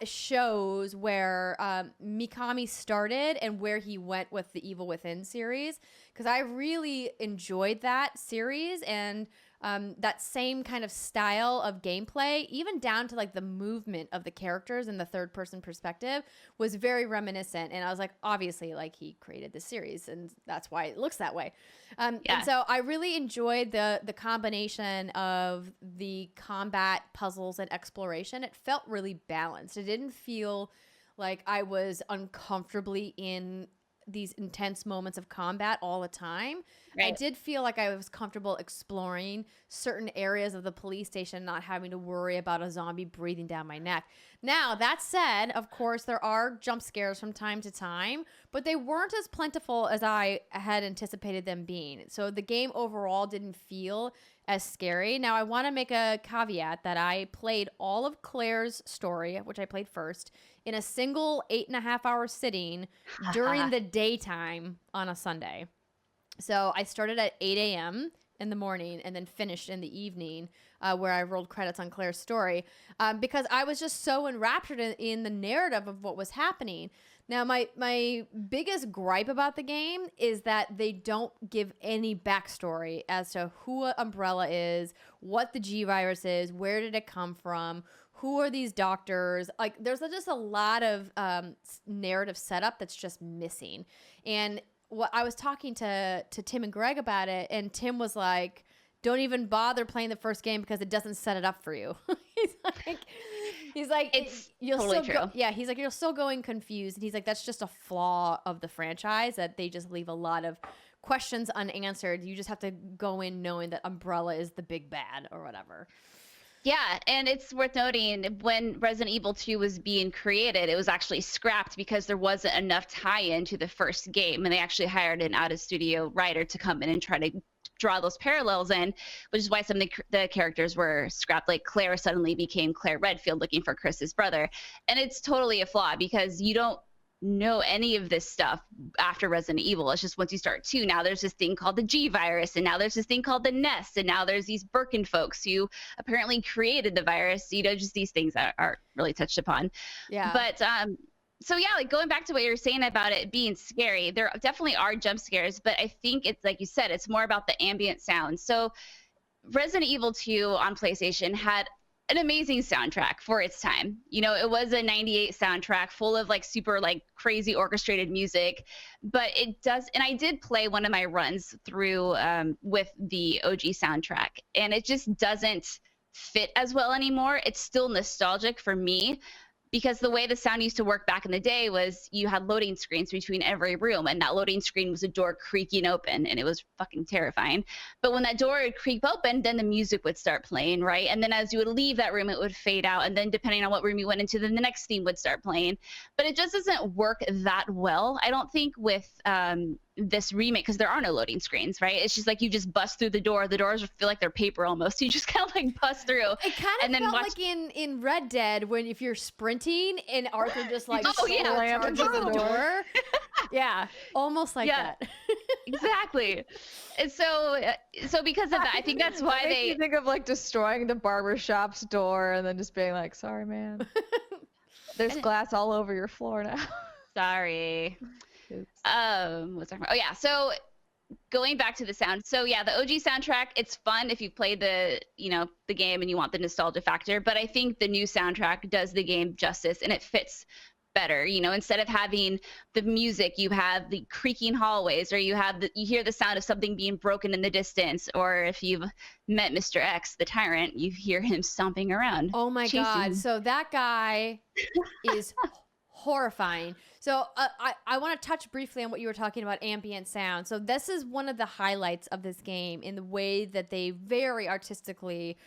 shows where Mikami started and where he went with the Evil Within series, because I really enjoyed that series, and that same kind of style of gameplay, even down to like the movement of the characters in the third person perspective, was very reminiscent. And I was like, obviously, like he created this series and that's why it looks that way. And so I really enjoyed the combination of the combat, puzzles, and exploration. It felt really balanced. It didn't feel like I was uncomfortably in these intense moments of combat all the time. Right. I did feel like I was comfortable exploring certain areas of the police station, not having to worry about a zombie breathing down my neck. Now, that said, of course, there are jump scares from time to time, but they weren't as plentiful as I had anticipated them being. So the game overall didn't feel as scary. Now, I want to make a caveat that I played all of Claire's story, which I played first, in a single 8.5-hour sitting during the daytime on a Sunday. So I started at 8 a.m. in the morning and then finished in the evening where I rolled credits on Claire's story because I was just so enraptured in the narrative of what was happening. Now, my biggest gripe about the game is that they don't give any backstory as to who Umbrella is, what the G virus is, where did it come from, who are these doctors? Like, there's just a lot of narrative setup that's just missing. And what I was talking to Tim and Greg about it, and Tim was like, don't even bother playing the first game because it doesn't set it up for you. he's like it's you'll totally still true. He's like, you're still going confused. And he's like, that's just a flaw of the franchise, that they just leave a lot of questions unanswered. You just have to go in knowing that Umbrella is the big bad or whatever. Yeah, and it's worth noting when Resident Evil 2 was being created, it was actually scrapped because there wasn't enough tie-in to the first game, and they actually hired an out-of-studio writer to come in and try to draw those parallels in, which is why some of the characters were scrapped. Like Claire suddenly became Claire Redfield looking for Chris's brother, and it's totally a flaw because you don't know any of this stuff after Resident Evil. It's just once you start 2, now there's this thing called the G virus, and now there's this thing called the Nest, and now there's these Birkin folks who apparently created the virus. You know, just these things that aren't really touched upon. Yeah. But so yeah, like going back to what you were saying about it being scary, there definitely are jump scares, but I think it's like you said, it's more about the ambient sound. So Resident Evil 2 on PlayStation had an amazing soundtrack for its time. You know, it was a 98 soundtrack full of like super like crazy orchestrated music, but it does, and I did play one of my runs through with the OG soundtrack, and it just doesn't fit as well anymore. It's still nostalgic for me, because the way the sound used to work back in the day was you had loading screens between every room, and that loading screen was a door creaking open, and it was fucking terrifying. But when that door would creak open, then the music would start playing, right? And then as you would leave that room, it would fade out, and then depending on what room you went into, then the next theme would start playing. But it just doesn't work that well, I don't think, with this remake, because there are no loading screens, right? It's just like you just bust through the door. The doors feel like they're paper almost. You just kind of like bust through. It kind of felt like in Red Dead when if you're sprinting and Arthur just like charges the door. Yeah, almost like that. Exactly. And so because of that, I think that's why makes me think of like destroying the barbershop's door and then just being like, sorry, man. There's glass all over your floor now. Sorry. Oops. What's our, oh yeah, so going back to the sound, so yeah, the OG soundtrack, it's fun if you play the game and you want the nostalgia factor, but I think the new soundtrack does the game justice and it fits better. You know, instead of having the music, you have the creaking hallways, or you hear the sound of something being broken in the distance, or if you've met Mr. X, the tyrant, you hear him stomping around. Oh my god, so that guy is horrifying. So I want to touch briefly on what you were talking about, ambient sound. So this is one of the highlights of this game in the way that they very artistically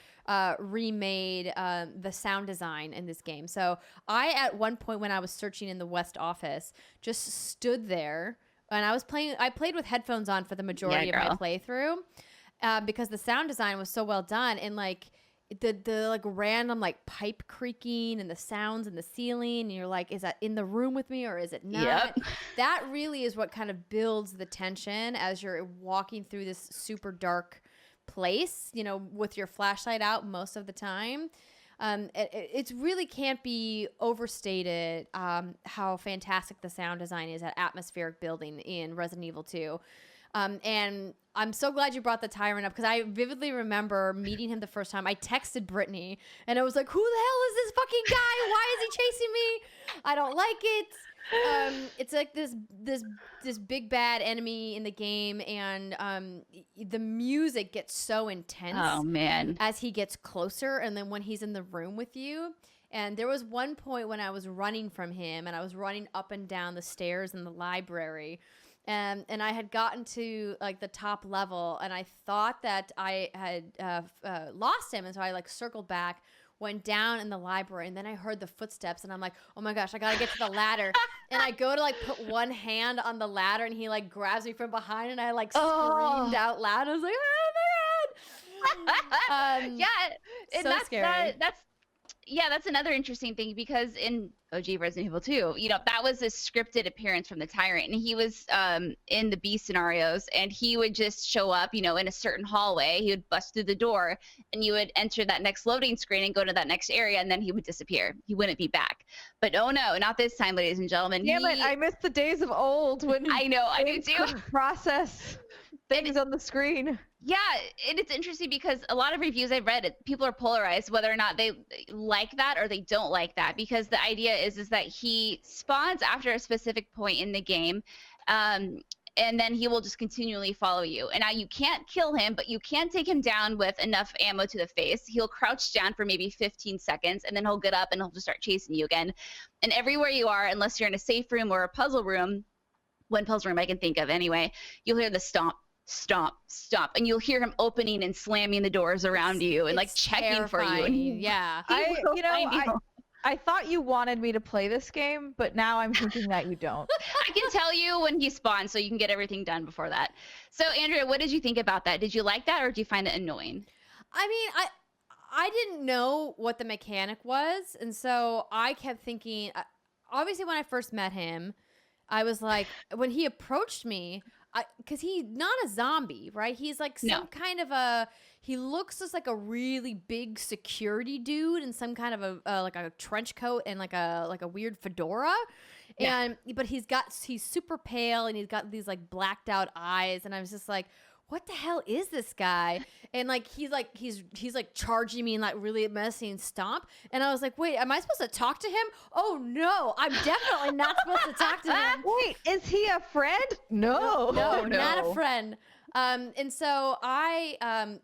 remade the sound design in this game. So I, at one point when I was searching in the West office, just stood there and I played with headphones on for the majority of my playthrough because the sound design was so well done, and like the like random like pipe creaking and the sounds in the ceiling, and you're like, is that in the room with me or is it not? Yep. That really is what kind of builds the tension as you're walking through this super dark place, you know, with your flashlight out most of the time. It really can't be overstated how fantastic the sound design is at atmospheric building in Resident Evil 2. And I'm so glad you brought the tyrant up, because I vividly remember meeting him the first time. I texted Brittany and I was like, who the hell is this fucking guy? Why is he chasing me? I don't like it. It's like this big bad enemy in the game, and the music gets so intense Oh man. as he gets closer, and then when he's in the room with you. And there was one point when I was running from him, and I was running up and down the stairs in the library, and I had gotten to like the top level, and I thought that I had lost him, and so I like circled back, went down in the library, and then I heard the footsteps, and I'm like, oh my gosh, I gotta get to the ladder. And I go to like put one hand on the ladder, and he like grabs me from behind, and I like screamed out loud. I was like, oh my god. Yeah, and so scary. That's another interesting thing, because in OG Resident Evil 2, that was a scripted appearance from the Tyrant, and he was in the B scenarios, and he would just show up, in a certain hallway. He would bust through the door, and you would enter that next loading screen and go to that next area, and then he would disappear. He wouldn't be back. But oh no, not this time, ladies and gentlemen. Damn it, I miss the days of old when I know, I do games too. couldn't process things on the screen. Yeah, and it's interesting because a lot of reviews I've read, people are polarized whether or not they like that or they don't like that, because the idea is that he spawns after a specific point in the game, and then he will just continually follow you. And now you can't kill him, but you can take him down with enough ammo to the face. He'll crouch down for maybe 15 seconds, and then he'll get up and he'll just start chasing you again. And everywhere you are, unless you're in a safe room or a puzzle room, one puzzle room I can think of anyway, you'll hear the stomp, and you'll hear him opening and slamming the doors around you and like checking for you. And Yeah. I thought you wanted me to play this game, but now I'm thinking that you don't. I can tell you when he spawns, so you can get everything done before that. So Andrea, what did you think about that? Did you like that, or did you find it annoying? I mean, I didn't know what the mechanic was, and so I kept thinking, obviously when I first met him, I was like, when he approached me, because he's not a zombie, right? He's like some kind of he looks just like a really big security dude in some kind of like a trench coat and like a weird fedora. Yeah. But he's super pale, and he's got these like blacked out eyes, and I was just like, what the hell is this guy? And like he's like charging me and like really messy and stomp. And I was like, wait, am I supposed to talk to him? Oh no, I'm definitely not supposed to talk to him. Wait, is he a friend? No, not a friend. And so I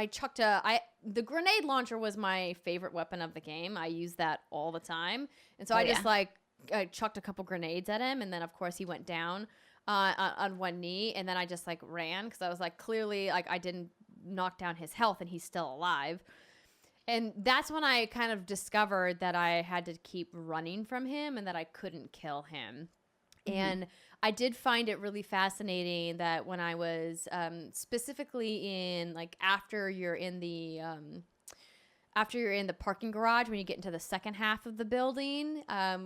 chucked the grenade launcher was my favorite weapon of the game. I use that all the time. And so I chucked a couple grenades at him, and then of course he went down on one knee, and then I just like ran, because I was like, clearly like I didn't knock down his health and he's still alive. And that's when I kind of discovered that I had to keep running from him and that I couldn't kill him. Mm-hmm. And I did find it really fascinating that when I was specifically in like after you're in the parking garage, when you get into the second half of the building,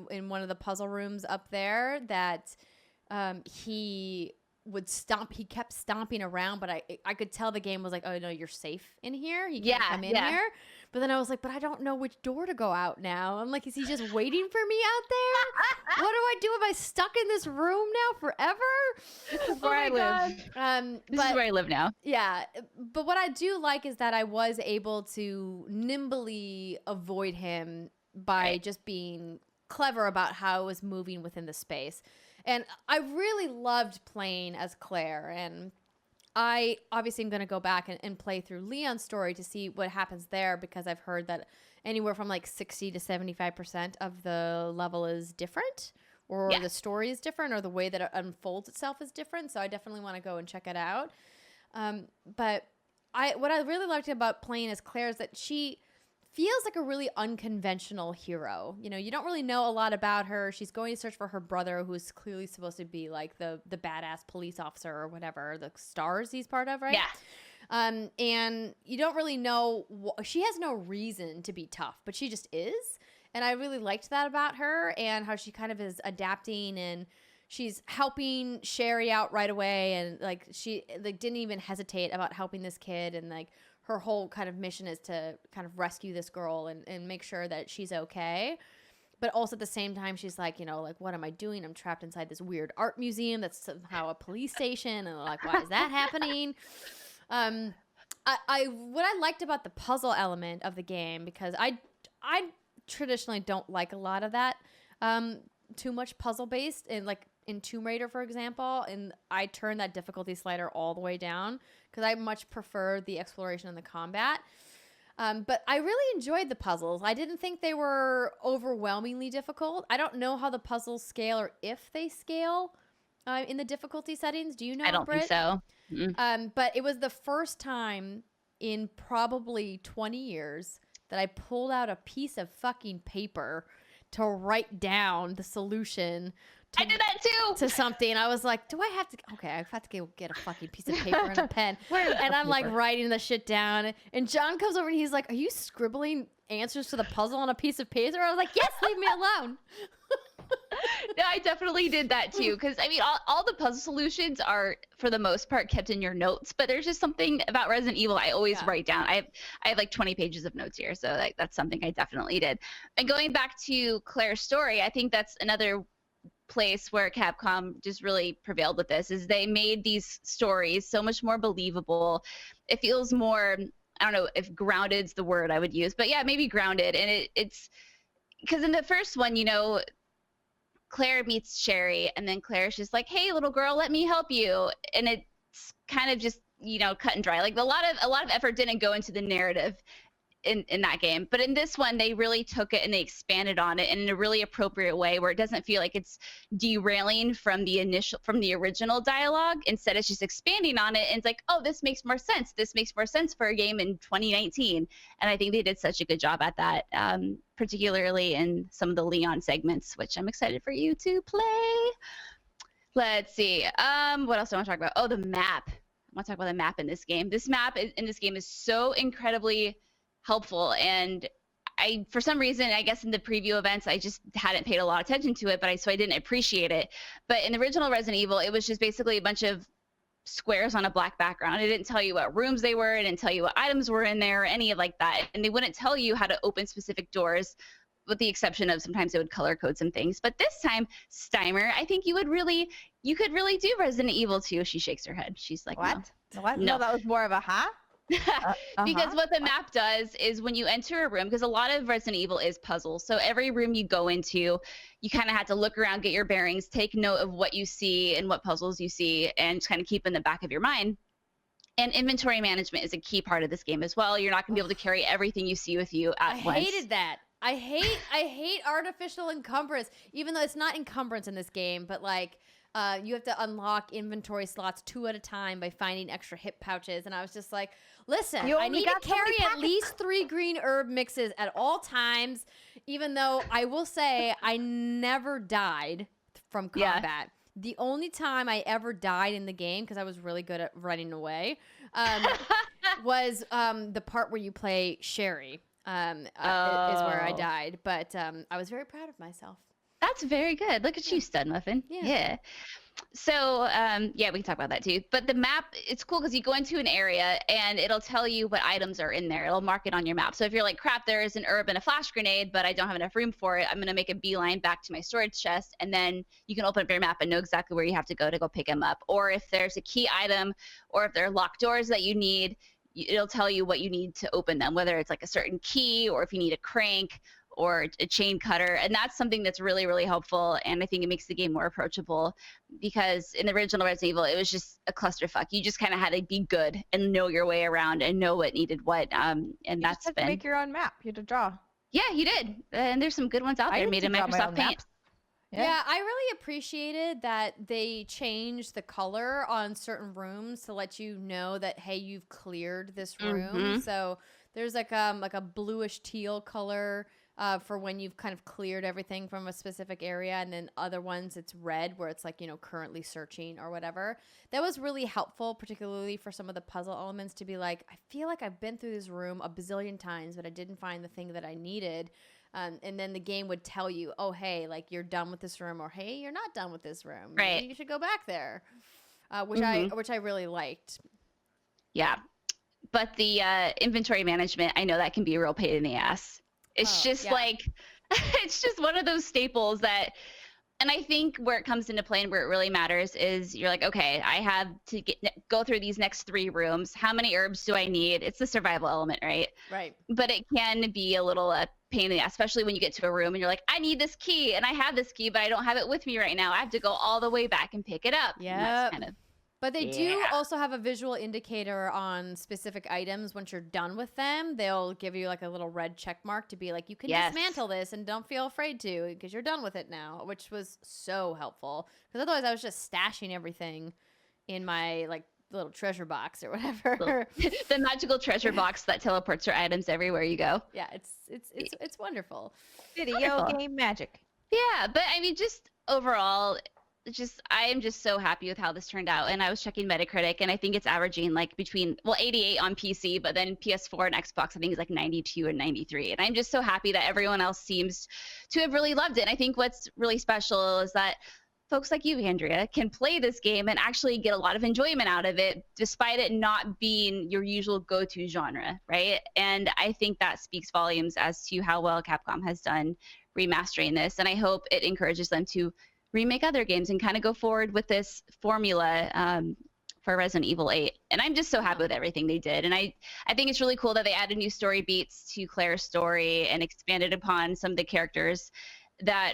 in one of the puzzle rooms up there, that he kept stomping around, but I could tell the game was like, oh no, you're safe in here. He can't come in here. But then I was like, but I don't know which door to go out now. I'm like, is he just waiting for me out there? What do I do? Am I stuck in this room now forever? This is where I live. This is where I live now. Yeah. But what I do like is that I was able to nimbly avoid him by just being clever about how I was moving within the space. And I really loved playing as Claire, and I obviously am going to go back and play through Leon's story to see what happens there, because I've heard that anywhere from like 60 to 75% of the level is different, or the story is different, or the way that it unfolds itself is different. So I definitely want to go and check it out. But what I really liked about playing as Claire is that she feels like a really unconventional hero. You don't really know a lot about her. She's going to search for her brother, who's clearly supposed to be like the badass police officer or whatever, the stars he's part of, right? Yeah. And you don't really know. She has no reason to be tough, but she just is. And I really liked that about her, and how she kind of is adapting, and she's helping Sherry out right away. And like she like didn't even hesitate about helping this kid, and like her whole kind of mission is to kind of rescue this girl and make sure that she's okay. but also at the same time, she's like, like, what am I doing? I'm trapped inside this weird art museum that's somehow a police station, and like, why is that happening? What I liked about the puzzle element of the game, because I traditionally don't like a lot of that, too much puzzle based, and like in Tomb Raider, for example, and I turned that difficulty slider all the way down because I much prefer the exploration and the combat. But I really enjoyed the puzzles. I didn't think they were overwhelmingly difficult. I don't know how the puzzles scale or if they scale in the difficulty settings. Do you know, I don't Britt? think so. Mm-mm. But it was the first time in probably 20 years that I pulled out a piece of fucking paper to write down the solution I did that too. to something. I was like, do I have to? Okay, I have to go get a fucking piece of paper and a pen. And I'm like writing the shit down. And John comes over and he's like, are you scribbling answers to the puzzle on a piece of paper? I was like, yes, leave me alone. No, I definitely did that too. Because I mean, all the puzzle solutions are, for the most part, kept in your notes. But there's just something about Resident Evil I always write down. I have like 20 pages of notes here, so that's something I definitely did. And going back to Claire's story, I think that's another place where Capcom just really prevailed with this, is they made these stories so much more believable. It feels more, I don't know if grounded's the word I would use, but yeah, maybe grounded. And it's because in the first one, Claire meets Sherry, and then Claire's just like, hey, little girl, let me help you. And it's kind of just, cut and dry. Like a lot of effort didn't go into the narrative in that game. But in this one, they really took it and they expanded on it in a really appropriate way where it doesn't feel like it's derailing from the original dialogue. Instead, it's just expanding on it. And it's like, oh, this makes more sense. This makes more sense for a game in 2019. And I think they did such a good job at that, particularly in some of the Leon segments, which I'm excited for you to play. Let's see. What else do I want to talk about? Oh, the map. I want to talk about the map in this game. This map in this game is so incredibly helpful, and I, for some reason, I guess in the preview events, I just hadn't paid a lot of attention to it, so I didn't appreciate it. But in the original Resident Evil, it was just basically a bunch of squares on a black background. It didn't tell you what rooms they were, it didn't tell you what items were in there, or any of like that. And they wouldn't tell you how to open specific doors, with the exception of sometimes it would color code some things. But this time, Steimer, I think you could really do Resident Evil 2. She shakes her head. She's like, what? No. What? No, that was more of a huh? Because what the map does is when you enter a room, because a lot of Resident Evil is puzzles, so every room you go into, you kind of have to look around, get your bearings, take note of what you see and what puzzles you see, and just kind of keep in the back of your mind. And inventory management is a key part of this game as well. You're not going to be able to carry everything you see with you at once. I hated that. I hate artificial encumbrance, even though it's not encumbrance in this game, but like you have to unlock inventory slots 2 at a time by finding extra hip pouches. And I was just like, listen, I need to carry at least 3 green herb mixes at all times, even though I will say I never died from combat. Yeah. The only time I ever died in the game, because I was really good at running away, was the part where you play Sherry. Is where I died. But I was very proud of myself. That's very good. Look at you, Stud Muffin. Yeah. So, we can talk about that too. But the map, it's cool because you go into an area and it'll tell you what items are in there. It'll mark it on your map. So if you're like, crap, there is an herb and a flash grenade, but I don't have enough room for it, I'm going to make a beeline back to my storage chest. And then you can open up your map and know exactly where you have to go pick them up. Or if there's a key item, or if there are locked doors that you need, it'll tell you what you need to open them, whether it's like a certain key or if you need a crank or a chain cutter. And that's something that's really, really helpful. And I think it makes the game more approachable, because in the original Resident Evil, it was just a clusterfuck. You just kind of had to be good and know your way around and know what needed what. And you that's just had to make your own map. You had to draw. Yeah, you did. And there's some good ones out there made in Microsoft Paint. Yeah, I really appreciated that they changed the color on certain rooms to let you know that, hey, you've cleared this room. Mm-hmm. So there's like a bluish teal color for when you've kind of cleared everything from a specific area, and then other ones it's red where it's like, currently searching or whatever. That was really helpful, particularly for some of the puzzle elements, to be like, I feel like I've been through this room a bazillion times, but I didn't find the thing that I needed. And then the game would tell you, oh, hey, like you're done with this room, or hey, you're not done with this room. Right. Maybe you should go back there, which I really liked. Yeah. But the inventory management, I know that can be a real pain in the ass. It's like, It's just one of those staples that, and I think where it comes into play and where it really matters is you're like, okay, I have to go through these next 3 rooms. How many herbs do I need? It's the survival element, right? Right. But it can be a little pain in the ass, especially when you get to a room and you're like, I need this key, and I have this key, but I don't have it with me right now. I have to go all the way back and pick it up. Yeah. Kind of. But they do also have a visual indicator on specific items. Once you're done with them, they'll give you like a little red check mark to be like, you can dismantle this and don't feel afraid to because you're done with it now, which was so helpful. Because otherwise I was just stashing everything in my like little treasure box or whatever. The magical treasure box that teleports your items everywhere you go. Yeah, it's wonderful. Video game magic. Yeah, but I mean, just overall, I am just so happy with how this turned out. And I was checking Metacritic, and I think it's averaging like between 88 on PC, but then PS4 and Xbox I think is like 92 and 93. And I'm just so happy that everyone else seems to have really loved it. And I think what's really special is that folks like you, Andrea, can play this game and actually get a lot of enjoyment out of it, despite it not being your usual go-to genre, right? And I think that speaks volumes as to how well Capcom has done remastering this. And I hope it encourages them to remake other games and kind of go forward with this formula for Resident Evil 8. And I'm just so happy with everything they did. And I think it's really cool that they added new story beats to Claire's story and expanded upon some of the characters that,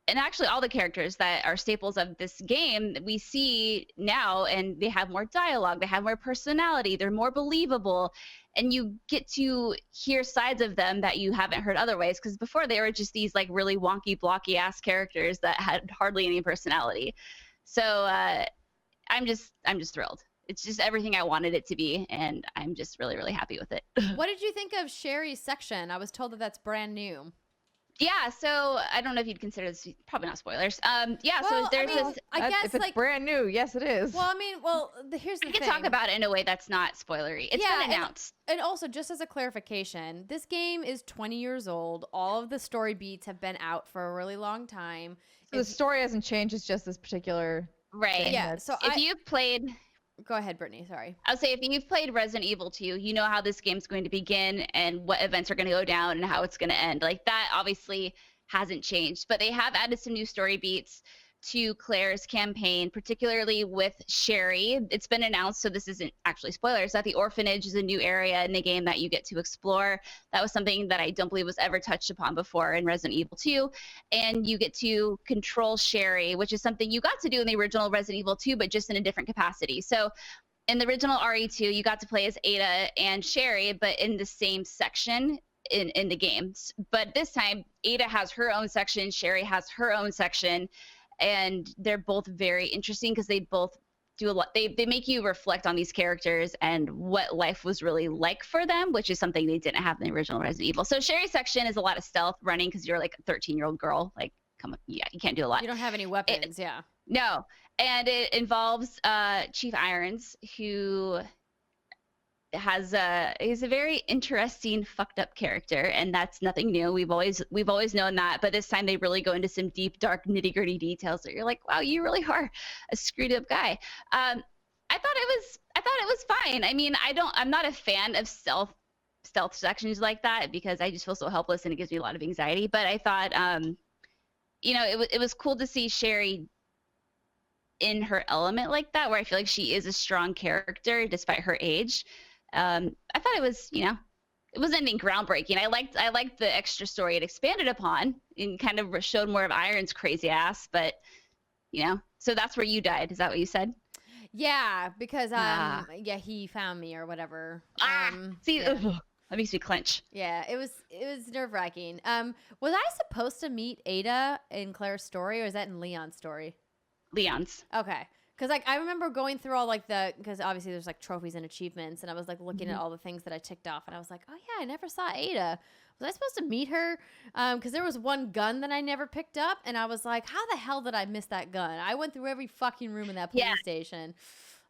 and actually all the characters that are staples of this game we see now, and they have more dialogue, they have more personality, they're more believable, and you get to hear sides of them that you haven't heard otherwise, because before they were just these like really wonky, blocky ass characters that had hardly any personality. So I'm just thrilled. It's just everything I wanted it to be, and I'm just really, really happy with it. What did you think of Sherry's section? I was told that that's brand new. Yeah, so I don't know if you'd consider this, probably not spoilers. Yeah, Well, so there's this. I guess if it's like brand new, yes, it is. Well, I mean, here's the I thing. can talk about it in a way that's not spoilery. It's been announced. And also, just as a clarification, this game is 20 years old. All of the story beats have been out for a really long time. So the story hasn't changed. It's just this particular Right. Yeah. So if you've played, go ahead, Brittany. Sorry. I'll say if you've played Resident Evil 2, you know how this game's going to begin and what events are going to go down and how it's going to end. Like that obviously hasn't changed, but they have added some new story beats to Claire's campaign, particularly with Sherry. It's been announced, so this isn't actually spoilers, that the orphanage is a new area in the game that you get to explore. That was something that I don't believe was ever touched upon before in Resident Evil 2. And you get to control Sherry, which is something you got to do in the original Resident Evil 2, but just in a different capacity. So in the original RE2, you got to play as Ada and Sherry, but in the same section in the games. But this time, Ada has her own section, Sherry has her own section, and they're both very interesting because they both do a lot. They make you reflect on these characters and what life was really like for them, which is something they didn't have in the original Resident Evil. So Sherry's section is a lot of stealth running because you're like a 13-year-old girl. Like, come on, yeah, you can't do a lot. You don't have any weapons, yeah. No, and it involves Chief Irons, who he's a very interesting fucked up character, and that's nothing new. We've always known that, but this time they really go into some deep, dark, nitty-gritty details that you're like, wow, you really are a screwed up guy. I thought it was fine. I mean, I'm not a fan of stealth sections like that because I just feel so helpless and it gives me a lot of anxiety. But I thought, it was cool to see Sherry in her element like that, where I feel like she is a strong character despite her age. I thought it was, it wasn't anything groundbreaking. I liked the extra story it expanded upon and kind of showed more of Iron's crazy ass, but so that's where you died. Is that what you said? Yeah, because he found me or whatever. See, ugh, that makes me clench. Yeah, it was nerve-wracking. Was I supposed to meet Ada in Claire's story, or is that in Leon's story? Leon's. Okay. Because I remember going through all because obviously there's like trophies and achievements, and I was like looking at all the things that I ticked off, and I was like, oh yeah, I never saw Ada. Was I supposed to meet her? Because there was one gun that I never picked up, and I was like, how the hell did I miss that gun? I went through every fucking room in that police station.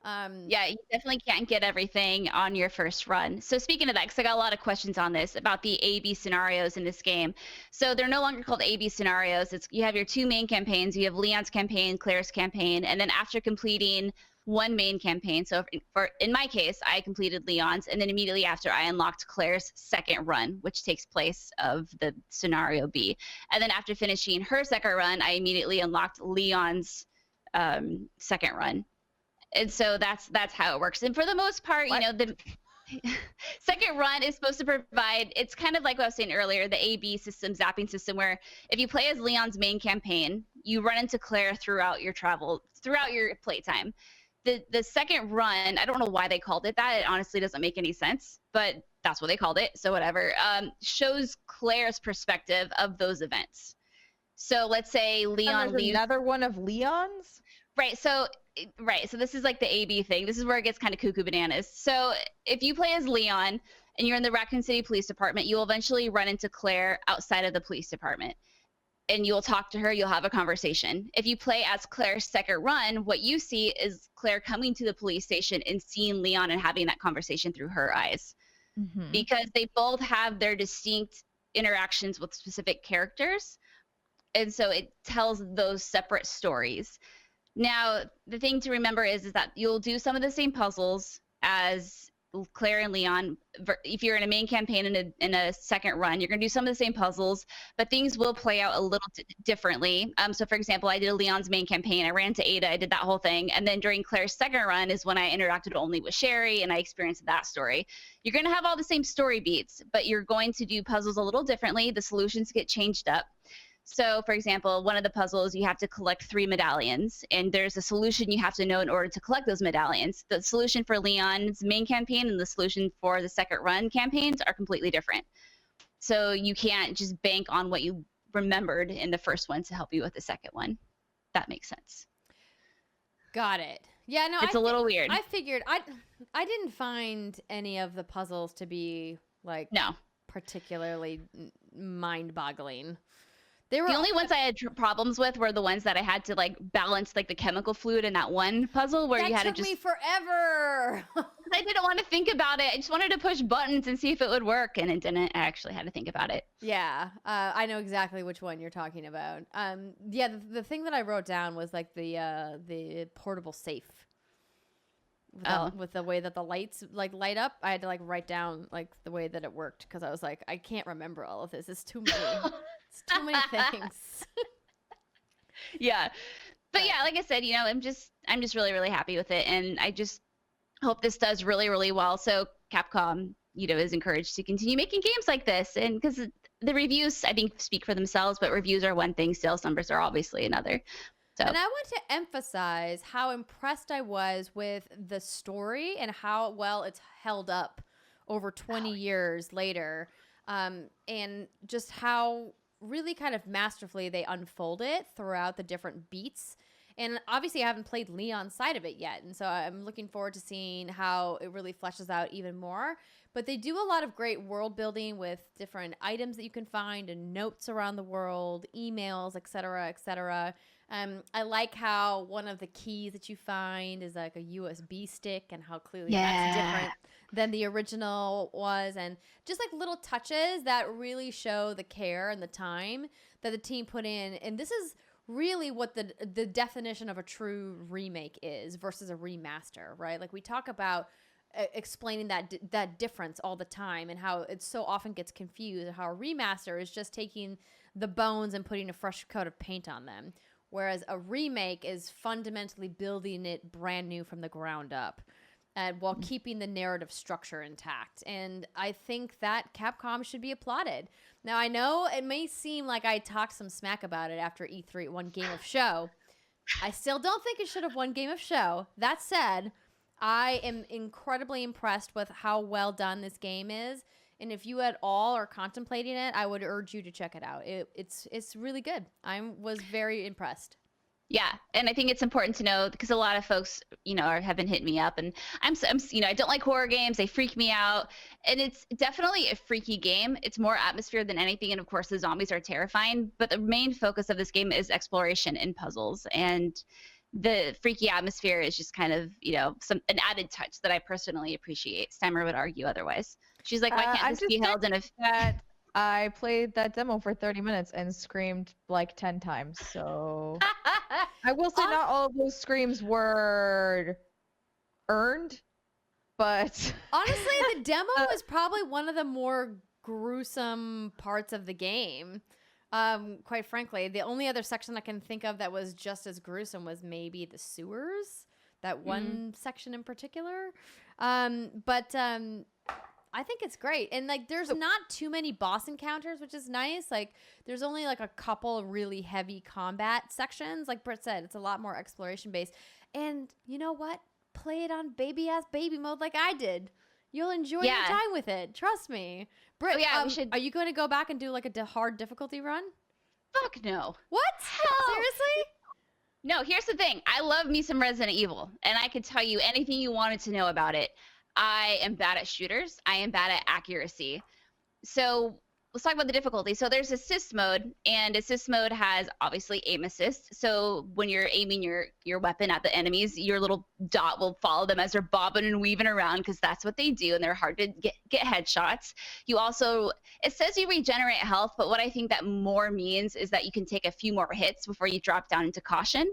Yeah, you definitely can't get everything on your first run. So speaking of that, because I got a lot of questions on this about the A/B scenarios in this game. So they're no longer called A/B scenarios. You have your two main campaigns. You have Leon's campaign, Claire's campaign, and then after completing one main campaign. So in my case, I completed Leon's, and then immediately after I unlocked Claire's second run, which takes place of the scenario B. And then after finishing her second run, I immediately unlocked Leon's second run. And so that's how it works. And for the most part, you know, the second run is supposed to provide, it's kind of like what I was saying earlier, the A/B system, zapping system, where if you play as Leon's main campaign, you run into Claire throughout your playtime. The second run, I don't know why they called it that. It honestly doesn't make any sense, but that's what they called it. So whatever. Shows Claire's perspective of those events. So let's say Leon leaves. Another one of Leon's? Right. So this is like the A/B thing. This is where it gets kind of cuckoo bananas. So if you play as Leon and you're in the Raccoon City Police Department, you will eventually run into Claire outside of the police department. And you'll talk to her, you'll have a conversation. If you play as Claire's second run, what you see is Claire coming to the police station and seeing Leon and having that conversation through her eyes. Mm-hmm. Because they both have their distinct interactions with specific characters. And so it tells those separate stories. Now, the thing to remember is that you'll do some of the same puzzles as Claire and Leon. If you're in a main campaign in a second run, you're going to do some of the same puzzles, but things will play out a little differently. So, for example, I did a Leon's main campaign. I ran to Ada. I did that whole thing. And then during Claire's second run is when I interacted only with Sherry, and I experienced that story. You're going to have all the same story beats, but you're going to do puzzles a little differently. The solutions get changed up. So, for example, one of the puzzles, you have to collect 3 medallions, and there's a solution you have to know in order to collect those medallions. The solution for Leon's main campaign and the solution for the second run campaigns are completely different. So you can't just bank on what you remembered in the first one to help you with the second one. That makes sense. Got it. Yeah, no, it's a little weird. I figured I didn't find any of the puzzles to be like particularly mind-boggling. The only ones I had problems with were the ones that I had to like balance like the chemical fluid in that one puzzle where you had to just. That took me forever. I didn't want to think about it. I just wanted to push buttons and see if it would work, and it didn't. I actually had to think about it. Yeah, I know exactly which one you're talking about. Yeah, the thing that I wrote down was like the portable safe. With the way that the lights like light up, I had to like write down like the way that it worked because I was like, I can't remember all of this. It's too many. It's too many things. Yeah, but yeah, like I said, you know, I'm just really, really happy with it, and I just hope this does really, really well. So Capcom, you know, is encouraged to continue making games like this, and because the reviews, I think, speak for themselves. But reviews are one thing, sales numbers are obviously another. So. And I want to emphasize how impressed I was with the story and how well it's held up over 20 years later, and just how really kind of masterfully they unfold it throughout the different beats. And obviously I haven't played Leon's side of it yet, and so I'm looking forward to seeing how it really fleshes out even more. But they do a lot of great world building with different items that you can find and notes around the world, emails, etc., etc. I like how one of the keys that you find is like a USB stick, and how clearly that's different than the original was, and just like little touches that really show the care and the time that the team put in. And this is really what the definition of a true remake is versus a remaster, right? Like we talk about explaining that difference all the time, and how it so often gets confused, and how a remaster is just taking the bones and putting a fresh coat of paint on them. Whereas a remake is fundamentally building it brand new from the ground up, and while keeping the narrative structure intact. And I think that Capcom should be applauded. Now, I know it may seem like I talked some smack about it after E3 won Game of Show. I still don't think it should have won Game of Show. That said, I am incredibly impressed with how well done this game is. And if you at all are contemplating it, I would urge you to check it out. It's really good. I was very impressed. Yeah, and I think it's important to know, because a lot of folks, you know, have been hitting me up, and I'm you know, I don't like horror games. They freak me out, and it's definitely a freaky game. It's more atmosphere than anything, and of course the zombies are terrifying. But the main focus of this game is exploration and puzzles, and the freaky atmosphere is just kind of, you know, an added touch that I personally appreciate. Steimer would argue otherwise. She's like, why can't this be held in a... That I played that demo for 30 minutes and screamed like 10 times. So I will say not all of those screams were earned, but honestly, the demo was probably one of the more gruesome parts of the game. Quite frankly, the only other section I can think of that was just as gruesome was maybe the sewers. That one section in particular. But I think it's great. And like there's not too many boss encounters, which is nice. Like there's only like a couple of really heavy combat sections. Like Britt said, it's a lot more exploration based. And you know what? Play it on baby mode like I did. You'll enjoy your time with it. Trust me. Britt, we should... are you going to go back and do like a hard difficulty run? Fuck no. What? Hell. Seriously? No, here's the thing. I love me some Resident Evil, and I could tell you anything you wanted to know about it. I am bad at shooters. I am bad at accuracy. So let's talk about the difficulty. So there's assist mode, and assist mode has obviously aim assist. So when you're aiming your weapon at the enemies, your little dot will follow them as they're bobbing and weaving around because that's what they do, and they're hard to get headshots. You also, it says you regenerate health, but what I think that more means is that you can take a few more hits before you drop down into caution.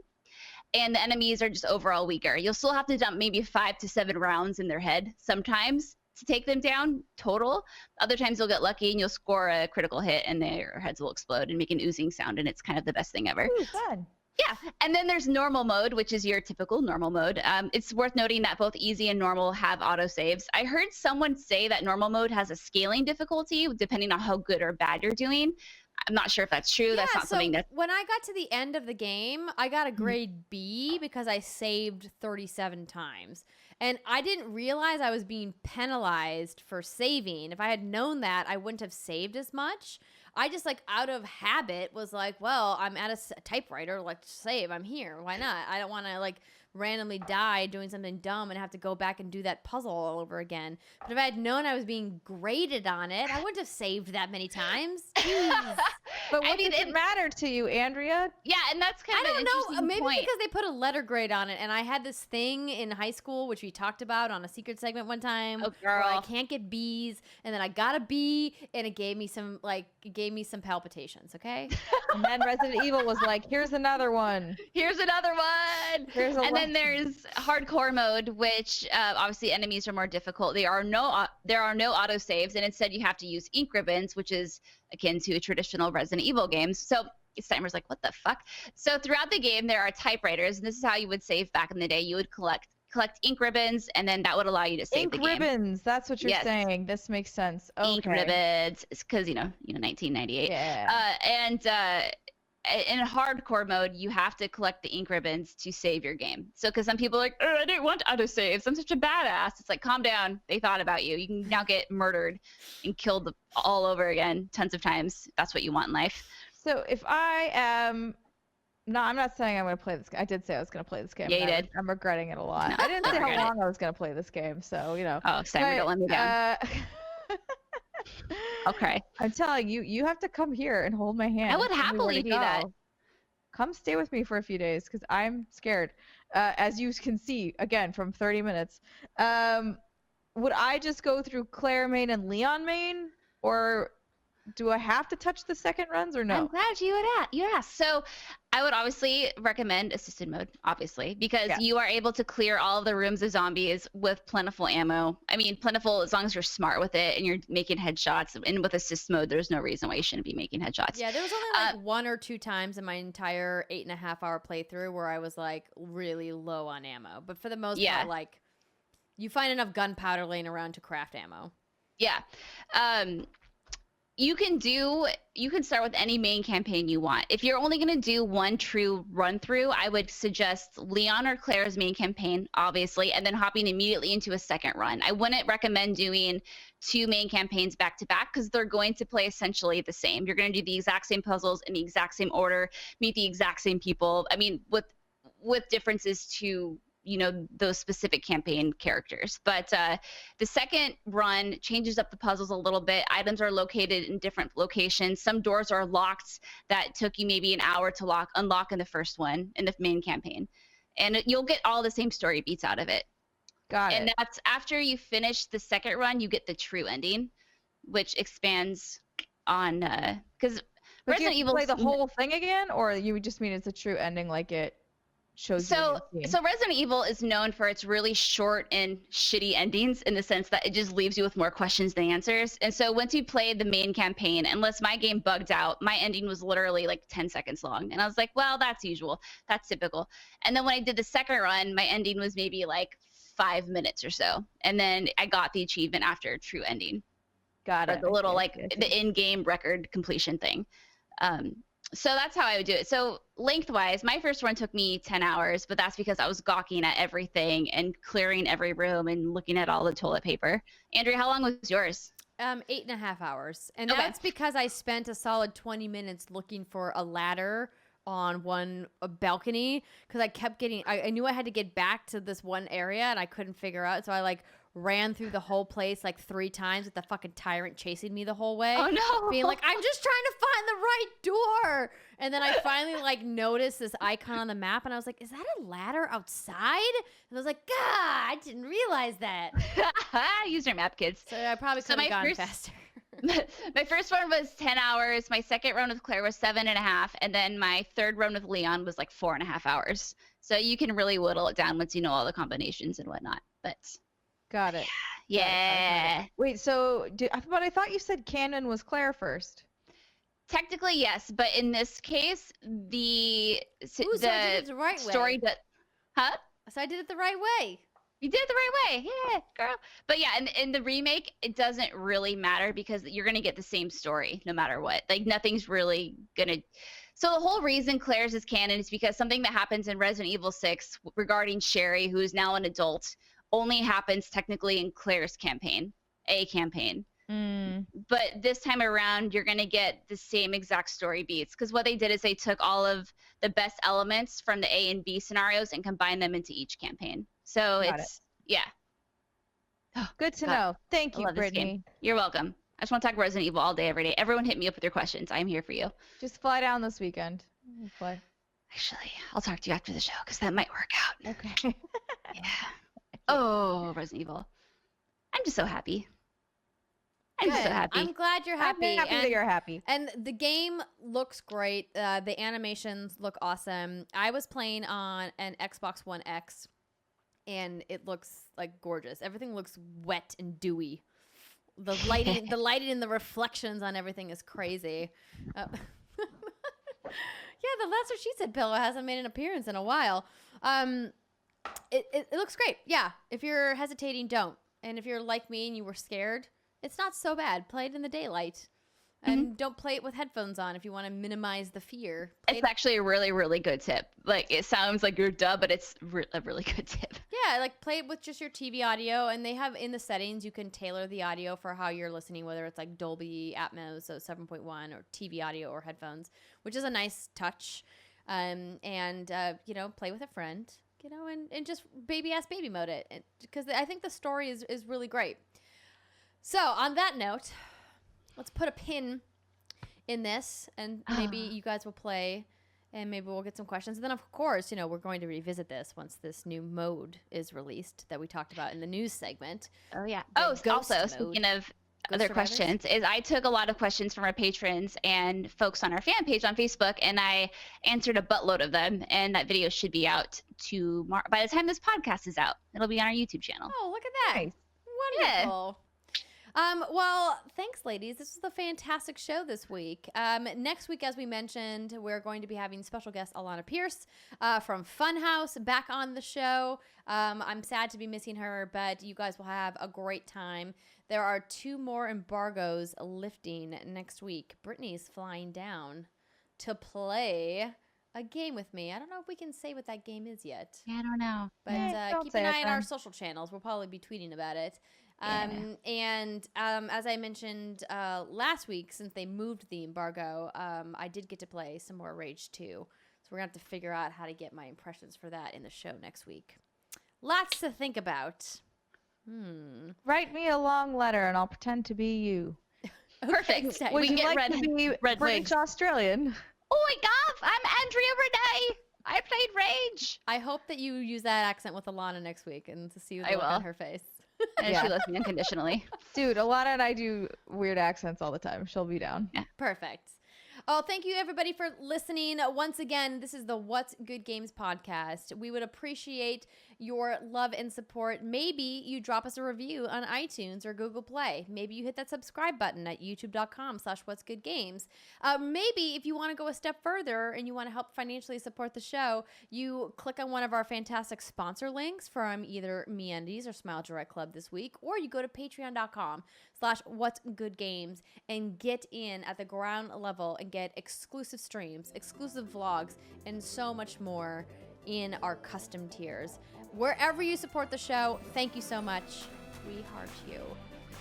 And the enemies are just overall weaker. You'll still have to dump maybe 5 to 7 rounds in their head sometimes to take them down total. Other times you'll get lucky and you'll score a critical hit and their heads will explode and make an oozing sound, and it's kind of the best thing ever. Ooh, fun. Yeah, and then there's normal mode, which is your typical normal mode. It's worth noting that both easy and normal have autosaves. I heard someone say that normal mode has a scaling difficulty depending on how good or bad you're doing. I'm not sure if that's true. That's not something that... When I got to the end of the game, I got a grade B because I saved 37 times. And I didn't realize I was being penalized for saving. If I had known that, I wouldn't have saved as much. I just like out of habit was like, well, I'm at a typewriter, like save, I'm here. Why not? I don't want to like randomly die doing something dumb and have to go back and do that puzzle all over again. But if I had known I was being graded on it, I wouldn't have saved that many times. Jeez. But what does it matter to you, Andrea? Yeah, and that's kind of an interesting maybe point. because they put a letter grade on it, and I had this thing in high school, which we talked about on a secret segment one time, where I can't get B's, and then I got a B, and it gave me some palpitations, okay? And then Resident Evil was like, here's another one. Here's another one. Then there's hardcore mode, which obviously enemies are more difficult. There are no auto saves, and instead you have to use ink ribbons, which is akin to a traditional Resident Evil game. So Steimer's like, what the fuck? So throughout the game, there are typewriters, and this is how you would save back in the day. You would collect ink ribbons, and then that would allow you to save the game. Ink ribbons, that's what you're saying. This makes sense. Okay. Ink ribbons, because, 1998. Yeah. In hardcore mode, you have to collect the ink ribbons to save your game. So, because some people are like, I didn't want autosaves. I'm such a badass. It's like, calm down. They thought about you. You can now get murdered and killed all over again tons of times. That's what you want in life. So if I am... No, I'm not saying I'm going to play this game. I did say I was going to play this game. Yeah, you did. I'm regretting it a lot. No, I didn't say how long I was going to play this game, so, Oh, Steimer, don't let me down. Okay. I'm telling you, you have to come here and hold my hand. I would happily do that. Come stay with me for a few days because I'm scared. As you can see, again, from 30 minutes. Would I just go through Claire main and Leon main? Or do I have to touch the second runs or no? I'm glad you asked. So I would obviously recommend assisted mode, obviously, because you are able to clear all of the rooms of zombies with plentiful ammo. I mean, plentiful as long as you're smart with it and you're making headshots. And with assist mode, there's no reason why you shouldn't be making headshots. Yeah, there was only like 1 or 2 times in my entire 8.5-hour playthrough where I was like really low on ammo. But for the most part, like you find enough gunpowder laying around to craft ammo. Yeah. You can start with any main campaign you want. If you're only going to do one true run through, I would suggest Leon or Claire's main campaign, obviously, and then hopping immediately into a second run. I wouldn't recommend doing 2 main campaigns back to back because they're going to play essentially the same. You're going to do the exact same puzzles in the exact same order, meet the exact same people. I mean, with differences to those specific campaign characters. But the second run changes up the puzzles a little bit. Items are located in different locations. Some doors are locked that took you maybe an hour to unlock in the first one, in the main campaign. And you'll get all the same story beats out of it. Got it. And that's after you finish the second run, you get the true ending, which expands on, because Resident Evil play the whole thing again, or you just mean it's a true ending like it? shows you a new scene. So Resident Evil is known for its really short and shitty endings in the sense that it just leaves you with more questions than answers. And so once you play the main campaign, unless my game bugged out, my ending was literally like 10 seconds long. And I was like, well, that's usual. That's typical. And then when I did the second run, my ending was maybe like 5 minutes or so. And then I got the achievement after true ending. Got Or it. the little I see. the in-game record completion thing. So that's how I would do it. So lengthwise, my first run took me 10 hours, but that's because I was gawking at everything and clearing every room and looking at all the toilet paper. Andrea, how long was yours? 8.5 hours. And Okay. that's because I spent a solid 20 minutes looking for a ladder on one balcony because I kept getting, I knew I had to get back to this one area and I couldn't figure out. So I like ran through the whole place like 3 times with the fucking tyrant chasing me the whole way. Oh no. Being like, I'm just trying to find the right door. And then I finally like noticed this icon on the map and I was like, is that a ladder outside? And I was like, God, I didn't realize that. Use your map, kids. So I probably could have gone faster. My first run was 10 hours. My second run with Claire was 7.5. And then my third run with Leon was like 4.5 hours. So you can really whittle it down once you know all the combinations and whatnot. But Got it. yeah. Wait, so I thought you said canon was Claire first. Technically, yes. But in this case, Ooh, so I did it the right story way. that, huh? So I did it the right way. You did it the right way. Yeah, girl. But yeah, in the remake, it doesn't really matter because you're going to get the same story no matter what. Like, nothing's really going to... So the whole reason Claire's is canon is because something that happens in Resident Evil 6 regarding Sherry, who is now an adult, only happens technically in Claire's campaign, a campaign. But this time around, you're going to get the same exact story beats because what they did is they took all of the best elements from the A and B scenarios and combined them into each campaign. So Got it's, yeah. Good to God, know. Thank I you, love this game. Brittany. You're welcome. I just want to talk Resident Evil all day, every day. Everyone hit me up with your questions. I'm here for you. Just fly down this weekend. Fly. Actually, I'll talk to you after the show because that might work out. Okay. Yeah. Oh, Resident Evil. I'm just so happy. I'm just so Good. happy. I'm glad you're happy. I'm happy that you're happy. And the game looks great. The animations look awesome. I was playing on an Xbox One X, and it looks like gorgeous. Everything looks wet and dewy. The lighting, and the reflections on everything is crazy. Yeah, the That's What She Said pillow hasn't made an appearance in a while. It looks great. Yeah, if you're hesitating, don't. And if you're like me and you were scared, it's not so bad. Play it in the daylight. And don't play it with headphones on if you want to minimize the fear. It's actually a really, really good tip. Like, it sounds like you're dumb, but it's a really good tip. Yeah, like play it with just your TV audio. And they have in the settings, you can tailor the audio for how you're listening, whether it's like Dolby Atmos, so 7.1, or TV audio or headphones, which is a nice touch. You know, play with a friend, you know, and just baby mode it. Because I think the story is really great. So on that note, let's put a pin in this, and maybe you guys will play, and maybe we'll get some questions. And then, of course, you know, we're going to revisit this once this new mode is released that we talked about in the news segment. Oh, yeah. The ghost Also, mode. speaking of Ghost other survivors? questions, is I took a lot of questions from our patrons and folks on our fan page on Facebook, and I answered a buttload of them, and that video should be out by the time this podcast is out. It'll be on our YouTube channel. Oh, look at that. Nice. Wonderful. Well, thanks, ladies. This was a fantastic show this week. Next week, as we mentioned, we're going to be having special guest Alana Pierce from Funhouse back on the show. I'm sad to be missing her, but you guys will have a great time. There are 2 more embargoes lifting next week. Brittany's flying down to play a game with me. I don't know if we can say what that game is yet. Yeah, I don't know. But don't keep say an it eye on our then. social channels. We'll probably be tweeting about it. Yeah. As I mentioned last week, since they moved the embargo, I did get to play some more Rage 2. So we're going to have to figure out how to get my impressions for that in the show next week. Lots to think about. Write me a long letter and I'll pretend to be you. Perfect. Okay. Would We you get like red- to be red British wigs. Australian? Oh my God, I'm Andrea Renee. I played Rage. I hope that you use that accent with Alana next week and to see the I look on will. her face. And Yeah. she loves me unconditionally. Dude, Alana and I do weird accents all the time. She'll be down. Perfect. Oh, thank you everybody for listening. Once again, this is the What's Good Games podcast. We would appreciate your love and support. Maybe you drop us a review on iTunes or Google Play. Maybe you hit that subscribe button at youtube.com/whatsgoodgames. Maybe if you want to go a step further and you want to help financially support the show, you click on one of our fantastic sponsor links from either MeUndies or Smile Direct Club this week, or you go to patreon.com/whatsgoodgames and get in at the ground level and get exclusive streams, exclusive vlogs, and so much more in our custom tiers. Wherever you support the show, thank you so much. We heart you.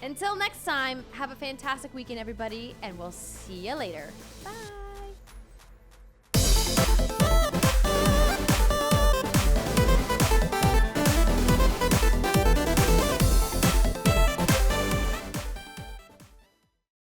Until next time, have a fantastic weekend, everybody, and we'll see you later. Bye.